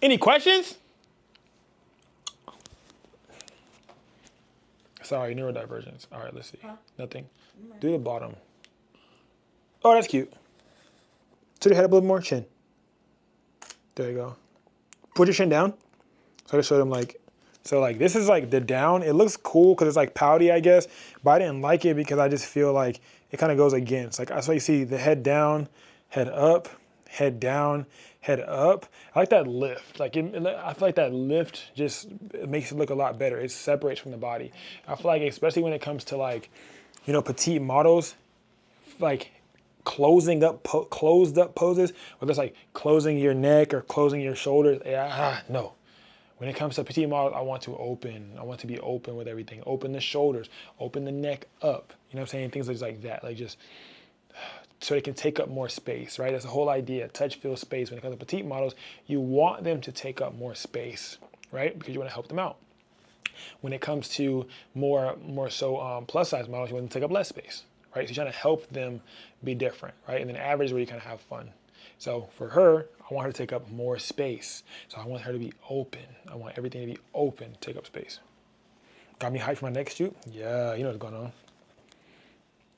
Any questions? Sorry, neurodivergence. All right, let's see. Nothing. Do the bottom. Oh, that's cute. Tilt your head up a little more. Chin. There you go. Put your chin down. So I just showed them like, so like this is like the down. It looks cool because it's like pouty, I guess. But I didn't like it because I just feel like it kind of goes against. Like, so you see the head down, head up, head down, head up. I like that lift. Like I feel like that lift just makes it look a lot better. It separates from the body. I feel like especially when it comes to like, petite models, like closed up poses, whether it's like closing your neck or closing your shoulders. No. When it comes to petite models, I want to open. I want to be open with everything. Open the shoulders, open the neck up. You know what I'm saying? Things like that. Like just so they can take up more space, right? That's the whole idea. Touch, feel, space. When it comes to petite models, you want them to take up more space, right? Because you want to help them out. When it comes to more so plus size models, you want them to take up less space, right? So you're trying to help them be different, right? And then average where you kind of have fun. So for her, I want her to take up more space. So I want her to be open. I want everything to be open, take up space. Got me hyped for my next shoot? Yeah, you know what's going on.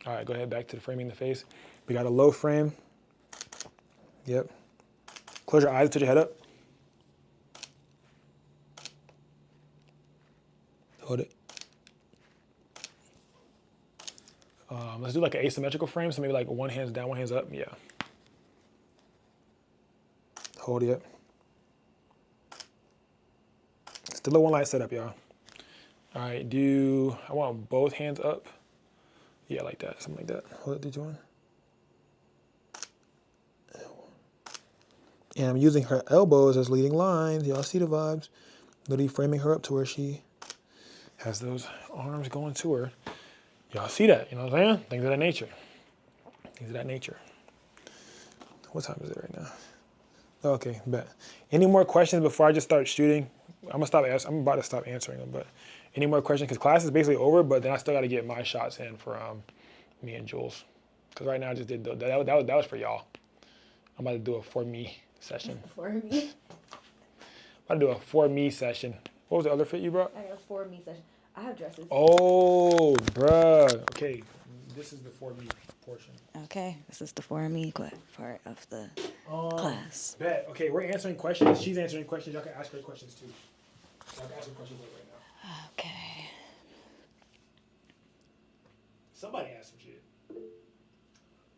All right, go ahead, back to the framing the face. We got a low frame. Yep. Close your eyes, touch your head up. Hold it. Let's do like an asymmetrical frame, so maybe like one hand's down, one hand's up. Yeah. Hold it. Still a one light setup, y'all. All right, I want both hands up. Yeah, like that, something like that. Hold it, 3, 2, 1. And I'm using her elbows as leading lines. Y'all see the vibes. literally framing her up to where she has those arms going to her. Y'all see that, you know what I'm saying? Things of that nature. Things of that nature. What time is it right now? Okay, bet. Any more questions before I just start shooting? I'm about to stop answering them, but any more questions? Because class is basically over, but then I still got to get my shots in for me and Jules. Because right now I just did, that was for y'all. I'm about to do a for me session. For me? I'm about to do a for me session. What was the other fit you brought? I got a for me session. I have dresses. Oh, bruh. Okay, this is the for me portion. Okay, this is the for me part of the class. Bet. Okay, we're answering questions. She's answering questions. Y'all can ask her questions too. Y'all can ask her questions right now. Okay. Somebody ask some shit.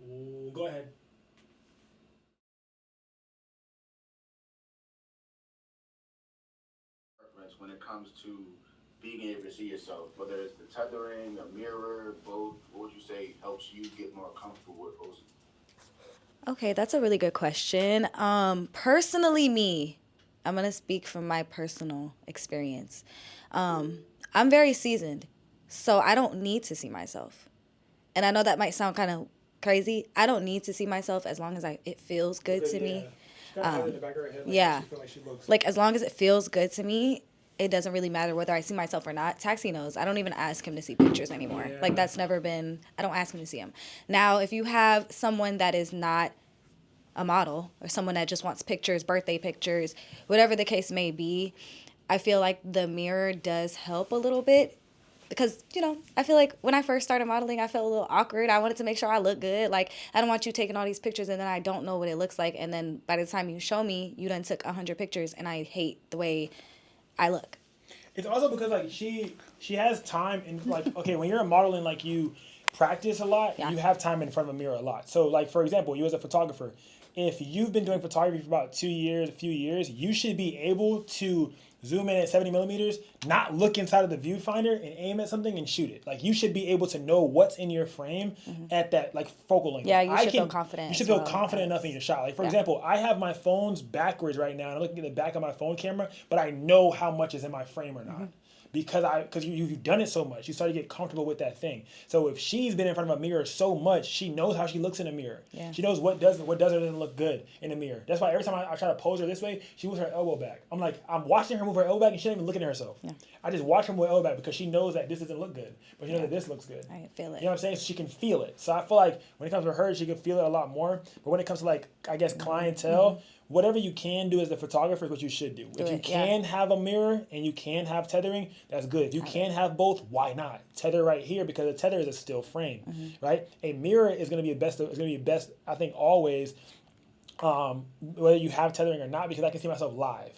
Ooh, go ahead. When it comes to being able to see yourself, whether it's the tethering, a mirror, both, what would you say helps you get more comfortable with posing? Okay, that's a really good question. Personally, I'm gonna speak from my personal experience. I'm very seasoned, so I don't need to see myself. And I know that might sound kind of crazy. I don't need to see myself as long as it feels good to me. Like as long as it feels good to me, it doesn't really matter whether I see myself or not. Taxi knows. I don't even ask him to see pictures anymore. Yeah. Like that's never been, I don't ask him to see them. Now, if you have someone that is not a model or someone that just wants pictures, birthday pictures, whatever the case may be, I feel like the mirror does help a little bit. Because, I feel like when I first started modeling, I felt a little awkward. I wanted to make sure I look good. Like, I don't want you taking all these pictures and then I don't know what it looks like. And then by the time you show me, you done took 100 pictures and I hate the way I look. It's also because, like, she has time and, like, okay, when you're modeling, like, you practice a lot, you have time in front of a mirror a lot. So, like, for example, you as a photographer, if you've been doing photography for about a few years, you should be able to zoom in at 70 millimeters, not look inside of the viewfinder and aim at something and shoot it. Like, you should be able to know what's in your frame at that, like, focal length. Yeah, you should feel confident. You should feel confident enough in your shot. Like, for example, I have my phones backwards right now, and I'm looking at the back of my phone camera, but I know how much is in my frame or not. Because you've done it so much, you start to get comfortable with that thing. So if she's been in front of a mirror so much, she knows how she looks in a mirror. Yeah. She knows what does or doesn't look good in a mirror. That's why every time I try to pose her this way, she moves her elbow back. I'm watching her move her elbow back, and she ain't even looking at herself. Yeah. I just watch her move her elbow back because she knows that this doesn't look good, but she knows that this looks good. I feel it. You know what I'm saying? So she can feel it. So I feel like when it comes to her, she can feel it a lot more. But when it comes to, like, I guess clientele. Whatever you can do as a photographer is what you should do. If you can have a mirror and you can have tethering, that's good. If you can have both, why not? Tether right here, because a tether is a still frame, right? A mirror is going to be best, I think, always, whether you have tethering or not, because I can see myself live,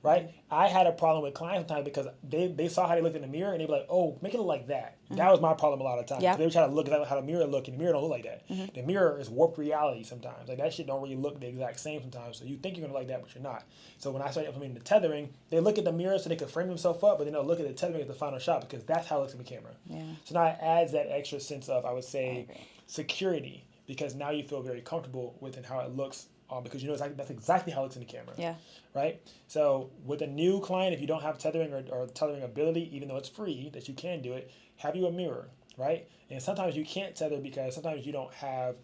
right? I had a problem with clients sometimes because they saw how they looked in the mirror and they'd be like, oh, make it look like that. That was my problem a lot of times. They would try to look exactly how the mirror look, and the mirror don't look like that. The mirror is warped reality sometimes. Like, that shit don't really look the exact same sometimes. So you think you're gonna like that, but you're not. So when I started implementing the tethering, they look at the mirror so they could frame themselves up, but then they'll look at the tethering at the final shot because that's how it looks in the camera. Yeah. So now it adds that extra sense of, I would say, security, because now you feel very comfortable with how it looks. Because you know that's exactly how it looks in the camera. Yeah. Right? So with a new client, if you don't have tethering or tethering ability, even though it's free, that you can do it, have you a mirror, right? And sometimes you can't tether because sometimes you don't have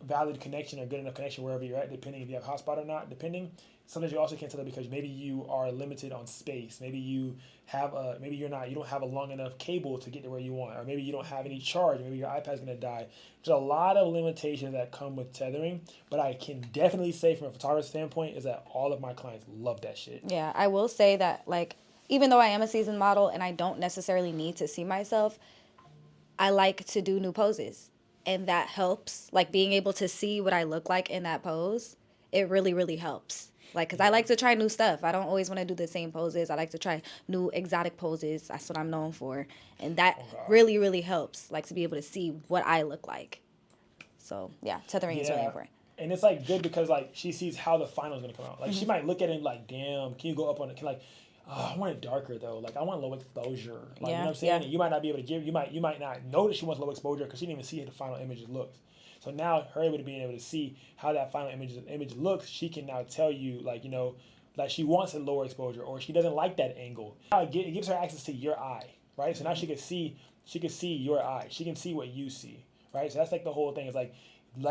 valid connection or good enough connection wherever you're at, depending if you have hotspot or not, Sometimes you also can't tether because maybe you are limited on space. Maybe you have you don't have a long enough cable to get to where you want, or maybe you don't have any charge. Maybe your iPad's gonna die. There's a lot of limitations that come with tethering, but I can definitely say from a photographer standpoint is that all of my clients love that shit. Yeah, I will say that, like, even though I am a seasoned model and I don't necessarily need to see myself, I like to do new poses, and that helps. Like, being able to see what I look like in that pose, it really, really helps. Like, because I like to try new stuff. I don't always want to do the same poses. I like to try new exotic poses. That's what I'm known for. And that really, really helps, like, to be able to see what I look like. So, yeah, tethering is really important. And it's, like, good because, like, she sees how the final is going to come out. Like, she might look at it like, damn, can you go up on it? Like, oh, I want it darker, though. Like, I want low exposure. Like, you know what I'm saying? And you might not be able to you might not know that she wants low exposure because she didn't even see how the final image looks. So now her being able to see how that final image looks, she can now tell you, like, you know, like she wants a lower exposure, or she doesn't like that angle. Now it gives her access to your eye, right? So now she can see your eye. She can see what you see, right? So that's like the whole thing. It's like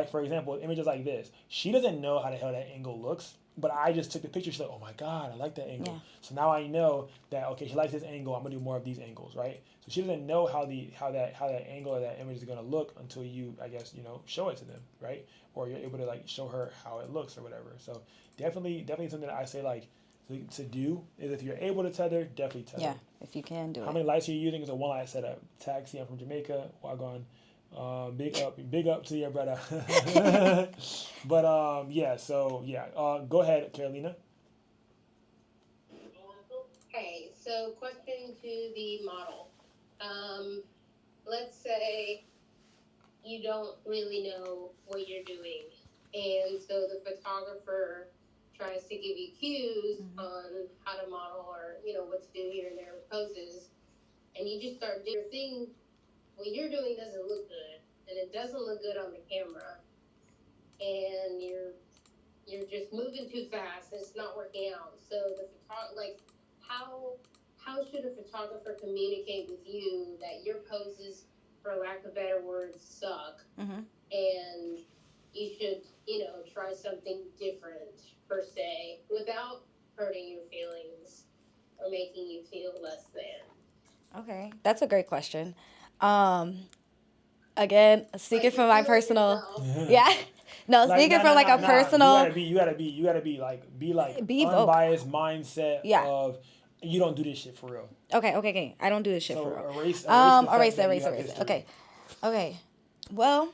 for example, images like this. She doesn't know how the hell that angle looks, but I just took the picture. She's like, oh my God, I like that angle. Yeah. So now I know that, okay, she likes this angle. I'm gonna do more of these angles, right? So she doesn't know how that angle or that image is gonna look until you, I guess, show it to them, right? Or you're able to like show her how it looks or whatever. So definitely something that I say like to do is, if you're able to tether, definitely tether. Yeah, if you can do How it. many lights are you using? Is a one light setup. Taxi, I'm from Jamaica. Wagon. Big up to your brother. But yeah, so yeah. Go ahead, Carolina. Okay, so question to the model. Let's say you don't really know what you're doing, and so the photographer tries to give you cues on how to model, or what to do here and there with poses, and you just start doing your thing. What you're doing doesn't look good, and it doesn't look good on the camera, and you're just moving too fast, and it's not working out. So how should a photographer communicate with you that your poses, for lack of better words, suck, and you should try something different per se, without hurting your feelings or making you feel less than? Okay, that's a great question. Again, speaking from my personal, yeah, no, speaking from like a personal. You gotta be Be unbiased mindset Yeah. of, you don't do this shit for real. Okay. I don't do this shit So for real. erase it. Okay. Well,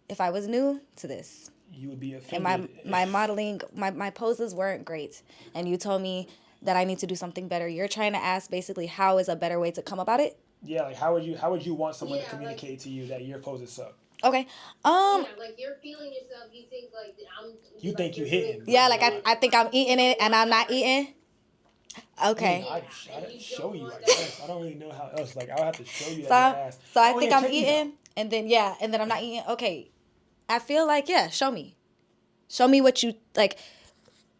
if I was new to this, you would be and offended. my modeling, my poses weren't great, and you told me that I need to do something better. You're trying to ask basically how is a better way to come about it? Yeah, like how would you want someone to communicate to you that your poses suck? Okay. Yeah, like you're feeling yourself. You think like You think you hitting? Yeah, like I think I'm eating it and I'm not eating. Okay. I show you like this. I don't really know how else. Like I'll have to show you So that. I think I'm eating, and then I'm not eating. Okay. I feel like, show me. Show me what you like.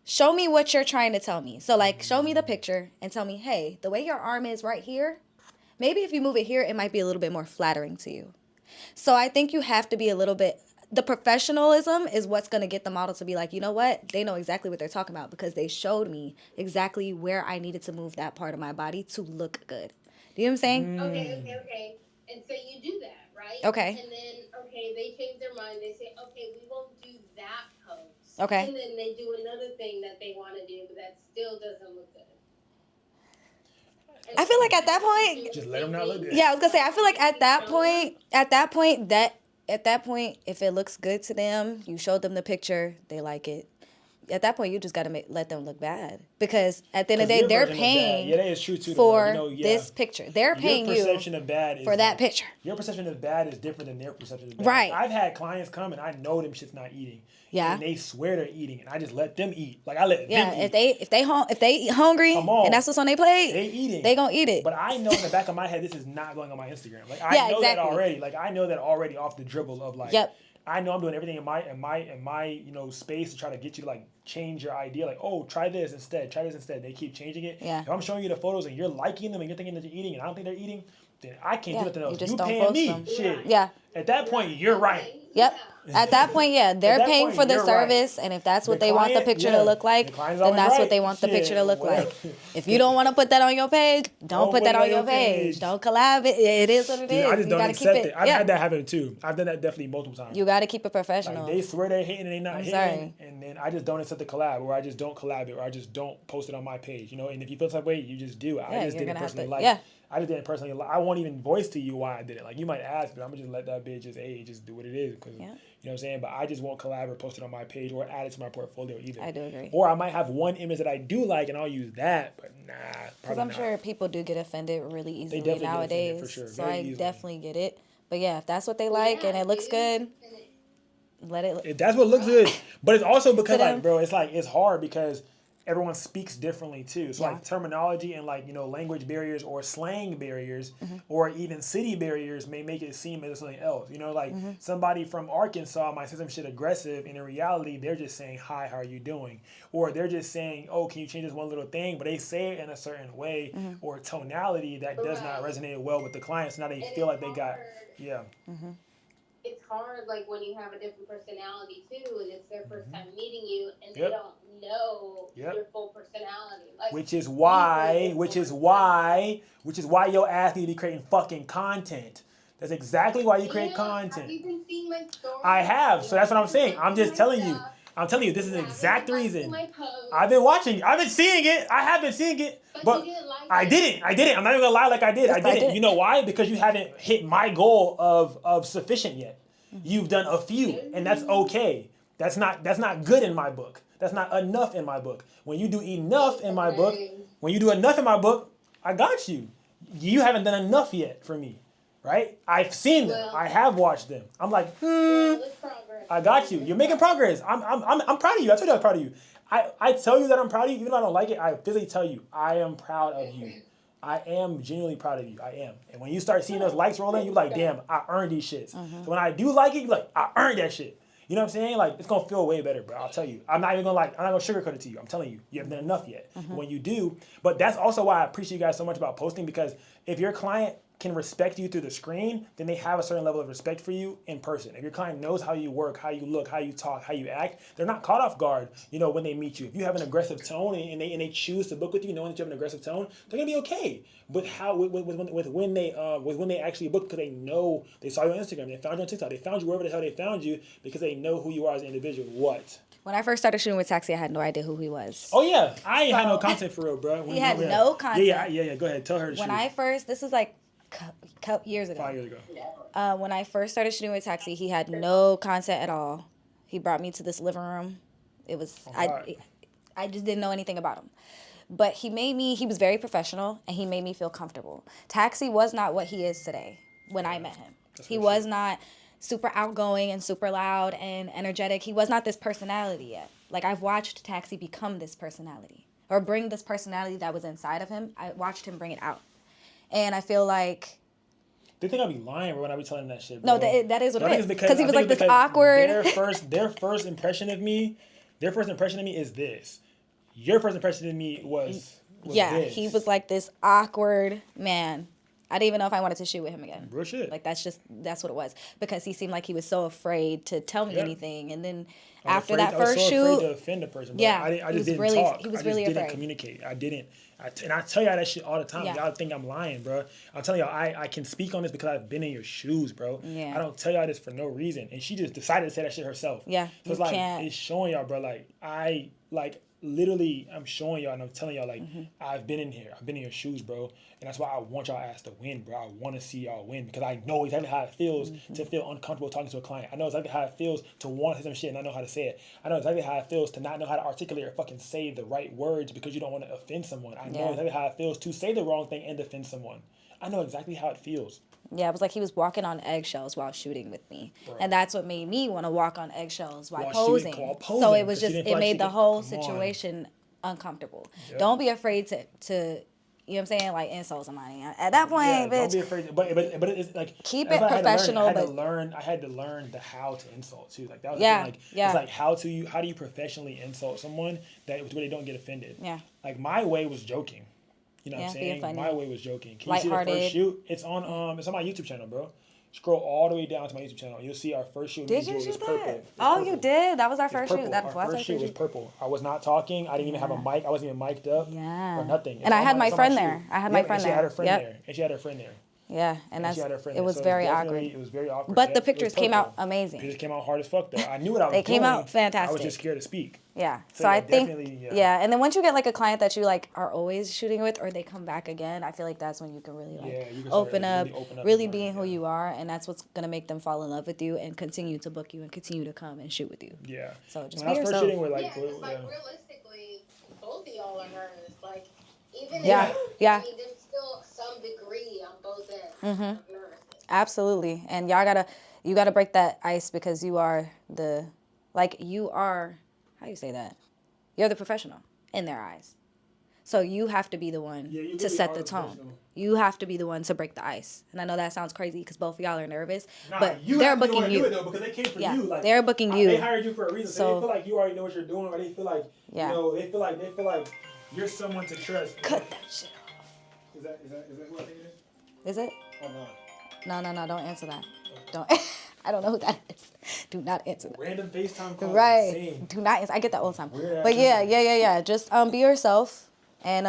Show me what you're trying to tell me. So like, show me the picture and tell me, hey, the way your arm is right here, maybe if you move it here, it might be a little bit more flattering to you. So I think you have to be a little bit, the professionalism is what's going to get the model to be like, you know what? They know exactly what they're talking about because they showed me exactly where I needed to move that part of my body to look good. Do you know what I'm saying? Okay. And so you do that, right? Okay. And then, they change their mind. They say, okay, we won't do that pose. Okay. And then they do another thing that they want to do, but that still doesn't look good. I feel like at that point, just let them not look good. yeah, I was gonna say, I feel like at that point, if it looks good to them, you showed them the picture, they like it. At that point, you just gotta let them look bad, because at the end of the day, they're paying that is true too, for this picture. They're paying your perception of bad is for that picture. Your perception of bad is different than their perception of bad. Right. I've had clients come and I know them shit's not eating. Yeah. And they swear they're eating, and I just let them eat. Like I let them eat. If they hungry and that's what's on their plate, they eating. They gonna eat it. But I know in the back of my head this is not going on my Instagram. Like I know that already. Like I know that already off the dribble of like. Yep. I know I'm doing everything in my space to try to get you to like change your idea. Like, oh, try this instead. They keep changing it. Yeah. If I'm showing you the photos and you're liking them and you're thinking that you're eating and I don't think they're eating, then I can't do nothing else. You just You don't paying post me. them. Shit. Yeah. At that point, you're right. Yep. At that point, they're that paying point, for the you're right. service, and if that's what The they want the client, picture yeah. to look like, The client's then always that's right. what they want the Shit, picture to look whatever. like. If you don't want to put that on your page, don't put that on your page. Don't collab it. It is what it is. I just You don't gotta accept keep it. I've had that happen too. I've done that definitely multiple times. You got to keep it professional. Like they swear they're hitting and they're not I'm hitting, sorry. and then I just don't accept the collab, or I just don't collab it, or I just don't post it on my page. And if you feel that way, you just do. I just didn't personally like. Yeah. I just didn't personally like. I won't even voice to you why I did it. Like you might ask, but I'm gonna just let that bitch just do what it is. Cause, you know what I'm saying? But I just won't collab or post it on my page or add it to my portfolio either. I do agree. Or I might have one image that I do like and I'll use that, but nah. Because I'm sure people do get offended really easily nowadays. For sure. So I definitely get it. But yeah, if that's what they like and it looks good, let it. If that's what looks good, but it's also because like, bro, it's hard because everyone speaks differently too. So like terminology and like, language barriers or slang barriers or even city barriers may make it seem as something else. Like somebody from Arkansas might say some shit aggressive, and in reality, they're just saying, hi, how are you doing? Or they're just saying, oh, can you change this one little thing? But they say it in a certain way or tonality that does not resonate well with the clients. Now they feel like they got, it's hard, like when you have a different personality too, and it's their first time meeting you, and they don't know your full personality. Like, which is why your ass need to be creating fucking content. That's exactly why you create content. Have you been seeing my stories? I have, so that's what I'm saying. I'm just telling you. I'm telling you, this is the exact reason. I've been watching. I've been seeing it. I have been seeing it, but you didn't like I didn't. I'm not even gonna lie, like I did. I didn't. You know why? Because you haven't hit my goal of sufficient yet. You've done a few, and that's okay. That's not good in my book. That's not enough in my book. When you do enough in my book, I got you. You haven't done enough yet for me, right? I've seen them. I have watched them. I'm like, I got you. You're making progress. I'm proud of you. I told you I was proud of you. I tell you that I'm proud of you, even though I don't like it. I physically tell you I am proud of you. I am genuinely proud of you. I am. And when you start seeing those likes rolling, you're like, damn, I earned these shits. So when I do like it, you're like, I earned that shit. You know what I'm saying? Like, it's gonna feel way better, bro. I'll tell you. I'm not gonna sugarcoat it to you. I'm telling you, you haven't done enough yet. When you do, but that's also why I appreciate you guys so much about posting, because if your client can respect you through the screen, then they have a certain level of respect for you in person. If your client knows how you work, how you look, how you talk, how you act, they're not caught off guard, when they meet you. If you have an aggressive tone and they choose to book with you, knowing that you have an aggressive tone, they're gonna be okay with when they actually book, because they know they saw you on Instagram, they found you on TikTok, they found you wherever the hell they found you, because they know who you are as an individual. What? When I first started shooting with Taxi, I had no idea who he was. Oh yeah, I ain't had no content for real, bro. He had no content. Yeah. Go ahead, tell her. This is like years ago. 5 years ago. When I first started shooting with Taxi, he had no content at all. He brought me to this living room. It was I just didn't know anything about him. But he was very professional, and he made me feel comfortable. Taxi was not what he is today when I met him. He was not super outgoing and super loud and energetic. He was not this personality yet. Like, I've watched Taxi become this personality, or bring this personality that was inside of him. I watched him bring it out. And I feel like... They think I be lying when I be telling that shit, bro. No, that is what it is. Because he was like this awkward... Their first impression of me is this. Your first impression of me was this. He was like this awkward man. I didn't even know if I wanted to shoot with him again. Real shit. Like, that's what it was. Because he seemed like he was so afraid to tell me anything. And then after that first shoot... I was so afraid to offend a person. I just didn't talk. He was I just really didn't afraid. Communicate. I didn't. And I tell y'all that shit all the time. Y'all think I'm lying, bro. I'm telling y'all, I can speak on this because I've been in your shoes, bro. Yeah. I don't tell y'all this for no reason. And she just decided to say that shit herself. Yeah. So it's like, it's showing y'all, bro, literally, I'm showing y'all and I'm telling y'all, I've been in here. I've been in your shoes, bro. And that's why I want y'all ass to win, bro. I want to see y'all win, because I know exactly how it feels to feel uncomfortable talking to a client. I know exactly how it feels to want to say some shit and not know how to say it. I know exactly how it feels to not know how to articulate or fucking say the right words because you don't want to offend someone. I know exactly how it feels to say the wrong thing and offend someone. I know exactly how it feels. Yeah, it was like he was walking on eggshells while shooting with me. Bro. And that's what made me want to walk on eggshells while posing. So it was just, it made the whole situation uncomfortable. Yep. Don't be afraid to you know what I'm saying, like, insult somebody. At that point, bitch. Don't be afraid. But it's like, keep it professional. I had to learn the how to insult too. Like, that was the thing. Like, it's like, how do you professionally insult someone that where they don't get offended? Yeah. Like, my way was joking. You know what I'm saying? My way was joking. Can you see the first shoot? It's on my YouTube channel, bro. Scroll all the way down to my YouTube channel. You'll see our first shoot. Did you shoot that? Oh, you did? That was our first shoot. Our first shoot was purple. I was not talking. I didn't even have a mic. I wasn't even mic'd up. Yeah. Or nothing. And I had my friend there. She had her friend there. And she had her friend there. Yeah, and it was very awkward. It was very awkward. But the pictures came out amazing. Pictures came out hard as fuck, though. I knew what I was doing. They came out fantastic. I was just scared to speak. Yeah. So I think, and then once you get like a client that you like are always shooting with, or they come back again, I feel like that's when you can really open up, really being who you are, and that's what's gonna make them fall in love with you and continue to book you and continue to come and shoot with you. Yeah. So just be yourself. Realistically, both of y'all are nervous. Like, even if, I mean, there's still some degree on both ends of nervousness. Absolutely, and you gotta break that ice, because you are how do you say that? You're the professional, in their eyes. So you have to be the one you to really set are the the tone. professional. You have to be the one to break the ice. And I know that sounds crazy because both of y'all are nervous, Nah, but you they're have to be the one booking to do you. it though, because they came for Yeah, you. Like, they're booking you. They hired you for a reason, so So- they feel like you already know what you're doing, or they feel like Yeah. you know, they feel like you're someone to trust. Cut that shit off. Is that who I think it Is it? is? Oh no. No, don't answer that. Don't. I don't know who that is. Do not answer that. Random FaceTime call. Right. Insane. Do not answer. I get that all the time. Weird But ass yeah. Just be yourself, and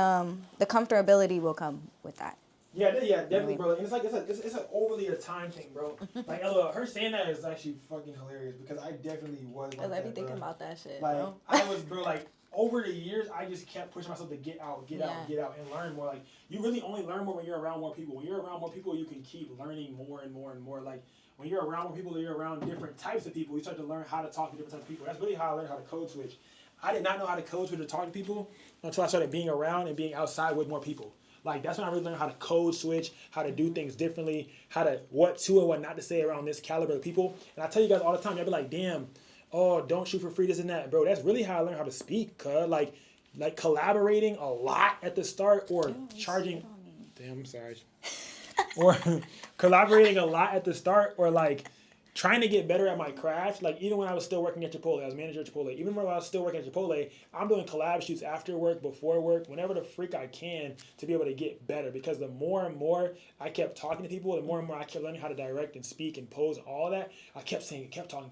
the comfortability will come with that. Yeah, definitely, bro. And it's like it's an overly a time thing, bro. Like, her saying that is actually fucking hilarious because I definitely was. Cause like I be that, thinking bro. about that shit, Like, bro. I was, bro, like, over the years, I just kept pushing myself to get out, and learn more. Like, you really only learn more when you're around more people. When you're around more people, you can keep learning more and more and more. Like, when you're around more people, you're around different types of people, you start to learn how to talk to different types of people. That's really how I learned how to code switch. I did not know how to code switch or talk to people until I started being around and being outside with more people. Like, that's when I really learned how to code switch, how to do things differently, how to what to and what not to say around this caliber of people. And I tell you guys all the time, y'all be like, damn, oh, don't shoot for free, this and that. Bro, that's really how I learned how to speak, cuz. Like collaborating a lot at the start or charging. Damn, I'm sorry. Or collaborating a lot at the start, or like trying to get better at my craft. Like, even when I was still working at Chipotle, I was manager at Chipotle. Even when I was still working at Chipotle, I'm doing collab shoots after work, before work, whenever the freak I can, to be able to get better. Because the more and more I kept talking to people, the more and more I kept learning how to direct and speak and pose and all that, I kept saying, kept talking.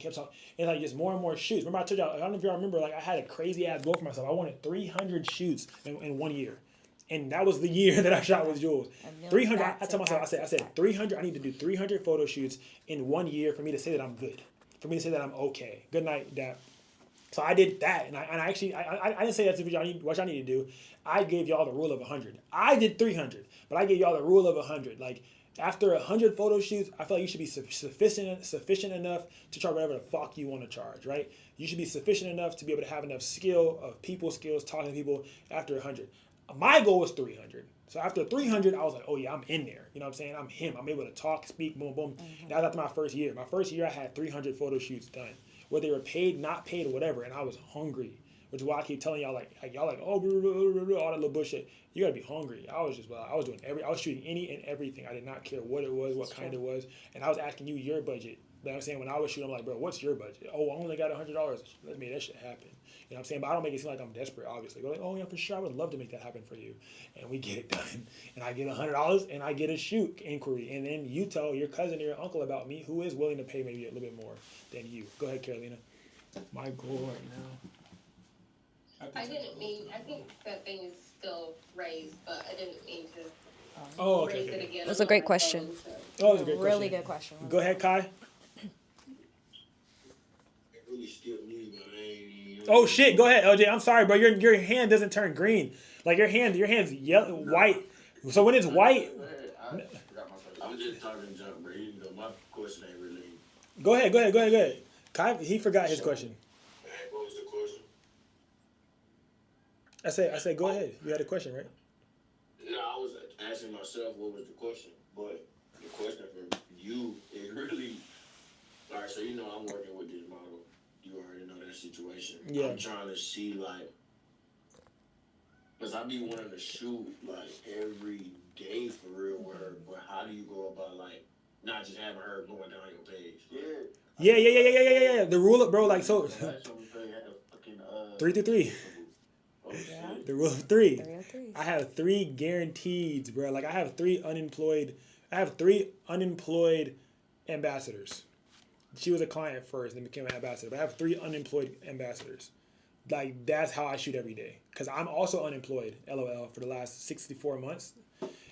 And like, just more and more shoots. Remember I told y'all, I don't know if y'all remember, like, I had a crazy ass goal for myself. I wanted 300 shoots in 1 year. And that was the year that I shot with Jules. 300. I told myself, I said 300. I need to do 300 photo shoots in 1 year for me to say that I'm good, for me to say that I'm okay. Good night, Dap. So I did that, and I actually I didn't say that's what y'all need to do. I gave y'all the rule of 100. I did 300, but I gave y'all the rule of 100. Like, after 100 photo shoots, I feel like you should be sufficient enough to charge whatever the fuck you want to charge, right? You should be sufficient enough to be able to have enough skill of people skills, talking to people after 100. My goal was 300. So after 300, I was like, oh yeah, I'm in there. You know what I'm saying? I'm him. I'm able to talk, speak, boom, boom. Mm-hmm. That was after my first year. My first year, I had 300 photo shoots done. Whether they were paid, not paid, or whatever. And I was hungry, which is why I keep telling y'all, like y'all like, oh, all that little bullshit. You gotta be hungry. I was shooting any and everything. I did not care what it was, what kind it was. And I was asking you your budget. You know what I'm saying? When I was shooting, I'm like, bro, what's your budget? Oh, I only got $100. Let me make that shit happen. You know what I'm saying? But I don't make it seem like I'm desperate, obviously. We're like, oh yeah, for sure, I would love to make that happen for you. And we get it done. And I get $100 and I get a shoot inquiry. And then you tell your cousin or your uncle about me who is willing to pay maybe a little bit more than you. Go ahead, Carolina. My goal right now. I think that thing is still raised, but I didn't mean to raise it again. It was a great question. Oh, it was a great really question. Good question. Go ahead, Kai. It really skipped me, but I ain't. Oh shit! Go ahead, LJ. I'm sorry, bro. Your hand doesn't turn green. Like your hand's yellow, white. So when it's white, I'm just talking junk, bro. You know, my question ain't really. Go ahead. Kai, he forgot his question. What was the question? I said, go ahead. You had a question, right? No, I was asking myself what was the question, but the question for you is really. All right, so you know I'm working with this model. You already know that situation. Yeah. I'm trying to see, like, because I be wanting to shoot, like, every day for real with her, but how do you go about, like, not just having her going down your page? Yeah. The rule of, bro, like, so. 3 through 3. Yeah. The rule of 3. 3 of 3. I have 3 guaranteed, bro. Like, I have 3 unemployed ambassadors. She was a client first, then became an ambassador. But I have 3 unemployed ambassadors. Like, that's how I shoot every day. Because I'm also unemployed, LOL, for the last 64 months.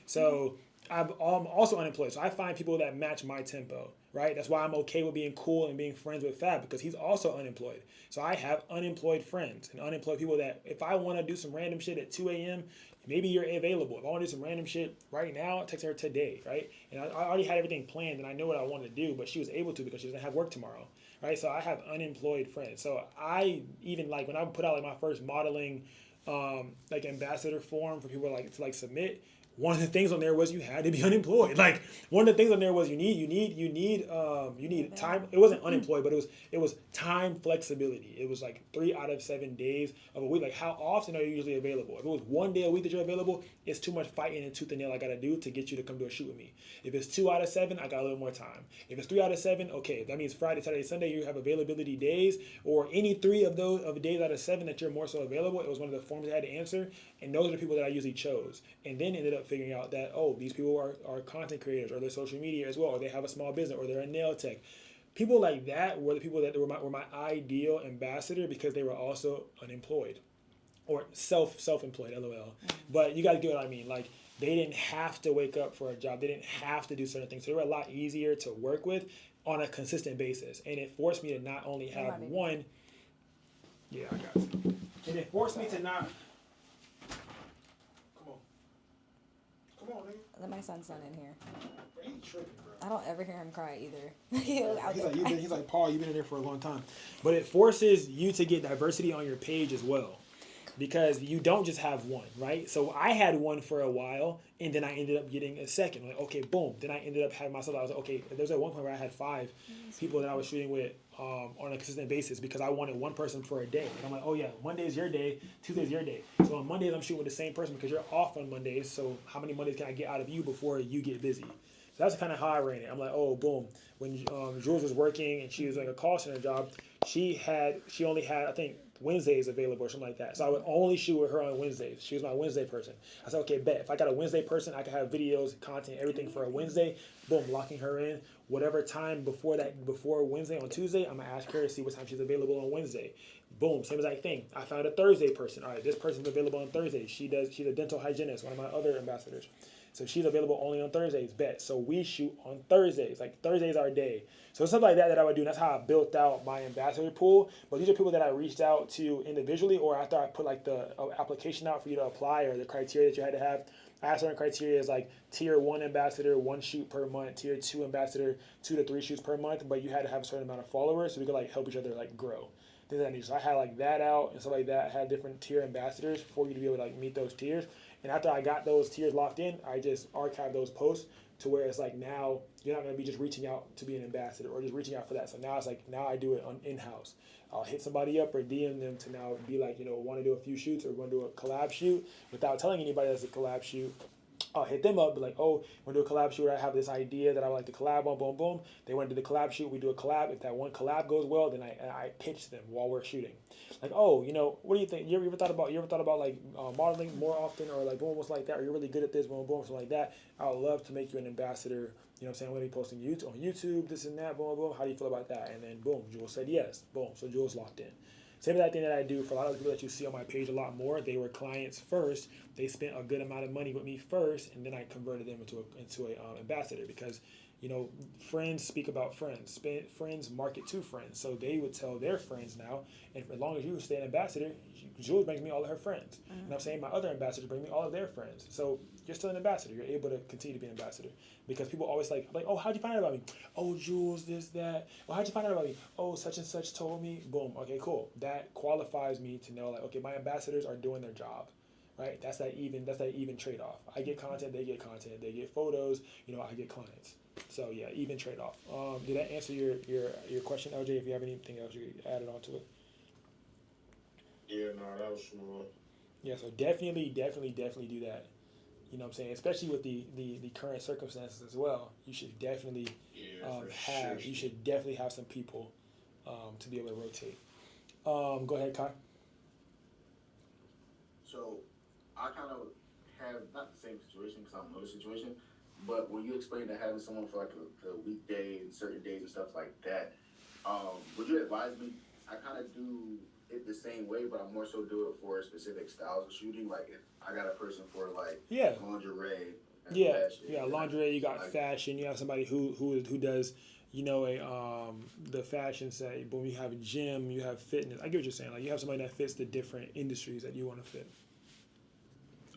So I'm also unemployed. So I find people that match my tempo, right? That's why I'm okay with being cool and being friends with Fab, because he's also unemployed. So I have unemployed friends and unemployed people that if I want to do some random shit at 2 a.m., maybe you're available. If I want to do some random shit right now, I'll text her today, right? And I already had everything planned and I know what I wanted to do, but she was able to because she doesn't have work tomorrow, right? So I have unemployed friends. So I even, like, when I put out like my first modeling like ambassador form for people like to like submit, one of the things on there was you had to be unemployed. Like one of the things on there was you need time. It wasn't unemployed, but it was time flexibility. It was like 3 out of 7 days of a week. Like how often are you usually available? If it was 1 day a week that you're available, it's too much fighting and tooth and nail I gotta do to get you to come do a shoot with me. If it's 2 out of 7, I got a little more time. If it's 3 out of 7, okay, that means Friday, Saturday, Sunday you have availability days, or any 3 of those of days out of 7 that you're more so available. It was one of the forms I had to answer, and those are the people that I usually chose. And then ended up figuring out that, oh, these people are content creators, or they're social media as well, or they have a small business, or they're a nail tech. People like that were the people that were my ideal ambassador because they were also unemployed or self-employed, LOL. But you guys get what I mean. Like they didn't have to wake up for a job. They didn't have to do certain things. So they were a lot easier to work with on a consistent basis. And it forced me to not only have one. Yeah, I got you. And it forced me to not. Come on, nigga. Let my son's in here. Bro, he tripping, bro. I don't ever hear him cry either. He's like, Paul, you've been in there for a long time. But it forces you to get diversity on your page as well. Because you don't just have one, right? So I had one for a while, and then I ended up getting a second. Like, okay, boom. Then I ended up having myself. I was like, okay, there's at one point where I had 5 people that I was shooting with on a consistent basis because I wanted one person for a day. And I'm like, oh yeah, Monday's your day, Tuesday's your day. So on Mondays I'm shooting with the same person because you're off on Mondays. So how many Mondays can I get out of you before you get busy? So that's kind of how I ran it. I'm like, oh, boom. When Jules was working and she was like a call center job, she only had I think Wednesdays available or something like that. So I would only shoot with her on Wednesdays. She was my Wednesday person. I said, okay, bet. If I got a Wednesday person, I can have videos, content, everything for a Wednesday. Boom, locking her in. Whatever time before Wednesday on Tuesday, I'm gonna ask her to see what time she's available on Wednesday. Boom, same exact thing. I found a Thursday person. All right, this person's available on Thursday. She's a dental hygienist, one of my other ambassadors. So she's available only on Thursdays, bet. So we shoot on Thursdays. Like Thursday's our day. So stuff like that I would do. And that's how I built out my ambassador pool. But these are people that I reached out to individually, or after I put like the application out for you to apply, or the criteria that you had to have. I have certain criteria is like tier 1 ambassador, 1 shoot per month, tier 2 ambassador, 2 to 3 shoots per month. But you had to have a certain amount of followers so we could like help each other like grow. Things like that. So I had like that out and stuff like that. I had different tier ambassadors for you to be able to like meet those tiers. And after I got those tiers locked in, I just archived those posts to where it's like now you're not going to be just reaching out to be an ambassador or just reaching out for that. So now it's like now I do it on in-house. I'll hit somebody up or DM them to now be like, want to do a few shoots or want to do a collab shoot without telling anybody that's a collab shoot. I'll hit them up, be like, oh, want to do a collab shoot. I have this idea that I would like to collab on, boom, boom. They want to do the collab shoot. We do a collab. If that one collab goes well, then I pitch them while we're shooting. Like, oh, what do you think? You ever thought about like modeling more often, or like almost like that, or you're really good at this, boom, boom, something like that. I would love to make you an ambassador. You know what I'm saying? I'm going to be posting on YouTube, this and that, boom, boom. How do you feel about that? And then boom, Jules said yes. Boom. So Jules locked in. Same exact thing that I do for a lot of the people that you see on my page a lot more. They were clients first. They spent a good amount of money with me first, and then I converted them into a ambassador because, friends speak about friends. Friends market to friends. So they would tell their friends now, and as long as you stay an ambassador, Jules brings me all of her friends. Mm-hmm. And I'm saying my other ambassadors bring me all of their friends. So you're still an ambassador. You're able to continue to be an ambassador. Because people always like, oh, how'd you find out about me? Oh, Jules, this, that. Well, how'd you find out about me? Oh, such and such told me. Boom. Okay, cool. That qualifies me to know, like, okay, my ambassadors are doing their job, right? That's that even trade-off. I get content, they get content. They get photos, I get clients. So yeah, even trade-off. Did that answer your question, LJ? If you have anything else you could add on to it. Yeah, no, that was smooth. Yeah, so definitely do that. You know what I'm saying? Especially with the current circumstances as well. You should definitely have some people to be able to rotate. Go ahead, Kai. So I kind of have not the same situation because I don't know the situation, but when you explain that having someone for like a weekday and certain days and stuff like that, would you advise me? I kind of do it the same way, but I more so do it for specific styles of shooting. Like if I got a person for like lingerie. Fashion, lingerie. You got fashion. You have somebody who does the fashion side. Boom. You have a gym. You have fitness. I get what you're saying. Like you have somebody that fits the different industries that you want to fit.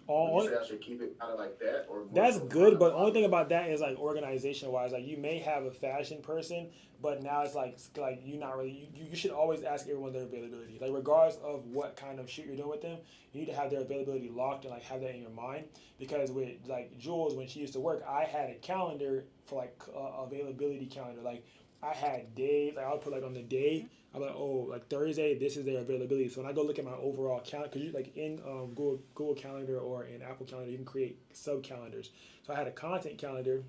Would you All say I should keep it kind of like that, or more That's so good, kind of but the only thing modern? about that is like organization wise, like you may have a fashion person, but now it's like you not really you should always ask everyone their availability. Like regardless of what kind of shoot you're doing with them, you need to have their availability locked and like have that in your mind. Because with like Jules, when she used to work, I had a calendar for like availability calendar. Like I had days, like I would put like on the day. I'm like, oh, like Thursday, this is their availability. So when I go look at my overall calendar, because you like in Google Calendar or in Apple Calendar, you can create sub calendars. So I had a content calendar,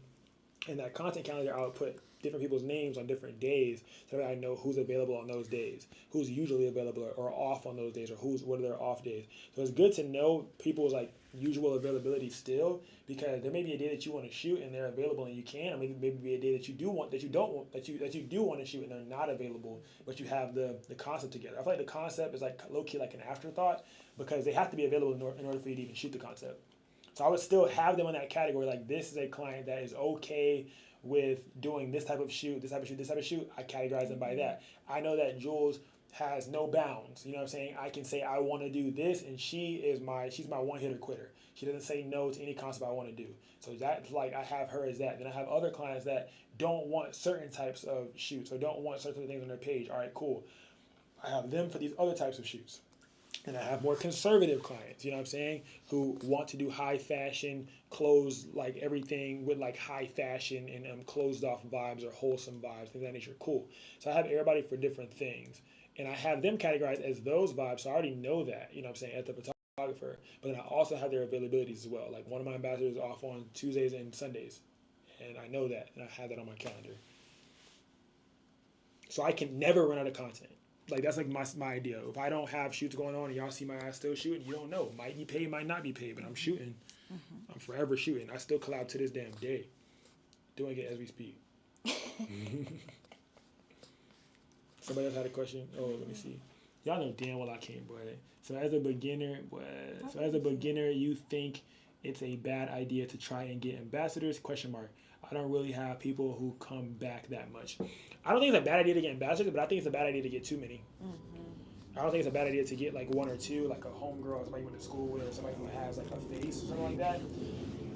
and that content calendar, I would put different people's names on different days, so that I know who's available on those days, who's usually available or off on those days, or what are their off days. So it's good to know people's like usual availability still, because there may be a day that you want to shoot and they're available and you can, or maybe be a day that you do want that you don't want that you do want to shoot and they're not available, but you have the concept together. I feel like the concept is like low key like an afterthought, because they have to be available in order for you to even shoot the concept. So I would still have them in that category. Like this is a client that is okay with doing this type of shoot, this type of shoot, this type of shoot. I categorize them by that. I know that Jules has no bounds. You know what I'm saying? I can say I want to do this, and she's my one hitter quitter. She doesn't say no to any concept I want to do. So that's like I have her as that. Then I have other clients that don't want certain types of shoots or don't want certain things on their page. All right, cool. I have them for these other types of shoots. And I have more conservative clients, you know what I'm saying, who want to do high fashion, clothes, like everything with like high fashion and closed off vibes or wholesome vibes, things of that nature. Cool. So I have everybody for different things. And I have them categorized as those vibes, so I already know that, you know what I'm saying, at the photographer. But then I also have their availabilities as well. Like one of my ambassadors is off on Tuesdays and Sundays. And I know that, and I have that on my calendar. So I can never run out of content. Like that's like my idea. If I don't have shoots going on and y'all see my ass still shooting, you don't know. Might be paid, might not be paid, but I'm shooting. I'm forever shooting. I still collab to this damn day. Doing it as we speak. Somebody else had a question? Oh, let me see. Y'all know damn well I can't, boy. So as a beginner, you think it's a bad idea to try and get ambassadors? Question mark. I don't really have people who come back that much. I don't think it's a bad idea to get ambassadors, but I think it's a bad idea to get too many. I don't think it's a bad idea to get like one or two, like a homegirl, somebody you went to school with, or somebody who has like a face or something like that.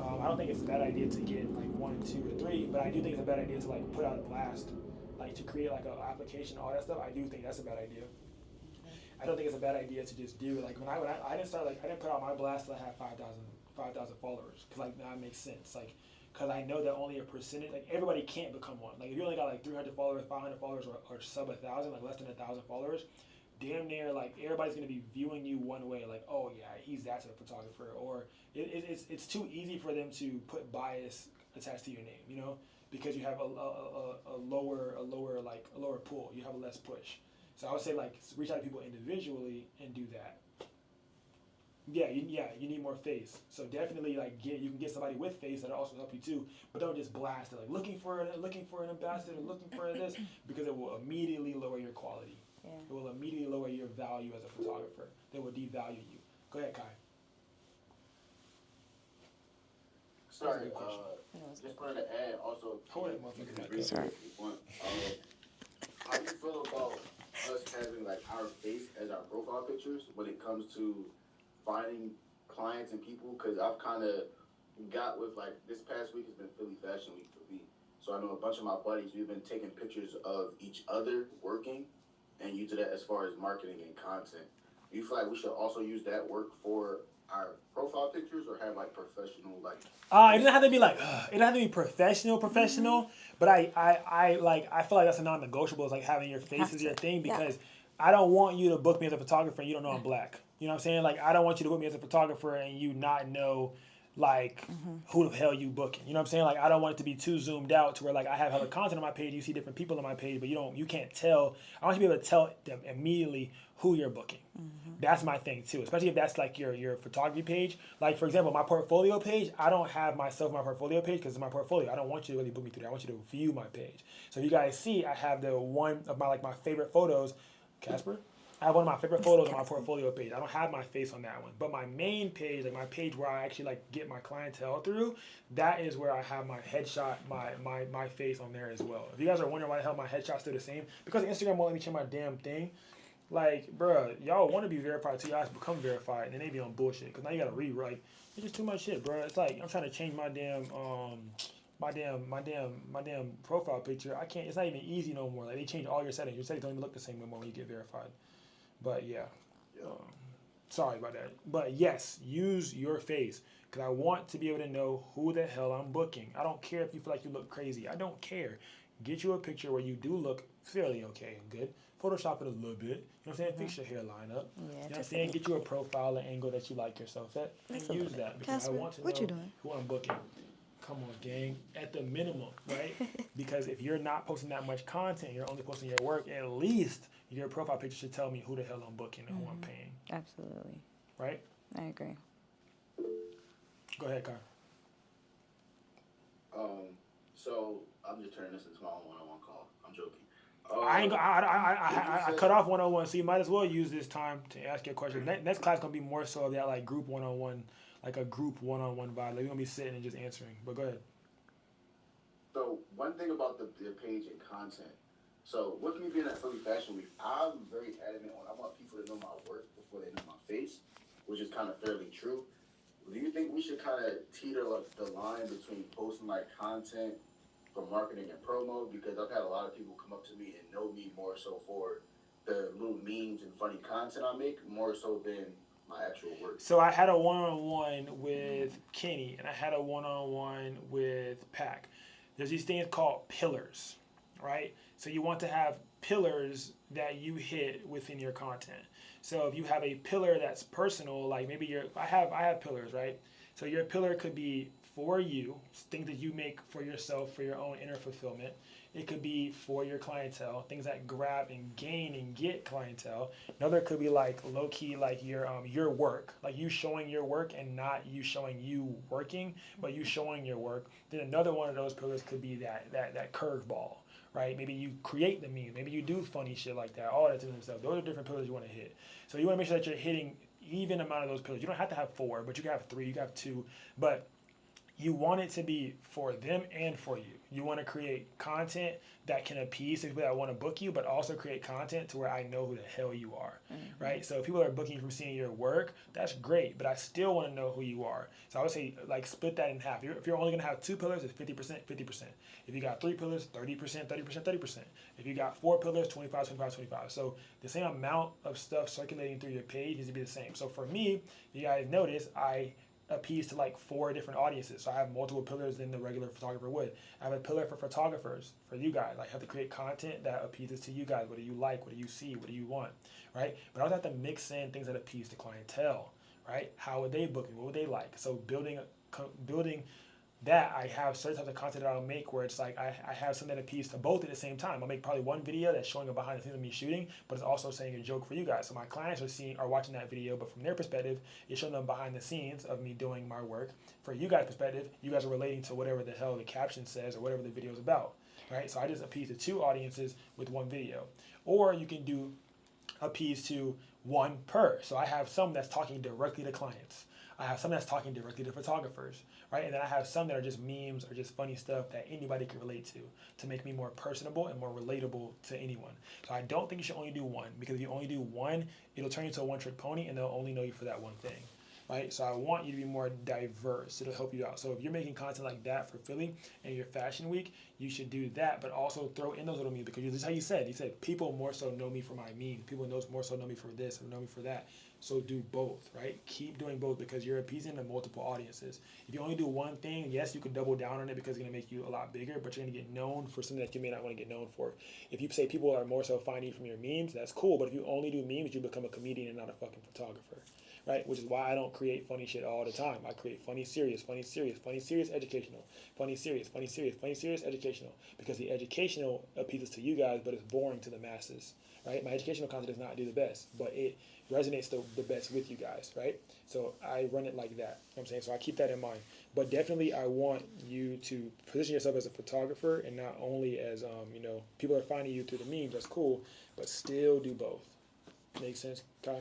I don't think it's a bad idea to get like one, two, or three, but I do think it's a bad idea to like put out a blast, like to create like an application, all that stuff. I do think that's a bad idea. I don't think it's a bad idea to just do like when I didn't start like I didn't put out my blast till I had 5,000 followers, because like that makes sense, like because I know that only a percentage, like everybody can't become one. Like if you only got like 300 followers, 500 followers, or sub 1,000, like less than 1,000 followers, damn near like everybody's gonna be viewing you one way, like oh yeah he's that type of photographer, or it's too easy for them to put bias attached to your name, you know, because you have a lower pull, you have a less push. So I would say like reach out to people individually and do that. Yeah, you need more face. So definitely like you can get somebody with face that'll also help you too, but don't just blast it like looking for an ambassador, looking for this, because it will immediately lower your quality. Yeah. It will immediately lower your value as a photographer. They will devalue you. Go ahead, Kai. Sorry, That just wanted to add also. Hold it, motherfucker. Sorry. How do you feel about us having like our face as our profile pictures when it comes to finding clients and people? Because I've kind of got with like this past week has been Philly Fashion Week for me. So I know a bunch of my buddies, we've been taking pictures of each other working and using that as far as marketing and content. Do you feel like we should also use that work for our profile pictures, or have like professional like? It doesn't have to be like it doesn't have to be professional. But I feel like that's a non-negotiable. Is like having your face as your thing, because I don't want you to book me as a photographer and you don't know I'm black. You know what I'm saying? Like I don't want you to book me as a photographer and you not know like who the hell you booking. You know what I'm saying? Like I don't want it to be too zoomed out to where like I have hella content on my page, you see different people on my page, but you can't tell. I want you to be able to tell them immediately who you're booking. That's my thing too, especially if that's like your photography page. Like for example, my portfolio page, I don't have myself on my portfolio page because it's my portfolio. I don't want you to really book me through there. I want you to view my page. So if you guys see, I have the one of my favorite photos, Casper. I have one of my favorite photos on my portfolio page. I don't have my face on that one, but my main page, like my page where I actually like get my clientele through, that is where I have my headshot, my face on there as well. If you guys are wondering why the hell my headshot's still the same, because Instagram won't let me change my damn thing. Like, bruh, y'all want to be verified till y'all become verified, and then they be on bullshit. Cause now you gotta rewrite. It's just too much shit, bruh. It's like I'm trying to change my damn profile picture. I can't. It's not even easy no more. Like they change all your settings. Your settings don't even look the same anymore when you get verified. But yeah, um, sorry about that. But yes, use your face. Because I want to be able to know who the hell I'm booking. I don't care if you feel like you look crazy. I don't care. Get you a picture where you do look fairly okay and good. Photoshop it a little bit. You know what I'm saying? Fix your hairline up. Yeah, You know what I'm just a saying? bit. Get you a profile and angle that you like yourself at. And Just a use little that bit. because I Casper, want to what know you doing? who I'm booking. Come on, gang. At the minimum, right? Because if you're not posting that much content, you're only posting your work, at least your profile picture should tell me who the hell I'm booking and who I'm paying. Absolutely. Right? I agree. Go ahead, Kai. So I'm just turning this into my own one-on-one call. I'm joking. I ain't. I Would you cut say- off 101, so you might as well use this time to ask your question. Next class gonna be more so of that like group 101, like a group 1-on-1 vibe. Like we're gonna be sitting and just answering. But go ahead. So one thing about the page and content. So with me being at Philly Fashion Week, I'm very adamant on I want people to know my work before they know my face, which is kind of fairly true. Do you think we should kind of teeter like the line between posting like content for marketing and promo? Because I've had a lot of people come up to me and know me more so for the little memes and funny content I make, more so than my actual work. So I had a 1-on-1 with Kenny, and I had a 1-on-1 with Pac. There's these things called pillars, right? So you want to have pillars that you hit within your content. So if you have a pillar that's personal, like maybe I have pillars, right? So your pillar could be for you, things that you make for yourself for your own inner fulfillment. It could be for your clientele, things that grab and gain and get clientele. Another could be like low key, like your work, like you showing your work and not you showing you working, but you showing your work. Then another one of those pillars could be that curveball, right? Maybe you create the meme, maybe you do funny shit like that, all that different stuff. Those are different pillars you want to hit. So you want to make sure that you're hitting even amount of those pillars. You don't have to have 4, but you can have 3, you can have 2, but you want it to be for them and for you. You want to create content that can appease people that want to book you, but also create content to where I know who the hell you are, right? So if people are booking you from seeing your work, that's great, but I still want to know who you are. So I would say like split that in half. If you're only going to have 2 pillars, it's 50%, 50%. If you got 3 pillars, 30%, 30%, 30%. If you got 4 pillars, 25, 25, 25. So the same amount of stuff circulating through your page needs to be the same. So for me, you guys notice I appease to like 4 different audiences. So I have multiple pillars than the regular photographer would. I have a pillar for photographers, for you guys. I have to create content that appeases to you guys. What do you like? What do you see? What do you want? Right? But I also have to mix in things that appease to clientele. Right? How would they book me? What would they like? So building that, I have certain types of content that I'll make where it's like I have something that appeals to both at the same time. I'll make probably one video that's showing a behind the scenes of me shooting, but it's also saying a joke for you guys. So my clients are watching that video, but from their perspective, it's showing them behind the scenes of me doing my work. For you guys' perspective, you guys are relating to whatever the hell the caption says or whatever the video is about. Right? So I just appease to 2 audiences with one video. Or you can do appease to 1 per. So I have some that's talking directly to clients. I have some that's talking directly to photographers, right? And then I have some that are just memes or just funny stuff that anybody can relate to make me more personable and more relatable to anyone. So I don't think you should only do 1, because if you only do 1, it'll turn you into a one-trick pony and they'll only know you for that one thing, right? So I want you to be more diverse. It'll help you out. So if you're making content like that for Philly and your fashion week, you should do that, but also throw in those little memes, because this is how you said people more so know me for my memes. People more so know me for this and know me for that. So do both, right? Keep doing both, because you're appeasing to multiple audiences. If you only do one thing, yes, you can double down on it because it's going to make you a lot bigger, but you're going to get known for something that you may not want to get known for. If you say people are more so finding you from your memes, that's cool, but if you only do memes, you become a comedian and not a fucking photographer, right? Which is why I don't create funny shit all the time. I create funny, serious, educational, funny, serious, educational, because the educational appeals to you guys, but it's boring to the masses, right? My educational content does not do the best, but it resonates the best with you guys, right? So I run it like that. You know what I'm saying? So I keep that in mind. But definitely I want you to position yourself as a photographer and not only as, people are finding you through the memes, that's cool, but still do both. Make sense, Kai?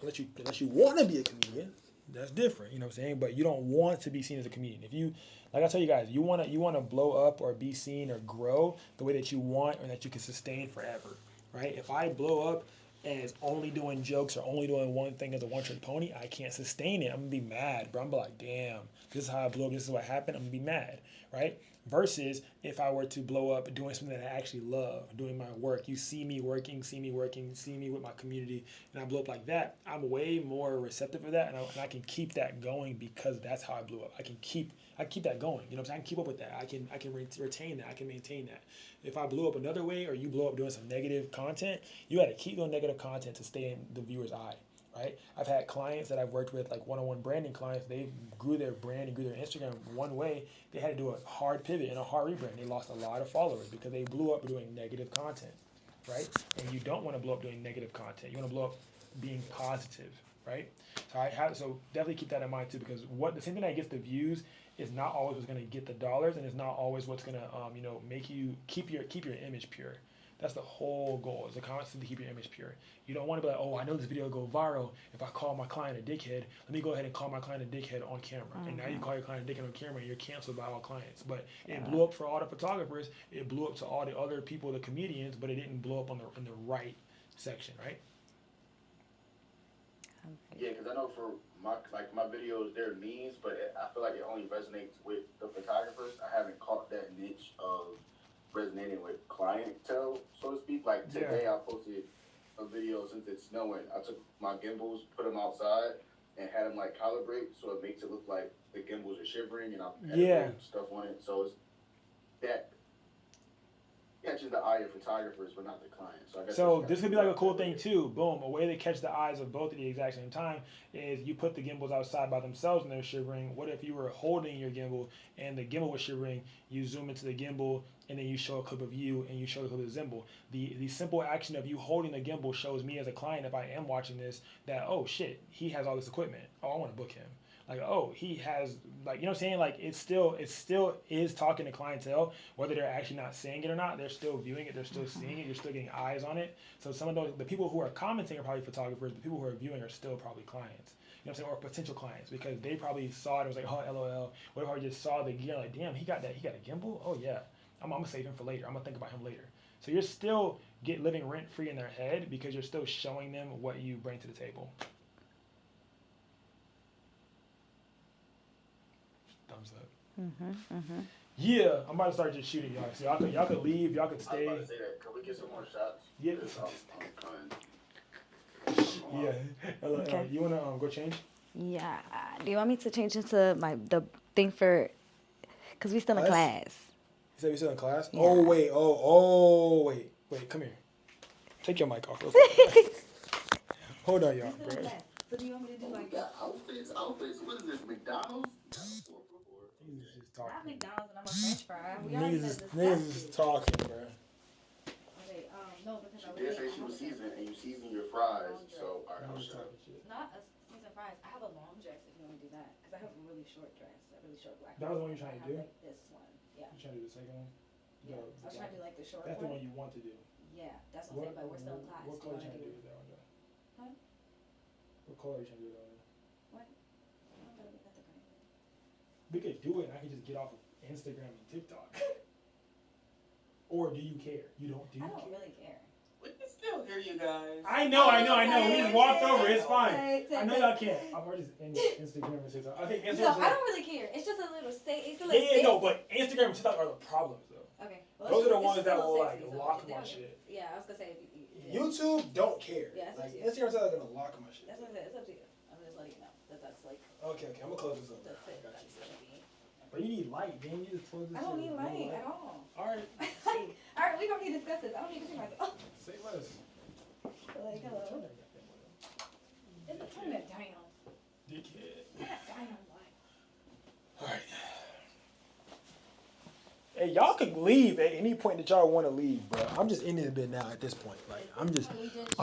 Unless you want to be a comedian, That's different, you know what I'm saying? But you don't want to be seen as a comedian. If you, like I tell you guys, you wanna blow up or be seen or grow the way that you want or that you can sustain forever, right? If I blow up as only doing jokes or only doing one thing as a one-trick pony, I can't sustain it. I'm gonna be mad, bro. I'm gonna be like, damn, this is how I blew up. This is what happened. I'm gonna be mad, right? Versus if I were to blow up doing something that I actually love, doing my work. You see me working, see me with my community, and I blow up like that. I'm way more receptive for that, and I can keep that going because that's how I blew up. I keep that going. You know what I'm saying? I can keep up with that. I can retain that. I can maintain that. If I blew up another way, or you blow up doing some negative content, you got to keep doing negative content to stay in the viewer's eye. Right? I've had clients that I've worked with, like one-on-one branding clients, they grew their brand and grew their Instagram one way. They had to do a hard pivot and a hard rebrand. They lost a lot of followers because they blew up doing negative content, right? And you don't want to blow up doing negative content. You want to blow up being positive, right? So definitely keep that in mind too, because the same thing that gets the views is not always what's going to get the dollars, and it's not always what's going to make you keep your image pure. That's the whole goal, is to constantly keep your image pure. You don't want to be like, oh, I know this video will go viral. If I call my client a dickhead, let me go ahead and call my client a dickhead on camera. And now you call your client a dickhead on camera, and you're canceled by all clients. But it blew up for all the photographers. It blew up to all the other people, the comedians, but it didn't blow up in the right section, right? Yeah, because I know for my videos, they're memes, but I feel like it only resonates with the photographers. I haven't caught that niche of resonating with clientele, so to speak. Like today, I posted a video since it's snowing. I took my gimbals, put them outside, and had them like calibrate, so it makes it look like the gimbals are shivering, and I'm adding stuff on it. So it's that catches the eye of photographers, but not the client. So I guess this could be like a cool thing too. Boom, a way to catch the eyes of both at the exact same time is you put the gimbals outside by themselves and they're shivering. What if you were holding your gimbal and the gimbal was shivering? You zoom into the gimbal and then you show a clip of you and you show a clip of the gimbal. The simple action of you holding the gimbal shows me as a client, if I am watching this, that, oh shit, he has all this equipment. Oh, I want to book him. Like, oh, he has, like, you know what I'm saying? Like, it still is talking to clientele, whether they're actually not saying it or not. They're still viewing it. They're still seeing it. You're still getting eyes on it. So some of the people who are commenting are probably photographers. The people who are viewing are still probably clients. You know what I'm saying? Or potential clients, because they probably saw it and was like, oh, LOL. What if I just saw the gear, like, damn, he got a gimbal? Oh, yeah. I'm going to save him for later. I'm going to think about him later. So you're still living rent-free in their head because you're still showing them what you bring to the table. Thumbs up. Yeah, I'm about to start just shooting y'all. So y'all could leave, y'all could stay. I was about to say that. Can we get some more shots? Yeah. Yeah. Okay. You wanna go change? Yeah. Do you want me to change into the thing for? Cause we still in class. You said we still in class? Yeah. Oh wait, come here. Take your mic off real quick. Hold on, y'all, bro. So do you want me to do like Outfits. What is this, McDonald's? He's just talking. not McDonald's and I'm a French fry? We Niggas is talking, bro. Okay, no, because She did say she was seasoned, and you season your fries. So all right, I'll Just shut talking shit. not a seasoned fries. I have a long dress if you want me to do that, because I have a really short dress, a really short black. That was the one you're trying to do? Like this one, yeah. You trying to do the second one? Yeah, I was trying to do like the short That's the one. one you want to do. Yeah, that's what I'm saying, but we're still in class. What Do you color are you wanna trying to do with that one, though? Huh? What color are you trying to do with that one? What? I don't gotta make that the color. We could do it and I can just get off of Instagram and TikTok. Or do you care? You don't, do you I don't care? really care. We can still hear you guys. I know. We just walked over. It's fine. Okay, I know y'all can't. I'm already just in Instagram and TikTok. I think No, Instagram. I don't really care. It's just a little it's a little Yeah, no, but Instagram and TikTok are the problems though. Okay. Those are the it's ones just a that little will like sexy, so lock they my don't- shit. Yeah, I was gonna say. Yeah. YouTube don't care. Yeah, it's Like up to you. Instagram and TikTok are gonna lock my shit. That's what I said. It's up to you. I'm just letting you know that's like Okay, I'm gonna close this up. that's it. Got That's you. gonna be. But you need light, man. You just close this I don't shit need with light no at all. All right. All right, we don't need to discuss this. I don't need to see myself. Say less. Like, hello. Turn that down. Dickhead. Turn that down. All right. Hey, y'all can leave at any point that y'all want to leave, bro. I'm just in this bit now at this point. Like, I'm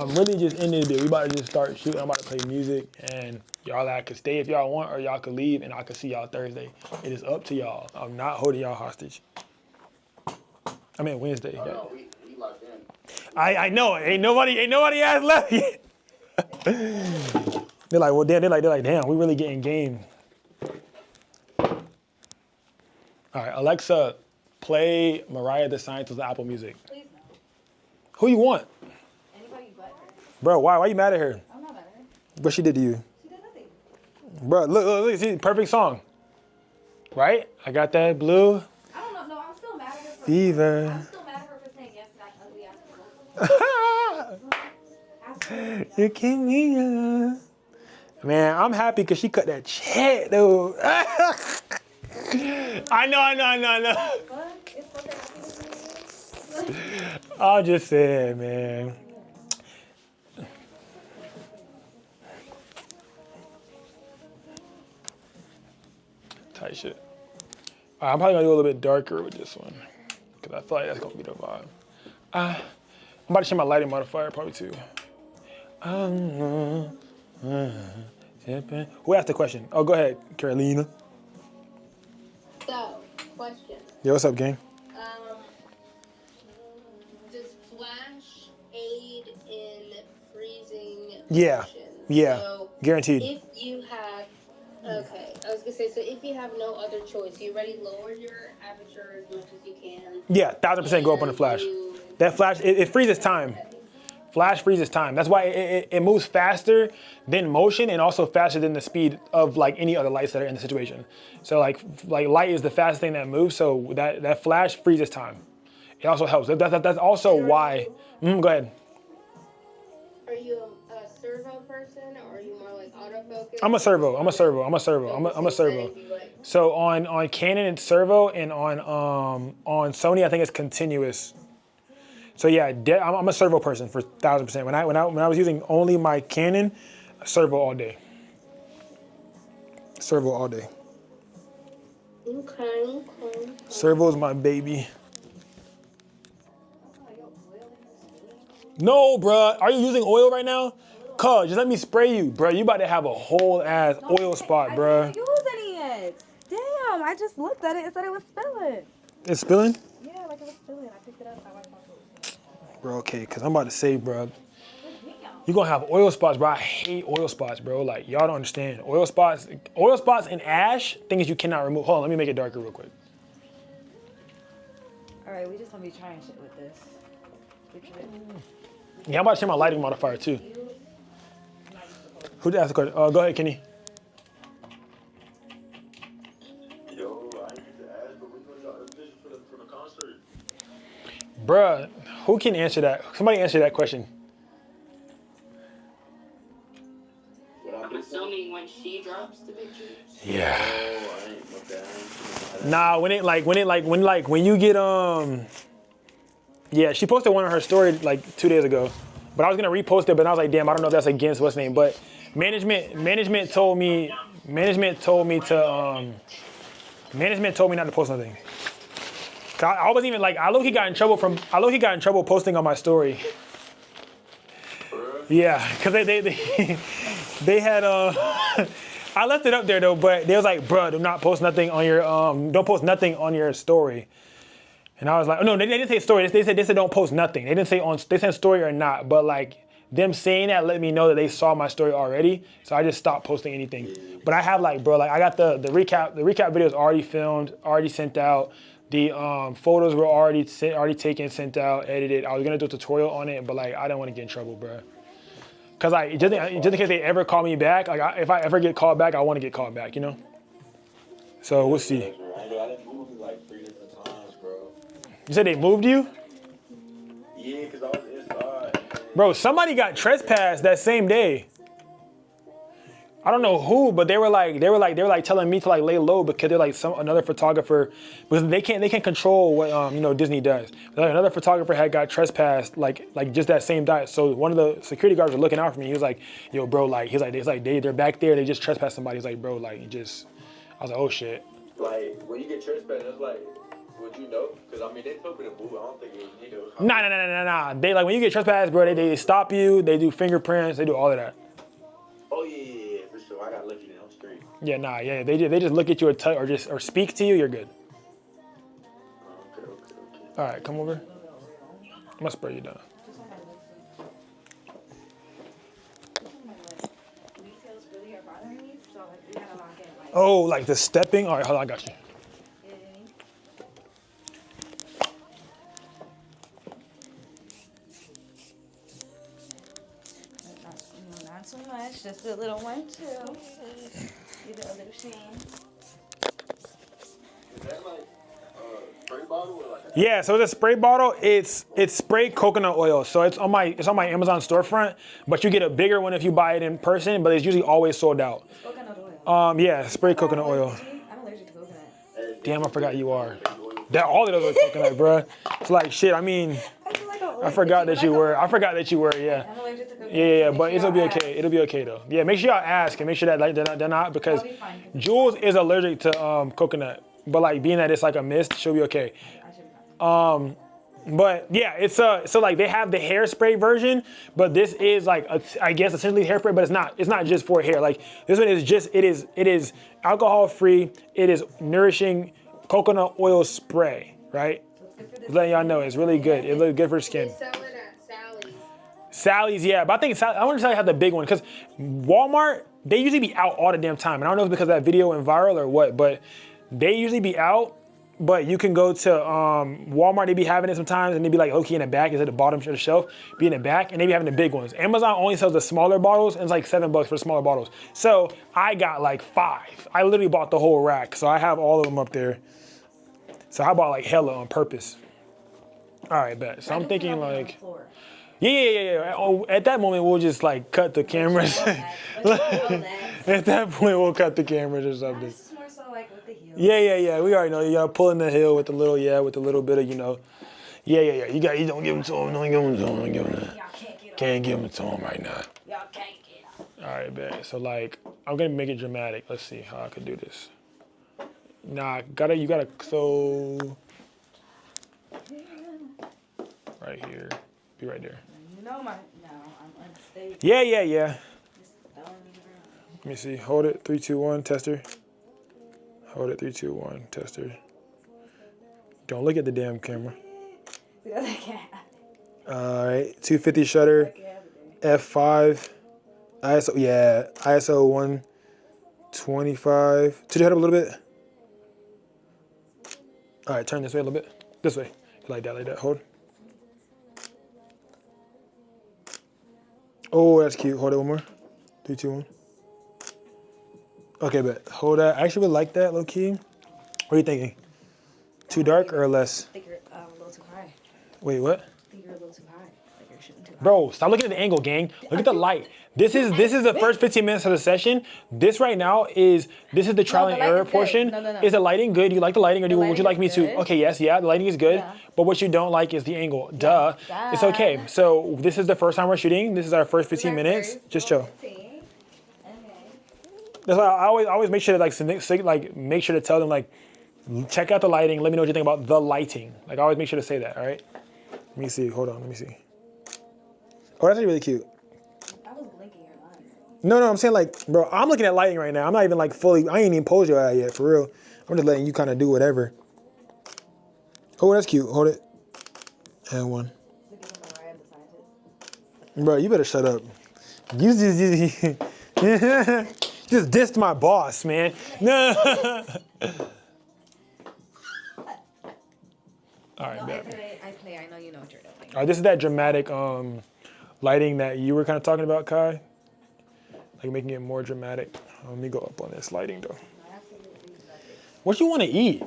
really just in this bit. We about to just start shooting. I'm about to play music, and y'all can stay if y'all want, or y'all can leave, and I can see y'all Thursday. It is up to y'all. I'm not holding y'all hostage. I mean Wednesday. Oh, no, we locked in. I know. Ain't nobody ass left yet. They're like, well, damn. They're like, damn. We really getting game. All right, Alexa, play Mariah the Scientist on Apple Music. Please no. Who you want, Anybody but her. bro? Why you mad at her? I'm not mad at her. What she did to you, She did nothing. bro? Look, see, perfect song, right? I got that blue I don't know. No, I'm still mad at her for. fever. I'm still mad at her for saying yes to that ugly ass. You keep me up. Man, I'm happy because she cut that check, though. I know. Fuck. It's supposed to happen to me. I'm just saying, man. Tight shit. All right, I'm probably gonna do a little bit darker with this one because I feel like that's gonna be the vibe. I'm about to change my lighting modifier probably too. Who asked the question? Oh, go ahead, Carolina. So, question. Yo, what's up, gang? Does Flash aid in freezing Yeah, motion? yeah, So guaranteed. if you have, okay, I was gonna say, so if you have no other choice, you already lower your aperture as much as you can. Yeah, 1000% go up on the flash. That flash, it freezes time. Flash freezes time. That's why it moves faster than motion and also faster than the speed of like any other lights that are in the situation. So like light is the fastest thing that moves. So that flash freezes time. It also helps. That's also why. Go ahead. Are you a servo person or are you more like autofocus? I'm a servo. I'm a servo. So on Canon it's servo, and on Sony I think it's continuous. So yeah, I'm a servo person for 1000%. When I was using only my Canon, servo all day. Servo all day. Okay. Servo's my baby. No, bruh. Are you using oil right now? Cuz, just let me spray you, bruh. You about to have a whole ass oil spot, bruh. I didn't use any yet. Damn, I just looked at it and said it was spilling. It's spilling? Yeah, like it was spilling. I picked it up. I wiped off it. Bro, okay, because I'm about to say, bro, you're going to have oil spots, bro. I hate oil spots, bro. Like, y'all don't understand. Oil spots and ash, things you cannot remove. Hold on, let me make it darker real quick. All right, we just gonna be trying shit with this. Yeah, I'm about to change my lighting modifier, too. Who asked the question? Go ahead, Kenny. Yo, I need to ask, but we gonna got a vision for the concert. Bruh, who can answer that? Somebody answer that question. I'm assuming when she drops the pictures. Yeah. Oh, I ain't looked at him. Nah, when you get yeah, she posted one on her story like 2 days ago, but I was gonna repost it, but I was like, damn, I don't know if that's against what's name, but management told me not to post nothing. I wasn't even like, I low-key got in trouble posting on my story. Yeah, cause they had I left it up there though, but they was like, bruh, do not post nothing on your don't post nothing on your story. And I was like, oh, no, they didn't say story. They said don't post nothing. They didn't say they said story or not, but like them saying that let me know that they saw my story already. So I just stopped posting anything. But I have like, bro, like I got the recap videos already filmed, already sent out. The photos were already taken, sent out, edited. I was gonna do a tutorial on it, but like I didn't want to get in trouble, bro. Cause like just in case they ever call me back, like if I ever get called back, I want to get called back, you know. So we'll see. I done moved like 3 different times, bro. You said they moved you? Yeah, cause I was inside. Bro, somebody got trespassed that same day. I don't know who, but they were like telling me to like lay low because they're like another photographer, because they can't control what Disney does. Like another photographer had got trespassed like just that same night. So one of the security guards were looking out for me. He was like, yo, bro, like they're back there. They just trespassed somebody. He's like, bro, like I was like, oh shit. Like when you get trespassed, it's like, would you know? Cause I mean they told me to move. I don't think it, you know. Nah. They like when you get trespassed, bro. They stop you. They do fingerprints. They do all of that. Oh yeah. So I got lucky now, I'm straight. Yeah, nah, yeah. They just look at you or speak to you, you're good. Okay. All right, come over. I'm gonna spray you down. So you gotta lock in. Like, Oh, like the stepping? All right, hold on, I got you. Not too much, just a little one too. Give it a little sheen. Is that like spray bottle or like a Yeah, so it's a spray bottle. It's sprayed coconut oil. So it's on my Amazon storefront, but you get a bigger one if you buy it in person, but it's usually always sold out. Coconut oil. Yeah, sprayed coconut oil. I'm allergic to coconut. Damn, I forgot you are. That all of those are coconut, bruh. It's like shit. I mean, I forgot that you were. Yeah. I'm allergic to coconut. Yeah, but it'll be okay. It'll be okay though. Yeah, make sure y'all ask and make sure that like they're not because I'll be fine. Jules is allergic to coconut, but like being that it's like a mist, she'll be okay. I should be fine. But yeah, it's so like they have the hairspray version, but this is like I guess essentially hairspray, but it's not just for hair. Like this one is just it is alcohol free. It is nourishing coconut oil spray, right? Just letting y'all know it's really good. It looks good for skin. Sell it at Sally's. Sally's, yeah, but I think I want to tell you how the big one because Walmart they usually be out all the damn time, and I don't know if it's because that video went viral or what, but they usually be out. But you can go to Walmart, they be having it sometimes, and they be like, okay, in the back, it's at the bottom of the shelf, be in the back, and they be having the big ones. Amazon only sells the smaller bottles, and it's like $7 for the smaller bottles. So I got like 5. I literally bought the whole rack, so I have all of them up there. So I bought like hella on purpose. All right, bet. So I'm thinking like, yeah. Oh, at that moment, we'll just like cut the cameras. At that point, we'll cut the cameras or something. This is more so like with the heel. Yeah. We already know. You know, pulling the hill with a little bit of, you know. Yeah. You don't give them to him. Don't give them to him. Don't give them that. Y'all can't get Can't give them to him right now. Y'all can't get up. All right, bet. So like, I'm gonna make it dramatic. Let's see how I could do this. Nah, you gotta, so. Right here. Be right there. No, I'm unstable. Yeah. Just throwing me around. Let me see. Hold it. 3, 2, 1. Tester. Hold it. 3, 2, 1. Tester. Don't look at the damn camera. Because I can't. All right. 250 shutter. F5. ISO. Yeah. ISO 125. Turn your head up a little bit. All right. Turn this way a little bit. This way. Like that. Hold. Oh, that's cute. Hold it one more. 3, 2, 1. Okay, bet. Hold that. I actually would like that, low key. What are you thinking? Too dark or less? I think you're a little too high. Wait, what? I think you're a little too high. Like you're shooting too high. Bro, stop looking at the angle, gang. Look at the light. This is the first 15 minutes of the session. This right now is the trial and error portion. No. Is the lighting good? You like the lighting, or would you like me to? lighting is good. Okay, yes, yeah, the lighting is good. Yeah. But what you don't like is the angle. Duh. It's okay. So this is the first time we're shooting. This is our first 15 minutes. Just chill. Okay. That's why I always make sure to make sure to tell them like, check out the lighting. Let me know what you think about the lighting. Like I always make sure to say that. All right. Let me see. Hold on. Let me see. Oh, that's really cute. I was blinking your line. No, I'm saying like, bro, I'm looking at lighting right now. I'm not even like fully, I ain't even posed your eye yet, for real. I'm just letting you kind of do whatever. Oh, that's cute. Hold it. And 1. Bro, you better shut up. You just dissed my boss, man. No. All right, bet. I play. I know you know what you're doing. All right, this is that dramatic lighting that you were kind of talking about, Kai. Like making it more dramatic. Let me go up on this lighting though. What you want to eat?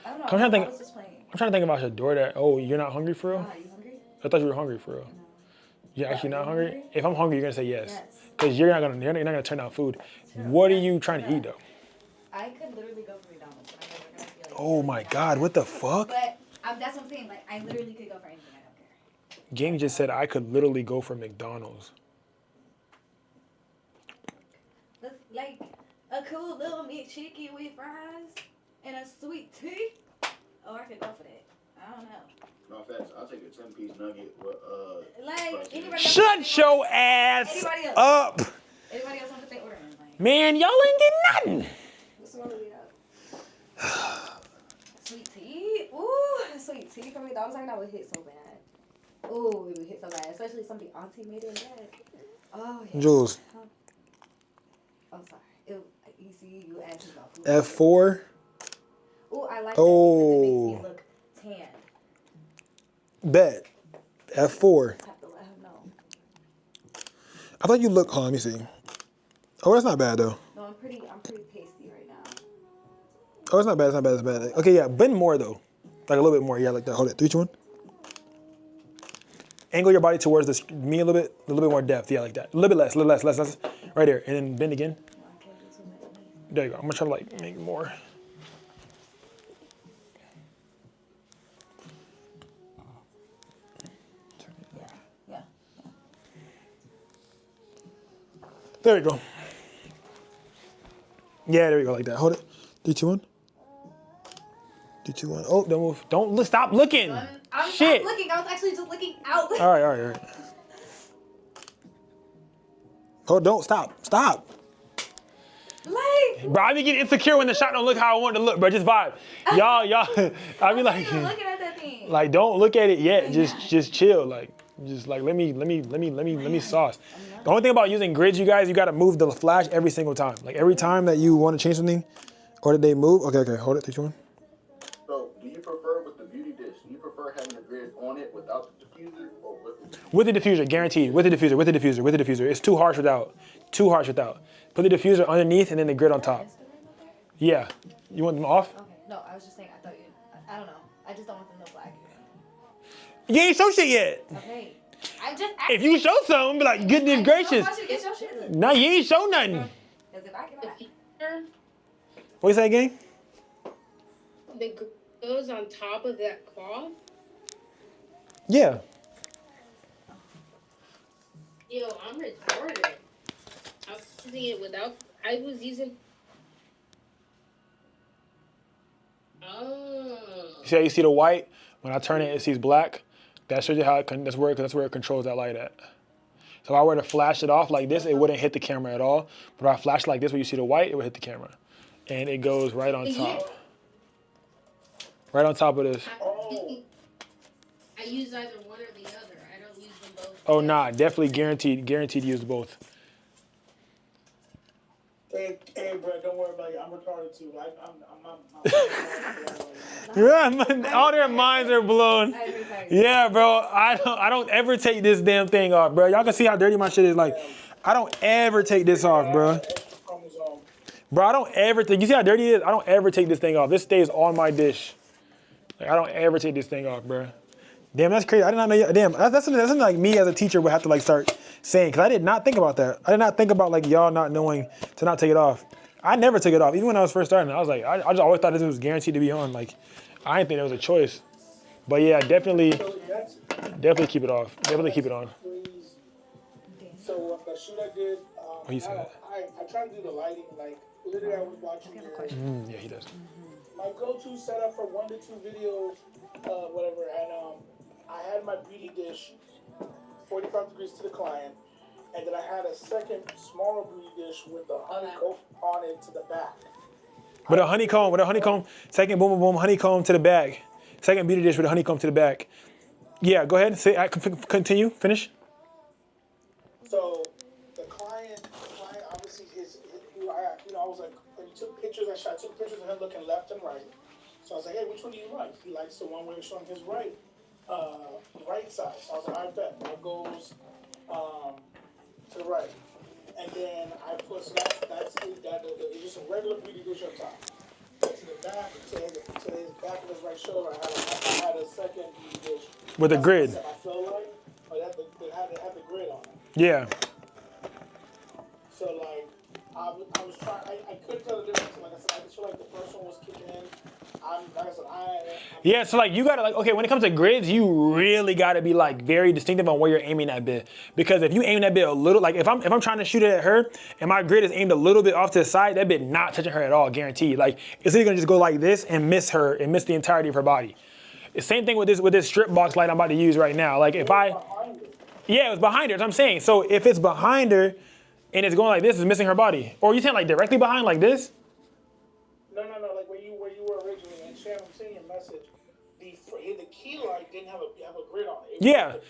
I don't know. I'm trying to think. I was just playing. I'm trying to think about your door that. Oh, you're not hungry for real? Are you hungry? I thought you were hungry for real. No. You're actually not hungry? hungry? If I'm hungry, you're gonna say yes. Yes. Because you're not gonna turn down food. What are you trying to eat though? I could literally go for McDonald's. But I'm never gonna feel like Oh my God, what the fuck? But that's what I'm saying. Like I literally could go for anything. I don't care. Gang just said I could literally go for McDonald's. Like a cool little meat chicken with fries and a sweet tea. Oh, I could go for that. I don't know. No offense, I'll take a 10-piece nugget with Like anybody else? Shut your ass Anybody else? up. Anybody else want to put their order in? Like, Man, y'all ain't get nothing. what's wrong with that? Sweet tea? Ooh, sweet tea from McDonald's. I think that would hit so bad. Ooh, it would hit so bad. Especially if somebody auntie made it in bed. Oh, yeah. Jules. Oh, sorry. You see, you asked about food. F4. Oh, I like Oh. that because it makes me look tan. Bet. F4. Have to let him know. I thought you look. Hold on, let me see. Oh, that's not bad though. No, I'm pretty pasty right now. Oh, it's not bad. It's not bad. It's bad. Okay, yeah, bend more though, like a little bit more. Yeah, like that. Hold it. 3, 2, 1. Angle your body towards me a little bit more depth. Yeah, like that. A little bit less. Right there, and then bend again. No, I can't do too much. There you go. I'm gonna try to like make more. Yeah. There we go. Yeah, there we go, like that. Hold it. 3, 2, 1. 3, 2, 1. Oh, don't move. Don't stop looking. I'm Shit. not looking. I was actually just looking out. All right. Oh, don't stop. Like, Bro, I be getting insecure when the shot don't look how I want it to look, bro. Just vibe. Y'all, I be I'm like, not even looking at that thing. like, don't look at it yet. Just chill. Like, let me sauce. The only thing about using grids, you guys, you gotta move the flash every single time. Like every time that you want to change something, or that they move. Okay, hold it. 3, 2, 1. So, do you prefer with the beauty dish? Do you prefer having the grid on it without the diffuser or with the diffuser? With the diffuser, guaranteed. With the diffuser. It's too harsh without. Put the diffuser underneath and then the grid on top. Yeah. You want them off? Okay. No, I was just saying. I thought you. I don't know. I just don't want them to black. You ain't show shit yet. Okay. I'm just asking. If you show something, be like, goodness gracious. I want you to get your shit. Nah, you ain't show nothing. Because if I can back. What you say again? The goes on top of that cloth. Yeah. Yo, I'm retarded. I was using it without. I was using. Oh. See how you see the white? When I turn it, it sees black. That shows you how that's where it controls that light at. So if I were to flash it off like this, it wouldn't hit the camera at all. But if I flash like this, where you see the white, it would hit the camera. And it goes right on top. Right on top of this. I use either one or the other. I don't use them both. Oh nah, definitely guaranteed to use both. Hey, bro, don't worry about it. I'm retarded too. Yeah, all their minds are blown. Yeah, bro. I don't ever take this damn thing off, bro. Y'all can see how dirty my shit is. Like, I don't ever take this off, bro. Bro, I don't ever take. You see how dirty it is? I don't ever take this thing off. This stays on my dish. Like, I don't ever take this thing off, bro. Damn, that's crazy. I did not know. Damn, that's something like me as a teacher would have to like start saying, because I did not think about that. I did not think about like y'all not knowing to not take it off. I never took it off. Even when I was first starting, I was like, I just always thought this was guaranteed to be on. Like, I didn't think there was a choice. But yeah, definitely keep it off. Definitely keep it on. So the shoot I did, What he said? I try to do the lighting, like literally I was watching your, Yeah, he does. my go-to setup for 1 to 2 videos, whatever, and I had my beauty dish 45 degrees to the client, and then I had a second smaller beauty dish with a honeycomb on it to the back. With a honeycomb, second boom, boom, boom, honeycomb to the back. Second beauty dish with a honeycomb to the back. Yeah, go ahead. Say, continue, finish. So the client obviously I was like, when he took pictures, I took pictures of him looking left and right. So I was like, hey, which one do you like? He likes the one where it's showing his right side. So I was like, I bet that goes to the right. And then I put, so that's it's just a regular beauty dish up top. To the back, to his back of his right shoulder, I had a second beauty dish. With a grid. I feel like, but it had the grid on it. Yeah. So like, I was trying. I couldn't tell the difference. Like I said, I just feel like the first one was kicking in. Yeah, so like you gotta like, okay, when it comes to grids, you really gotta be like very distinctive on where you're aiming that bit. Because if you aim that bit a little, like if I'm trying to shoot it at her and my grid is aimed a little bit off to the side, that bit not touching her at all, guaranteed. Like it's either gonna just go like this and miss her and miss the entirety of her body. The same thing with this strip box light I'm about to use right now. Like if yeah, it was behind her, that's what I'm saying. So if it's behind her and it's going like this, it's missing her body. Or you saying like directly behind like this? No, like where you were originally, and Shannon, I'm seeing your message. The key light didn't have a grid on it. Yeah. Like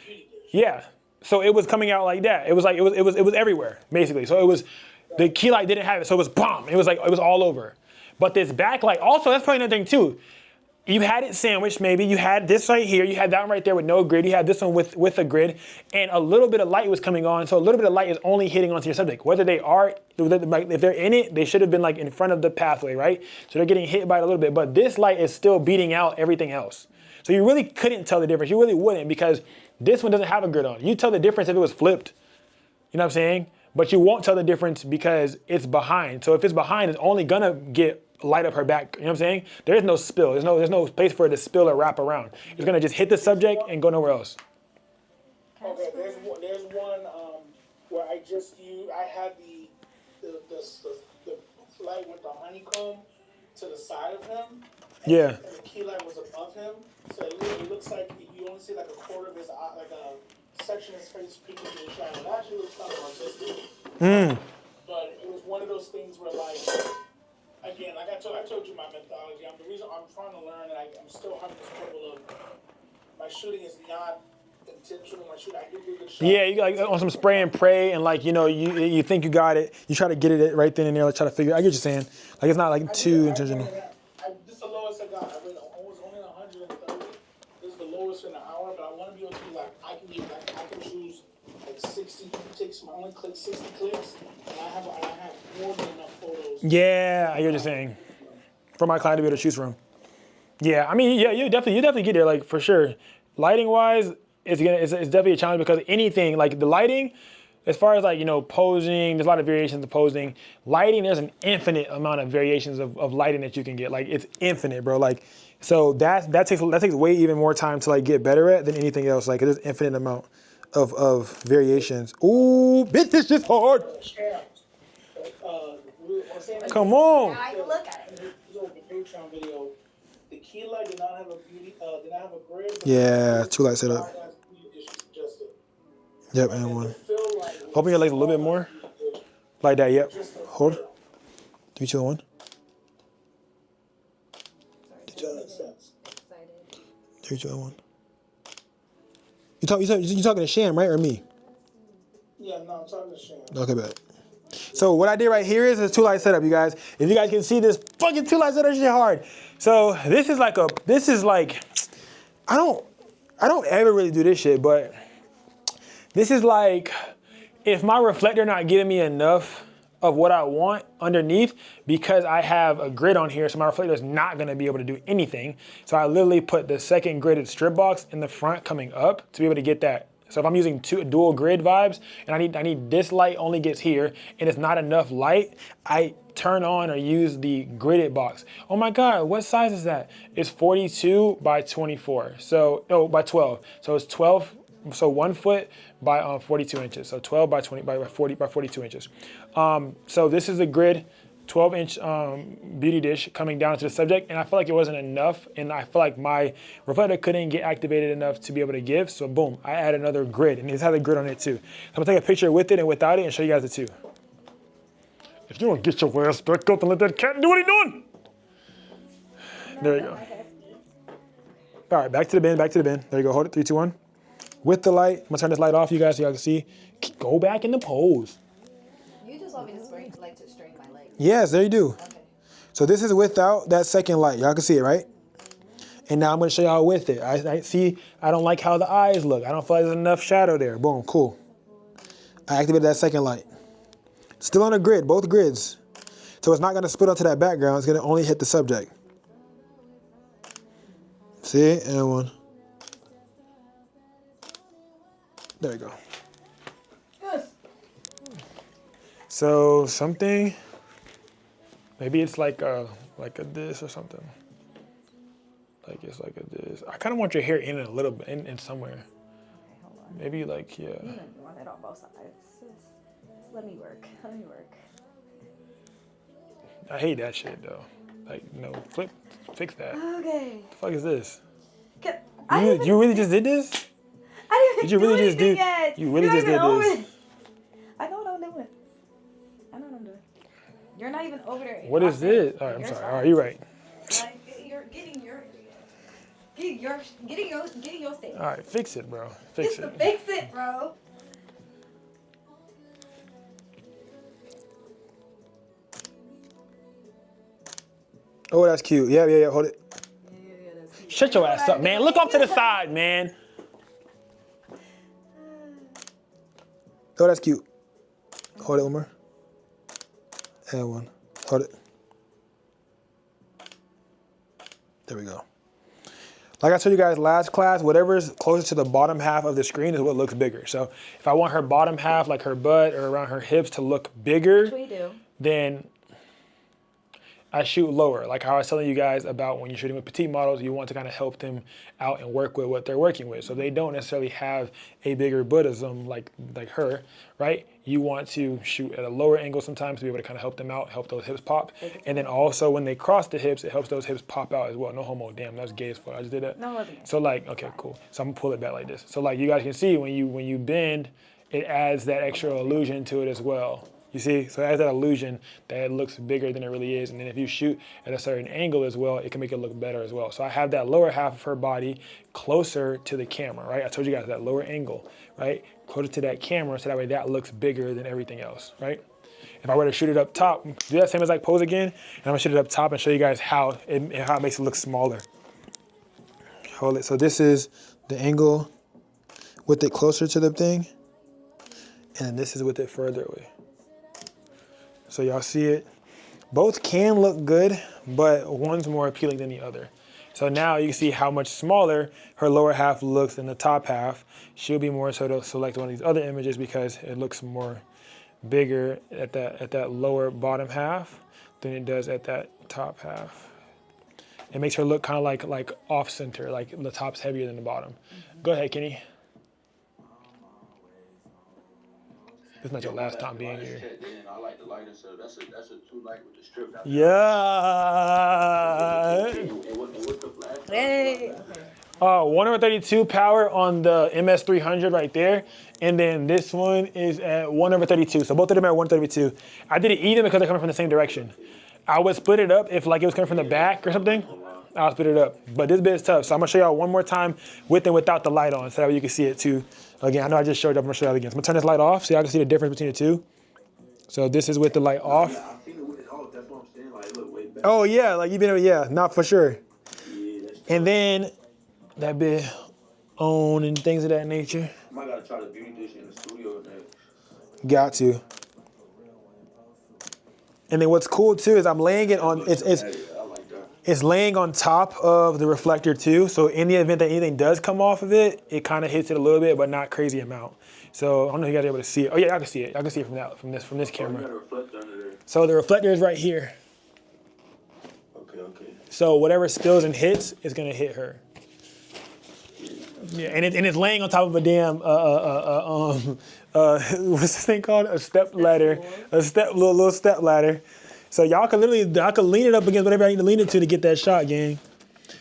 Yeah. So it was coming out like that. It was like it was everywhere, basically. So The key light didn't have it, so it was bomb. It was like, it was all over. But this backlight, also, that's probably another thing too. You had it sandwiched maybe, you had this right here, you had that one right there with no grid, you had this one with a grid, and a little bit of light was coming on, so a little bit of light is only hitting onto your subject. Whether they are, like, if they're in it, they should have been like in front of the pathway, right? So they're getting hit by it a little bit, but this light is still beating out everything else. So you really couldn't tell the difference, you really wouldn't, because this one doesn't have a grid on. You tell the difference if it was flipped, you know what I'm saying? But you won't tell the difference because it's behind. So if it's behind, it's only gonna get light up her back, you know what I'm saying? There is no spill, there's no place for it to spill or wrap around. It's gonna just hit the subject and go nowhere else. Okay, there's one where I had the light with the honeycomb to the side of him. Yeah. And the key light was above him, so it looks like you only see like a quarter of his eye, like a section of his face peeking in the shadow. It actually looks kind of artistic. But it was one of those things where, like, again, like I told you my methodology. The reason I'm trying to learn, and I'm still having this trouble of my shooting is not intentional. My shooting, I do good shots. Yeah, you like on some spray and pray, and like, you know, you think you got it, you try to get it right then and there, like try to figure. I get what you're saying. Like it's not like too intentional. This is the lowest I got. I went almost only 130. This is the lowest in an hour, but I want to be able to be like I can choose like 60 clicks. I only click 60 clicks, and I have more than enough photos. Yeah, I hear what you're saying. For my client to be able to choose from. Yeah, I mean, yeah, you definitely get there, like for sure. Lighting wise, it's definitely a challenge because anything like the lighting, as far as like, you know, posing, there's a lot of variations of posing. Lighting, there's an infinite amount of variations of lighting that you can get. Like it's infinite, bro. Like so that takes way even more time to like get better at than anything else. Like there's infinite amount of variations. Ooh, bitch, this is hard. Come on. I can look at it. The Patreon video, the key light did not have a grid. Yeah, 2 light setup. Yep, and one. Open your legs a little bit more. Like that, yep. Hold. 3, 2, 1. 3, 2, 1. You talking to Sham, right, or me? Yeah, no, I'm talking to Sham. Okay, bet. So what I did right here is a 2 light setup, you guys. If you guys can see this fucking 2 light setup shit hard. So this is like I don't ever really do this shit, but this is like if my reflector not giving me enough of what I want underneath because I have a grid on here, so my reflector is not gonna be able to do anything. So I literally put the second gridded strip box in the front coming up to be able to get that. So if I'm using dual grid vibes and I need this light only gets here and it's not enough light, I turn on or use the gridded box. Oh my God, what size is that? It's 42 by 24. So, no, by 12. So it's 12, so 1 foot by 42 inches. So 12 by 20 by 40 by 42 inches. So this is a grid 12-inch beauty dish coming down to the subject, and I feel like it wasn't enough, and I feel like my reflector couldn't get activated enough to be able to give, so boom, I add another grid, and this has a grid on it too. So I'm gonna take a picture with it and without it and show you guys the two. If you don't get your ass back up and let that cat do what he's doing. There you go. All right, back to the bin, There you go, hold it, 3, 2, 1. With the light, I'm gonna turn this light off, you guys, so y'all can see. Go back in the pose. You just want me to string my leg. Yes, there you do. Okay. So this is without that second light. Y'all can see it, right? And now I'm gonna show y'all with it. I see, I don't like how the eyes look. I don't feel like there's enough shadow there. Boom, cool. I activated that second light. Still on a grid, both grids. So it's not gonna split onto that background. It's gonna only hit the subject. See, and one. There we go. Yes. So something, maybe it's like a this or something. Like it's like a this. I kind of want your hair in it a little bit, in somewhere. Okay, hold on. Maybe like, yeah. You want it on both sides. Just let me work. I hate that shit though. Like, no, fix that. Okay. The fuck is this? You really just did this? I didn't Did you really do just do? yet. You really You're just not did even over this? it. I know what I'm doing. You're not even over there. What is this? All right, I'm sorry. All right, you're right. Like, you're getting your stage. All right, fix it, bro. Fix it. Fix it, bro. Oh, that's cute. Yeah, yeah, yeah. Hold it. Yeah, that's cute. Shut your ass up, man. Look off to the side, man. Oh, that's cute. Hold it, one more. And one. Hold it. There we go. Like I told you guys last class, whatever is closer to the bottom half of the screen is what looks bigger. So if I want her bottom half, like her butt or around her hips to look bigger, Which we do. then I shoot lower. Like how I was telling you guys about when you're shooting with petite models, you want to kind of help them out and work with what they're working with. So they don't necessarily have a bigger Buddhism like her, right? You want to shoot at a lower angle sometimes to be able to kind of help them out, help those hips pop. And then also when they cross the hips, it helps those hips pop out as well. No homo, damn, that's gay as fuck. I just did that. No, it wasn't. So like, okay, cool. So I'm gonna pull it back like this. So like you guys can see when you bend, it adds that extra illusion to it as well. You see, so it adds that illusion that it looks bigger than it really is. And then if you shoot at a certain angle as well, it can make it look better as well. So I have that lower half of her body closer to the camera, right? I told you guys that lower angle, right? Closer to that camera, so that way that looks bigger than everything else, right? If I were to shoot it up top, do that same exact pose again, and I'm gonna shoot it up top and show you guys how it makes it look smaller. Hold it, so this is the angle with it closer to the thing, and then this is with it further away. So y'all see it? Both can look good, but one's more appealing than the other. So now you can see how much smaller her lower half looks than the top half. She'll be more so to select one of these other images because it looks more bigger at that lower bottom half than it does at that top half. It makes her look kind of like off center, like the top's heavier than the bottom. Go ahead, Kenny. This is not your last time being here. I like the lighter, so that's a 2 light with the strip. Yeah. And what's the flash? Hey. 1/32 power on the MS300 right there. And then this one is at 1/32. So both of them are at 1/32. I did it even because they're coming from the same direction. I would split it up if like it was coming from the back or something. I'll split it up. But this bit is tough. So I'm gonna show y'all one more time with and without the light on so that way you can see it too. Again, I know I just showed you, I'm gonna show you again. So I'm gonna turn this light off so y'all can see the difference between the two. So this is with the light off. Yeah, I've seen it with it off. That's what I'm saying. Like, it look way better. Oh yeah, like you've been, yeah, not for sure. Yeah, that's And then that bit on and things of that nature. I might gotta try the beauty dish in the studio next. Got to. And then what's cool too is I'm laying it on, I like that. it's laying on top of the reflector too. So in the event that anything does come off of it, it kind of hits it a little bit, but not crazy amount. So I don't know if you guys are able to see it. Oh yeah, I can see it. I can see it from this Oh, you camera. got a reflector under there. So the reflector is right here. Okay. So whatever spills and hits is gonna hit her. Yeah, and it's laying on top of a damn what's this thing called? A step ladder, little step ladder. So y'all can I could lean it up against whatever I need to lean it to get that shot, gang.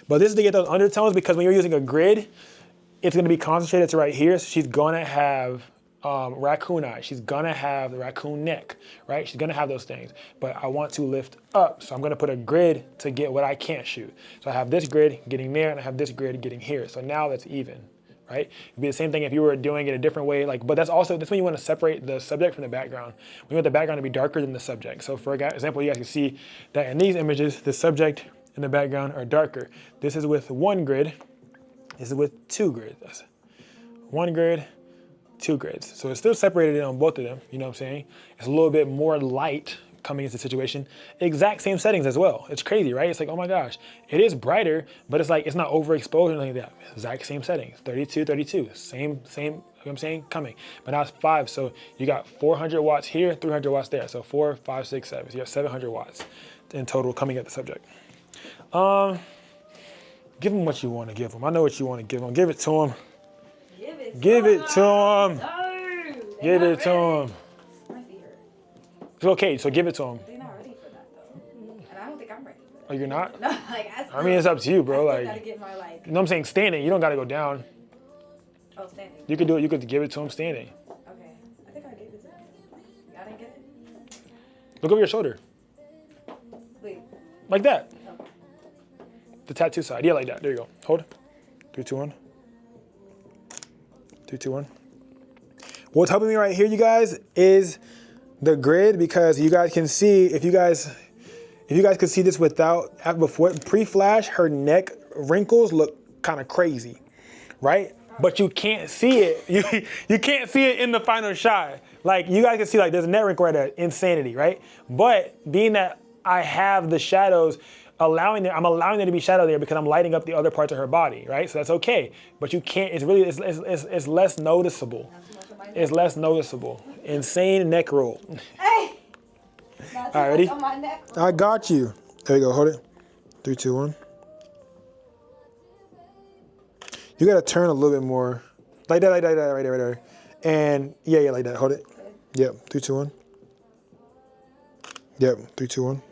But this is to get those undertones because when you're using a grid, it's gonna be concentrated to right here. So she's gonna have raccoon eyes. She's gonna have the raccoon neck, right? She's gonna have those things. But I want to lift up, so I'm gonna put a grid to get what I can't shoot. So I have this grid getting there, and I have this grid getting here. So now that's even, right? It'd be the same thing if you were doing it a different way. But that's when you want to separate the subject from the background. We want the background to be darker than the subject. So for example, you guys can see that in these images, the subject and the background are darker. This is with one grid. This is with two grids. One grid, two grids. So it's still separated on both of them, you know what I'm saying? It's a little bit more light coming into the situation. Exact same settings as well. It's crazy, right? It's like, oh my gosh, it is brighter, but it's like, it's not overexposed or anything like that. Exact same settings, 32, 32, same, you know what I'm saying, coming. But now it's 5, so you got 400 watts here, 300 watts there. So 4, 5, 6, 7, so you have 700 watts in total coming at the subject. Give them what you want to give them. I know what you want to give them. Give it to them. Give it to them. No, Give it to them. It's okay, so give it to them. They're not ready for that though, and I don't think I'm ready. Oh, you're not? No, like I mean, it's up to you, bro. I gotta Like, get my you know what I'm saying? Standing, you don't gotta go down. Oh, standing. You could do it. You could give it to him standing. Okay, I think I gave it to him. Y'all didn't get it? Look over your shoulder, Wait. like that. Okay. The tattoo side, yeah, like that. There you go. Hold. 3, 2, 1. 3, 2, 1. What's helping me right here, you guys, is the grid, because you guys can see if you guys If you guys could see this before pre-flash, her neck wrinkles look kind of crazy, right? But you can't see it. You can't see it in the final shot. Like you guys can see, like there's a neck wrinkle right there, insanity, right? But being that I have the shadows, I'm allowing there to be shadow there because I'm lighting up the other parts of her body, right? So that's okay. But you can't. It's less noticeable. It's less noticeable. Insane neck roll. Hey! All right, ready? On my neck. I got you. There you go. Hold it. 3, 2, 1. You gotta turn a little bit more, like that, right there. And yeah, like that. Hold it. Yep. 3, 2, 1. Yep. 3, 2, 1.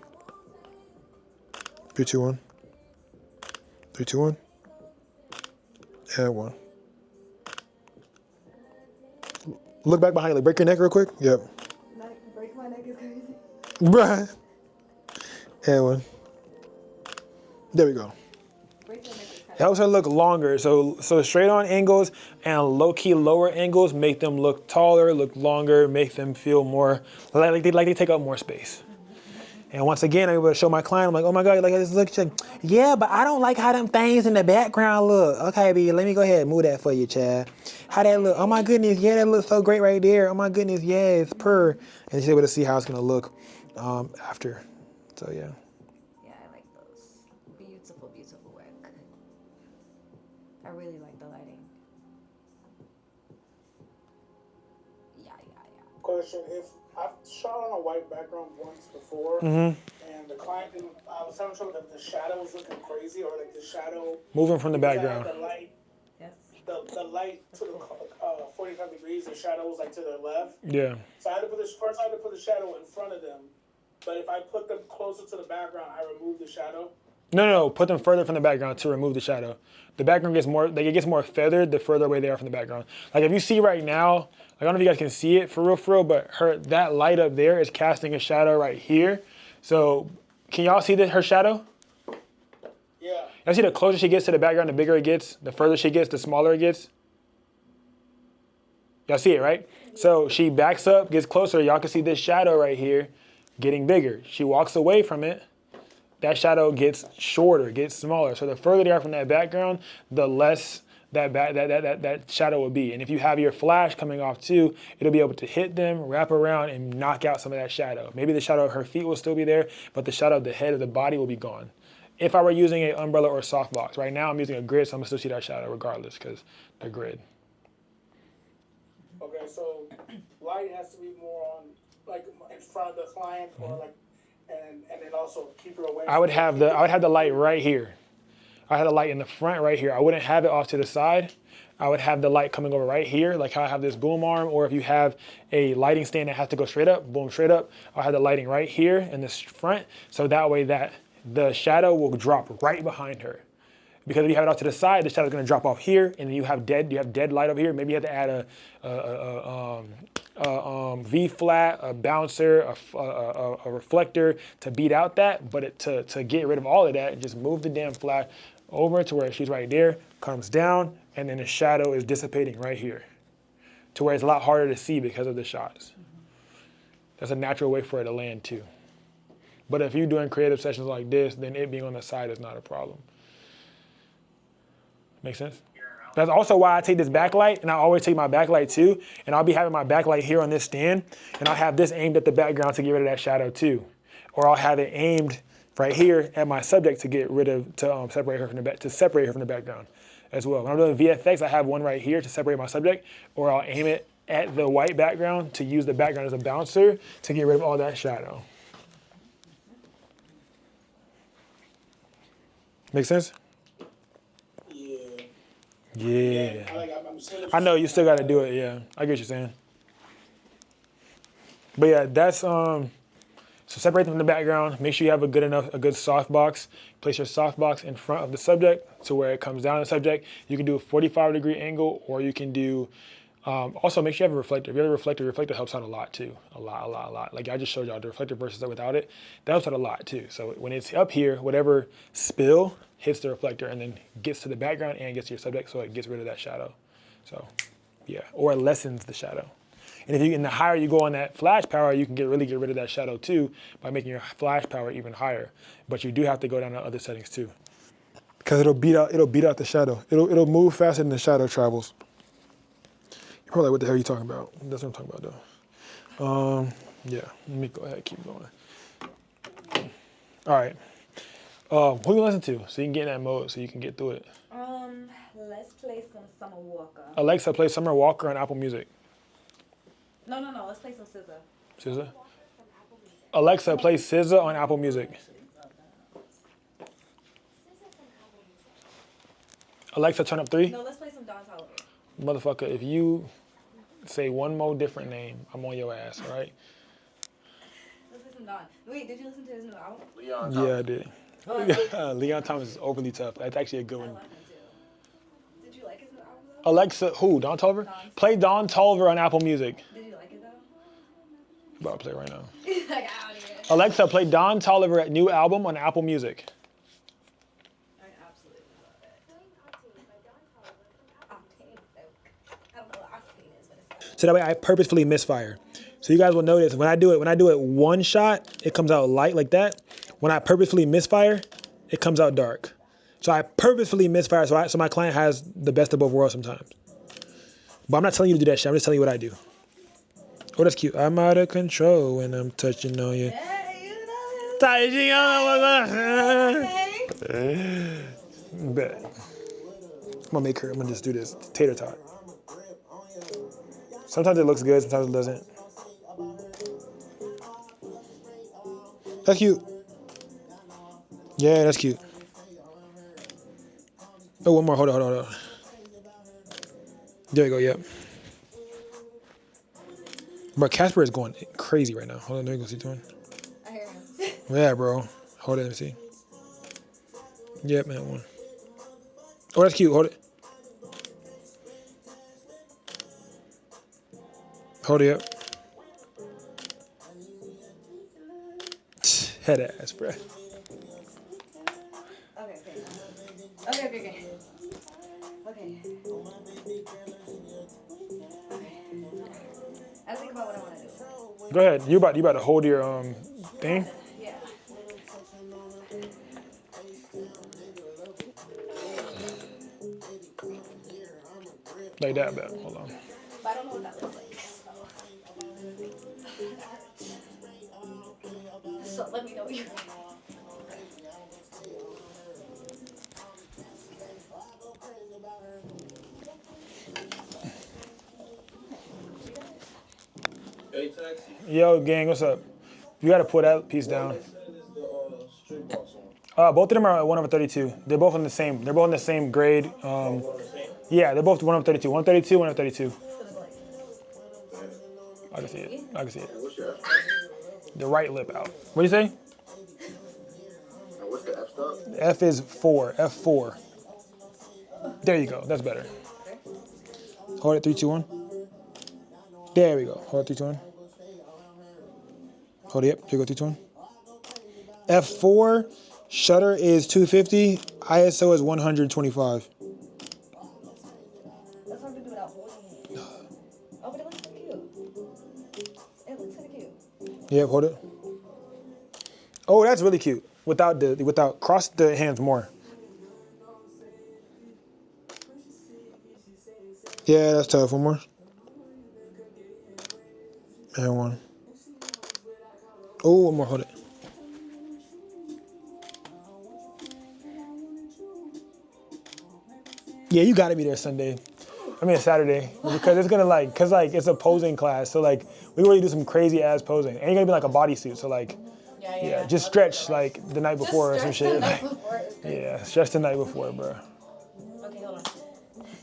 3, 2, 1. 3, 2, 1. And 1. Look back behind you. Like break your neck real quick. Yep. Break my neck is crazy. Bruh. And 1. There we go. It helps her look longer. So straight on angles and low key lower angles make them look taller, look longer, make them feel more like they take up more space. And once again, I'm able to show my client, I'm like, oh my God, like this look, yeah, but I don't like how them things in the background look. Okay, B, let me go ahead and move that for you, Chad. How that look? Oh my goodness, yeah, that looks so great right there. Oh my goodness, yeah, it's purr. And she's able to see how it's gonna look after. So yeah. Yeah, I like those. Beautiful, beautiful work. I really like the lighting. Yeah. Question: if I've shot on a white background once before, Mm-hmm. and the client didn't, I was having trouble that the shadow was looking crazy, or like the shadow Moving from the because I background. had the light, Yes. the light to the 45 degrees. The shadow was like to their left. Yeah. So I had to put this first. I had to put the shadow in front of them, but if I put them closer to the background, I remove the shadow. No, put them further from the background to remove the shadow. The background gets more feathered the further away they are from the background. Like if you see right now, I don't know if you guys can see it for real, but that light up there is casting a shadow right here. So can y'all see her shadow? Yeah. Y'all see the closer she gets to the background, the bigger it gets. The further she gets, the smaller it gets. Y'all see it, right? So she backs up, gets closer. Y'all can see this shadow right here getting bigger. She walks away from it. That shadow gets shorter, gets smaller. So the further they are from that background, the less that shadow will be. And if you have your flash coming off too, it'll be able to hit them, wrap around, and knock out some of that shadow. Maybe the shadow of her feet will still be there, but the shadow of the head of the body will be gone. If I were using an umbrella or a softbox, right now I'm using a grid, so I'm gonna still see that shadow regardless, because the grid. Okay, so light has to be more on, like in front of the client, or like, and then also keep her away. I would have the light right here. I had the light in the front right here. I wouldn't have it off to the side. I would have the light coming over right here, like how I have this boom arm, or if you have a lighting stand that has to go straight up, boom, straight up, I'll have the lighting right here in this front, so that way that the shadow will drop right behind her. Because if you have it off to the side, the shadow's gonna drop off here, and then you have dead light over here. Maybe you have to add a V flat, a bouncer, a reflector to beat out that. But to get rid of all of that, just move the damn flat over to where she's right there, comes down, and then the shadow is dissipating right here, to where it's a lot harder to see because of the shots. That's a natural way for it to land too. But if you're doing creative sessions like this, then it being on the side is not a problem. Make sense? That's also why I take this backlight, and I always take my backlight too, and I'll be having my backlight here on this stand, and I'll have this aimed at the background to get rid of that shadow too. Or I'll have it aimed right here at my subject to get rid of, separate her from the background as well. When I'm doing VFX, I have one right here to separate my subject, or I'll aim it at the white background to use the background as a bouncer to get rid of all that shadow. Make sense? Yeah. I know you still got to do it. Yeah, I get what you're saying. But yeah, that's so separate them from the background. Make sure you have a good softbox. Place your softbox in front of the subject to where it comes down the subject. You can do a 45-degree angle, or you can do. Also, make sure you have a reflector. If you have a reflector helps out a lot too. A lot. Like I just showed y'all, the reflector versus without it, that helps out a lot too. So when it's up here, whatever spill hits the reflector and then gets to the background and gets to your subject, so it gets rid of that shadow. So, yeah, or it lessens the shadow. And if you, and the higher you go on that flash power, you can really get rid of that shadow too by making your flash power even higher. But you do have to go down to other settings too, because it'll beat out the shadow. It'll move faster than the shadow travels. You're probably like, what the hell are you talking about? That's what I'm talking about though. Yeah, let me go ahead and keep going. All right. Who you listen to so you can get in that mode so you can get through it? Let's play some Summer Walker. Alexa, play Summer Walker on Apple Music. No. Let's play some SZA. SZA? Alexa, play SZA on Apple Music. Alexa, turn up 3. No, let's play some Don Toliver. Motherfucker, if you say one more different name, I'm on your ass, all right? Let's play some Don. Wait, did you listen to his new album? Leon Yeah, I Thomas. did. Leon Thomas is overly tough. That's actually a good I one. love him too. Did you like his new album though? Alexa, who? Don Toliver? Play Don Toliver on Apple Music. Did you like it though? I'm about to play right now. Like out of here. Alexa, play Don Toliver new album on Apple Music. I absolutely love it. Octane. I don't know what octane is, but it's So that way I purposefully misfire. So you guys will notice when I do it one shot, it comes out light like that. When I purposefully misfire, it comes out dark. So I purposefully misfire so my client has the best of both worlds sometimes. But I'm not telling you to do that shit. I'm just telling you what I do. Oh, that's cute. I'm out of control when I'm touching on you. Touching on Bet. I'm gonna just do this tater tot. Sometimes it looks good, sometimes it doesn't. That's cute. Yeah, that's cute. Oh, one more. Hold on. There you go. Yep. But Casper is going crazy right now. Hold on. Let me go see one. I hear him. Yeah, bro. Hold it. Let me see. Yep, man. One. Oh, that's cute. Hold it. Hold it up. Head ass, bro. Okay. I think about what I want to do. Go ahead. You about to hold your thing? Yeah. Like that, bet. Hold on. But I don't know what that looks like. So let me know what you're doing. Hey, Taxi. Yo, gang, what's up? You gotta put that piece down. Straight box on. Both of them are 1/32. They're both in the same. They're both in the same grade. Yeah, they're both 1/32. 1/32, 1/32. I can see it. What's your F? The right lip out. What do you say? And what's the F stop? F is 4. F4. There you go. That's better. Hold it. 3, 2, 1. There we go. Hold it. 3, 2, 1. Hold it up. Here you go. 3, 2, 1. F4. Shutter is 250. ISO is 125. That's hard to do without holding it. Oh, but it looks so cute. It looks kind of cute. Yeah, hold it. Oh, that's really cute. Without cross the hands more. Yeah, that's tough. One more. And one. Oh, one more. Hold it. Yeah, you gotta be there Sunday. I mean Saturday, because it's gonna it's a posing class. So like we really do some crazy ass posing. And you're gonna be like a bodysuit. So like, yeah, just stretch like the night before or some shit. Yeah, stretch the night before, bro. Okay, hold on.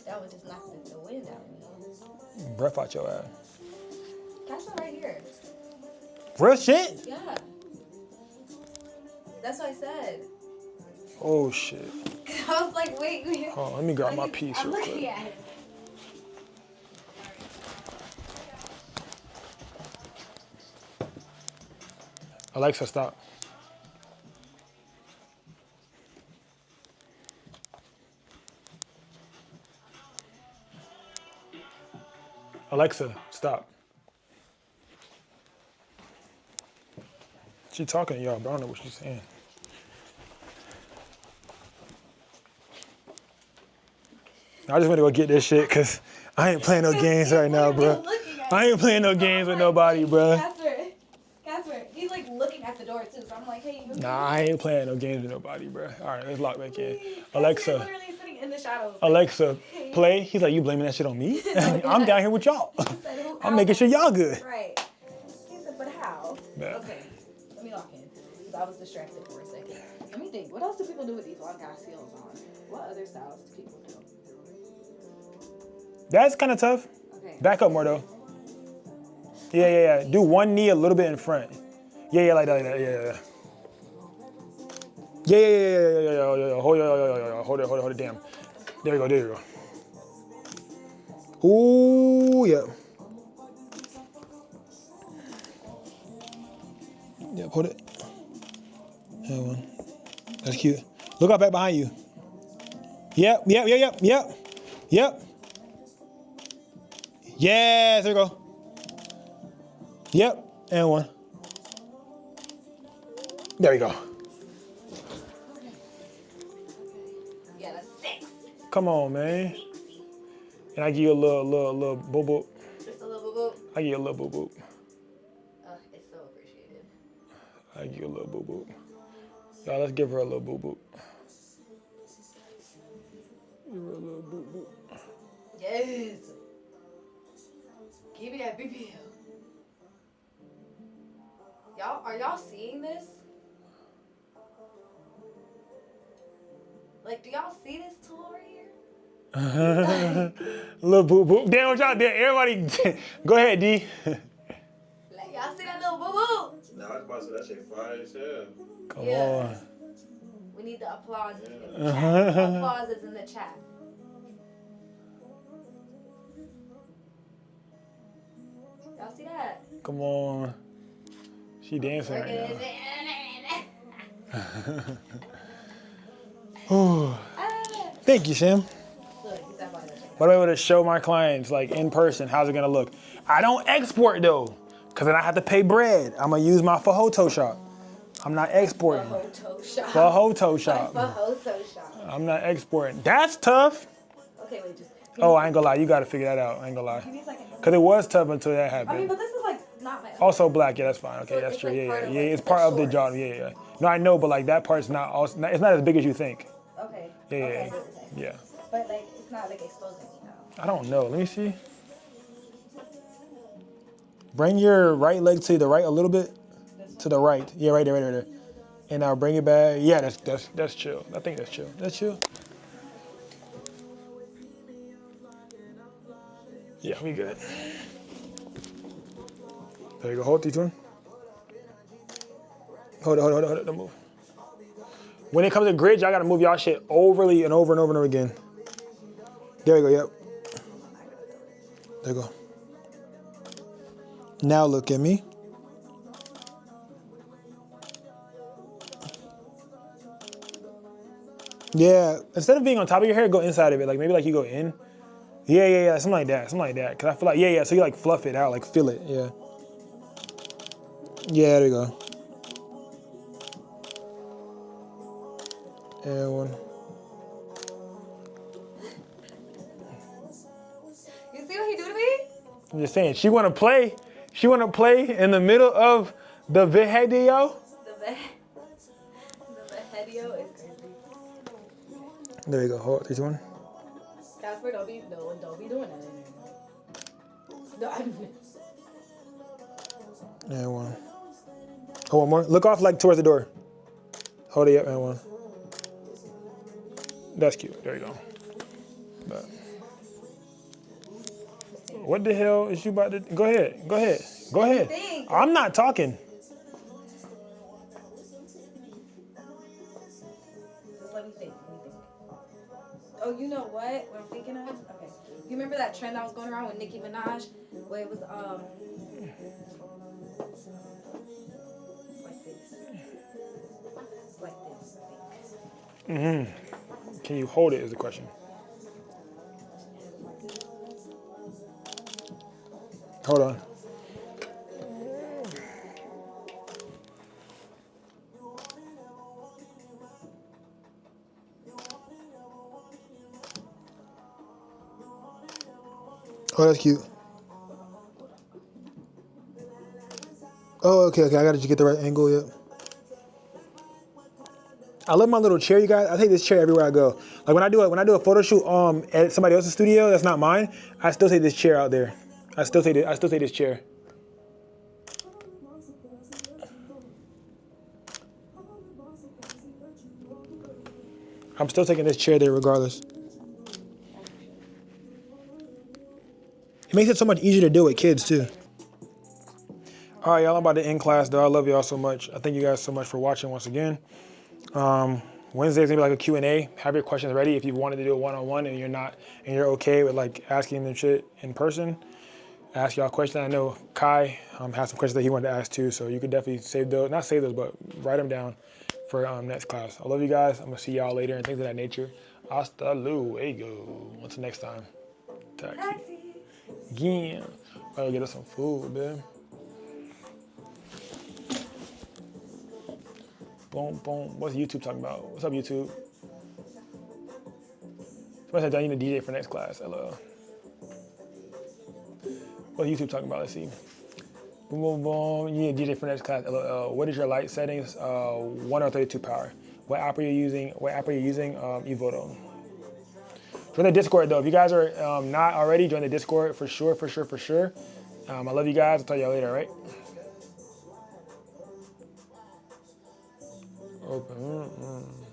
That one just knocked the wind out of me. Breath out your ass. Catch one right here. Real shit? Yeah. That's what I said. Oh shit. I was like, wait. Oh, let me grab my piece I'm real looking quick. at it. Alexa, stop. Alexa, stop. She talking to y'all, but I don't know what she's saying. I just want to go get this shit because I ain't playing no games right now, bro. I ain't playing no games with nobody, bro. Casper, he's like looking at the door too, so I'm like, hey, you Nah, I ain't playing no games with nobody, bro. All right, let's lock back in. Casper Alexa, literally sitting in the shadows. Alexa, play. He's like, you blaming that shit on me? I'm down here with y'all. I'm making sure y'all good. Right. He said, but how? Yeah. Okay, let me lock in. Because I was distracted for a second. Let me think. What else do people do with these long ass heels on? What other styles do people do? That's kind of tough. Okay. Back up more though. Yeah. Do one knee a little bit in front. Yeah, like that. Yeah. Yeah. Hold it. Damn. There you go. Ooh, yeah. Yep, hold it. That one. That's cute. Look out back behind you. Yep. Yes, there you go. Yep, and one. There we go. Yeah, that's 6. Come on, man. And I give you a little boo boop. Just a little boo. I give you a little boo boop. It's so appreciated. I give you a little boo boop. Y'all, let's give her a little boo boop. Give her a little boo boop. Yes. Give me that BBL. Are y'all seeing this? Like, do y'all see this tool right here? Little boo boop. Damn, what y'all did? Everybody, go ahead, D. Like, y'all see that little boo boo? Nah, I was about to say that shit fire as hell. Come on. We need the applauses in the chat. Applauses in the chat. Y'all see that? Come on. She dancing right now. Thank you, Sam. But I'm able to show my clients, like, in person, how's it gonna look. I don't export, though, because then I have to pay bread. I'm gonna use my Photoshop. I'm not exporting. Photoshop. I'm not exporting. That's tough. Okay, wait, just. Oh, I ain't gonna lie. You gotta figure that out. I ain't gonna lie. Because it was tough until that happened. I mean, but this is like not my. Also black, yeah, that's fine. Okay, So that's it's true. like Yeah, part of, yeah. like, It's the part of the shorts. job. Yeah. No, I know, but like that part's not also. It's not as big as you think. Okay. Yeah, Okay, I yeah, see what you're saying. yeah. But like, it's not like exposing me now. I don't know. Let me see. Bring your right leg to the right a little bit. To the right. Yeah, right there. And now bring it back. Yeah, that's chill. I think that's chill. That's chill. Yeah, we good. There you go. Hold each one. Hold it. Don't move. When it comes to grids, y'all gotta move y'all shit overly and over and over and over again. There we go. Yep. There you go. Now look at me. Yeah. Instead of being on top of your hair, go inside of it. Like maybe like you go in. Yeah. Something like that. Cause I feel like yeah. So you like fluff it out, like feel it. Yeah. Yeah. There you go. And one. You see what he do to me? I'm just saying, she wanna play in the middle of the video. The headio is crazy. There you go. Hold each one. Casper, don't be doing that. No, And one. Oh, one more. Look off like towards the door. Hold it up and one. That's cute. There you go. But what the hell is you about to? Go ahead. I'm not talking. Just let me think. Oh, you know what I'm thinking of? Okay. You remember that trend that was going around with Nicki Minaj? Where it was, It's like this, I think. Can you hold it is the question. Hold on. Oh, that's cute. Oh, okay. I gotta just get the right angle. Yep. I love my little chair, you guys. I take this chair everywhere I go. Like when I do a photo shoot at somebody else's studio that's not mine, I still take this chair out there. I still take this chair. I'm still taking this chair there regardless. It makes it so much easier to do with kids too. All right, y'all, I'm about to end class though. I love y'all so much. I thank you guys so much for watching once again. Wednesday's gonna be like a Q&A. Have your questions ready if you wanted to do a one-on-one and you're okay with like asking them shit in person. Ask y'all questions. I know Kai has some questions that he wanted to ask too, so you could definitely save those, not save those, but write them down for next class. I love you guys. I'm gonna see y'all later and things of that nature. Hasta luego. Until next time. Taxi. Yeah. I'll get us some food, man. Boom, boom. What's YouTube talking about? What's up, YouTube? Somebody said, I need a DJ for next class. LOL. What's YouTube talking about? Let's see. Boom, boom, boom. You need a DJ for next class. LOL. What is your light settings? 1 or 32 power. What app are you using? Evoto. Join the Discord though. If you guys are not already, join the Discord for sure. I love you guys. I'll tell y'all later, all right? Open.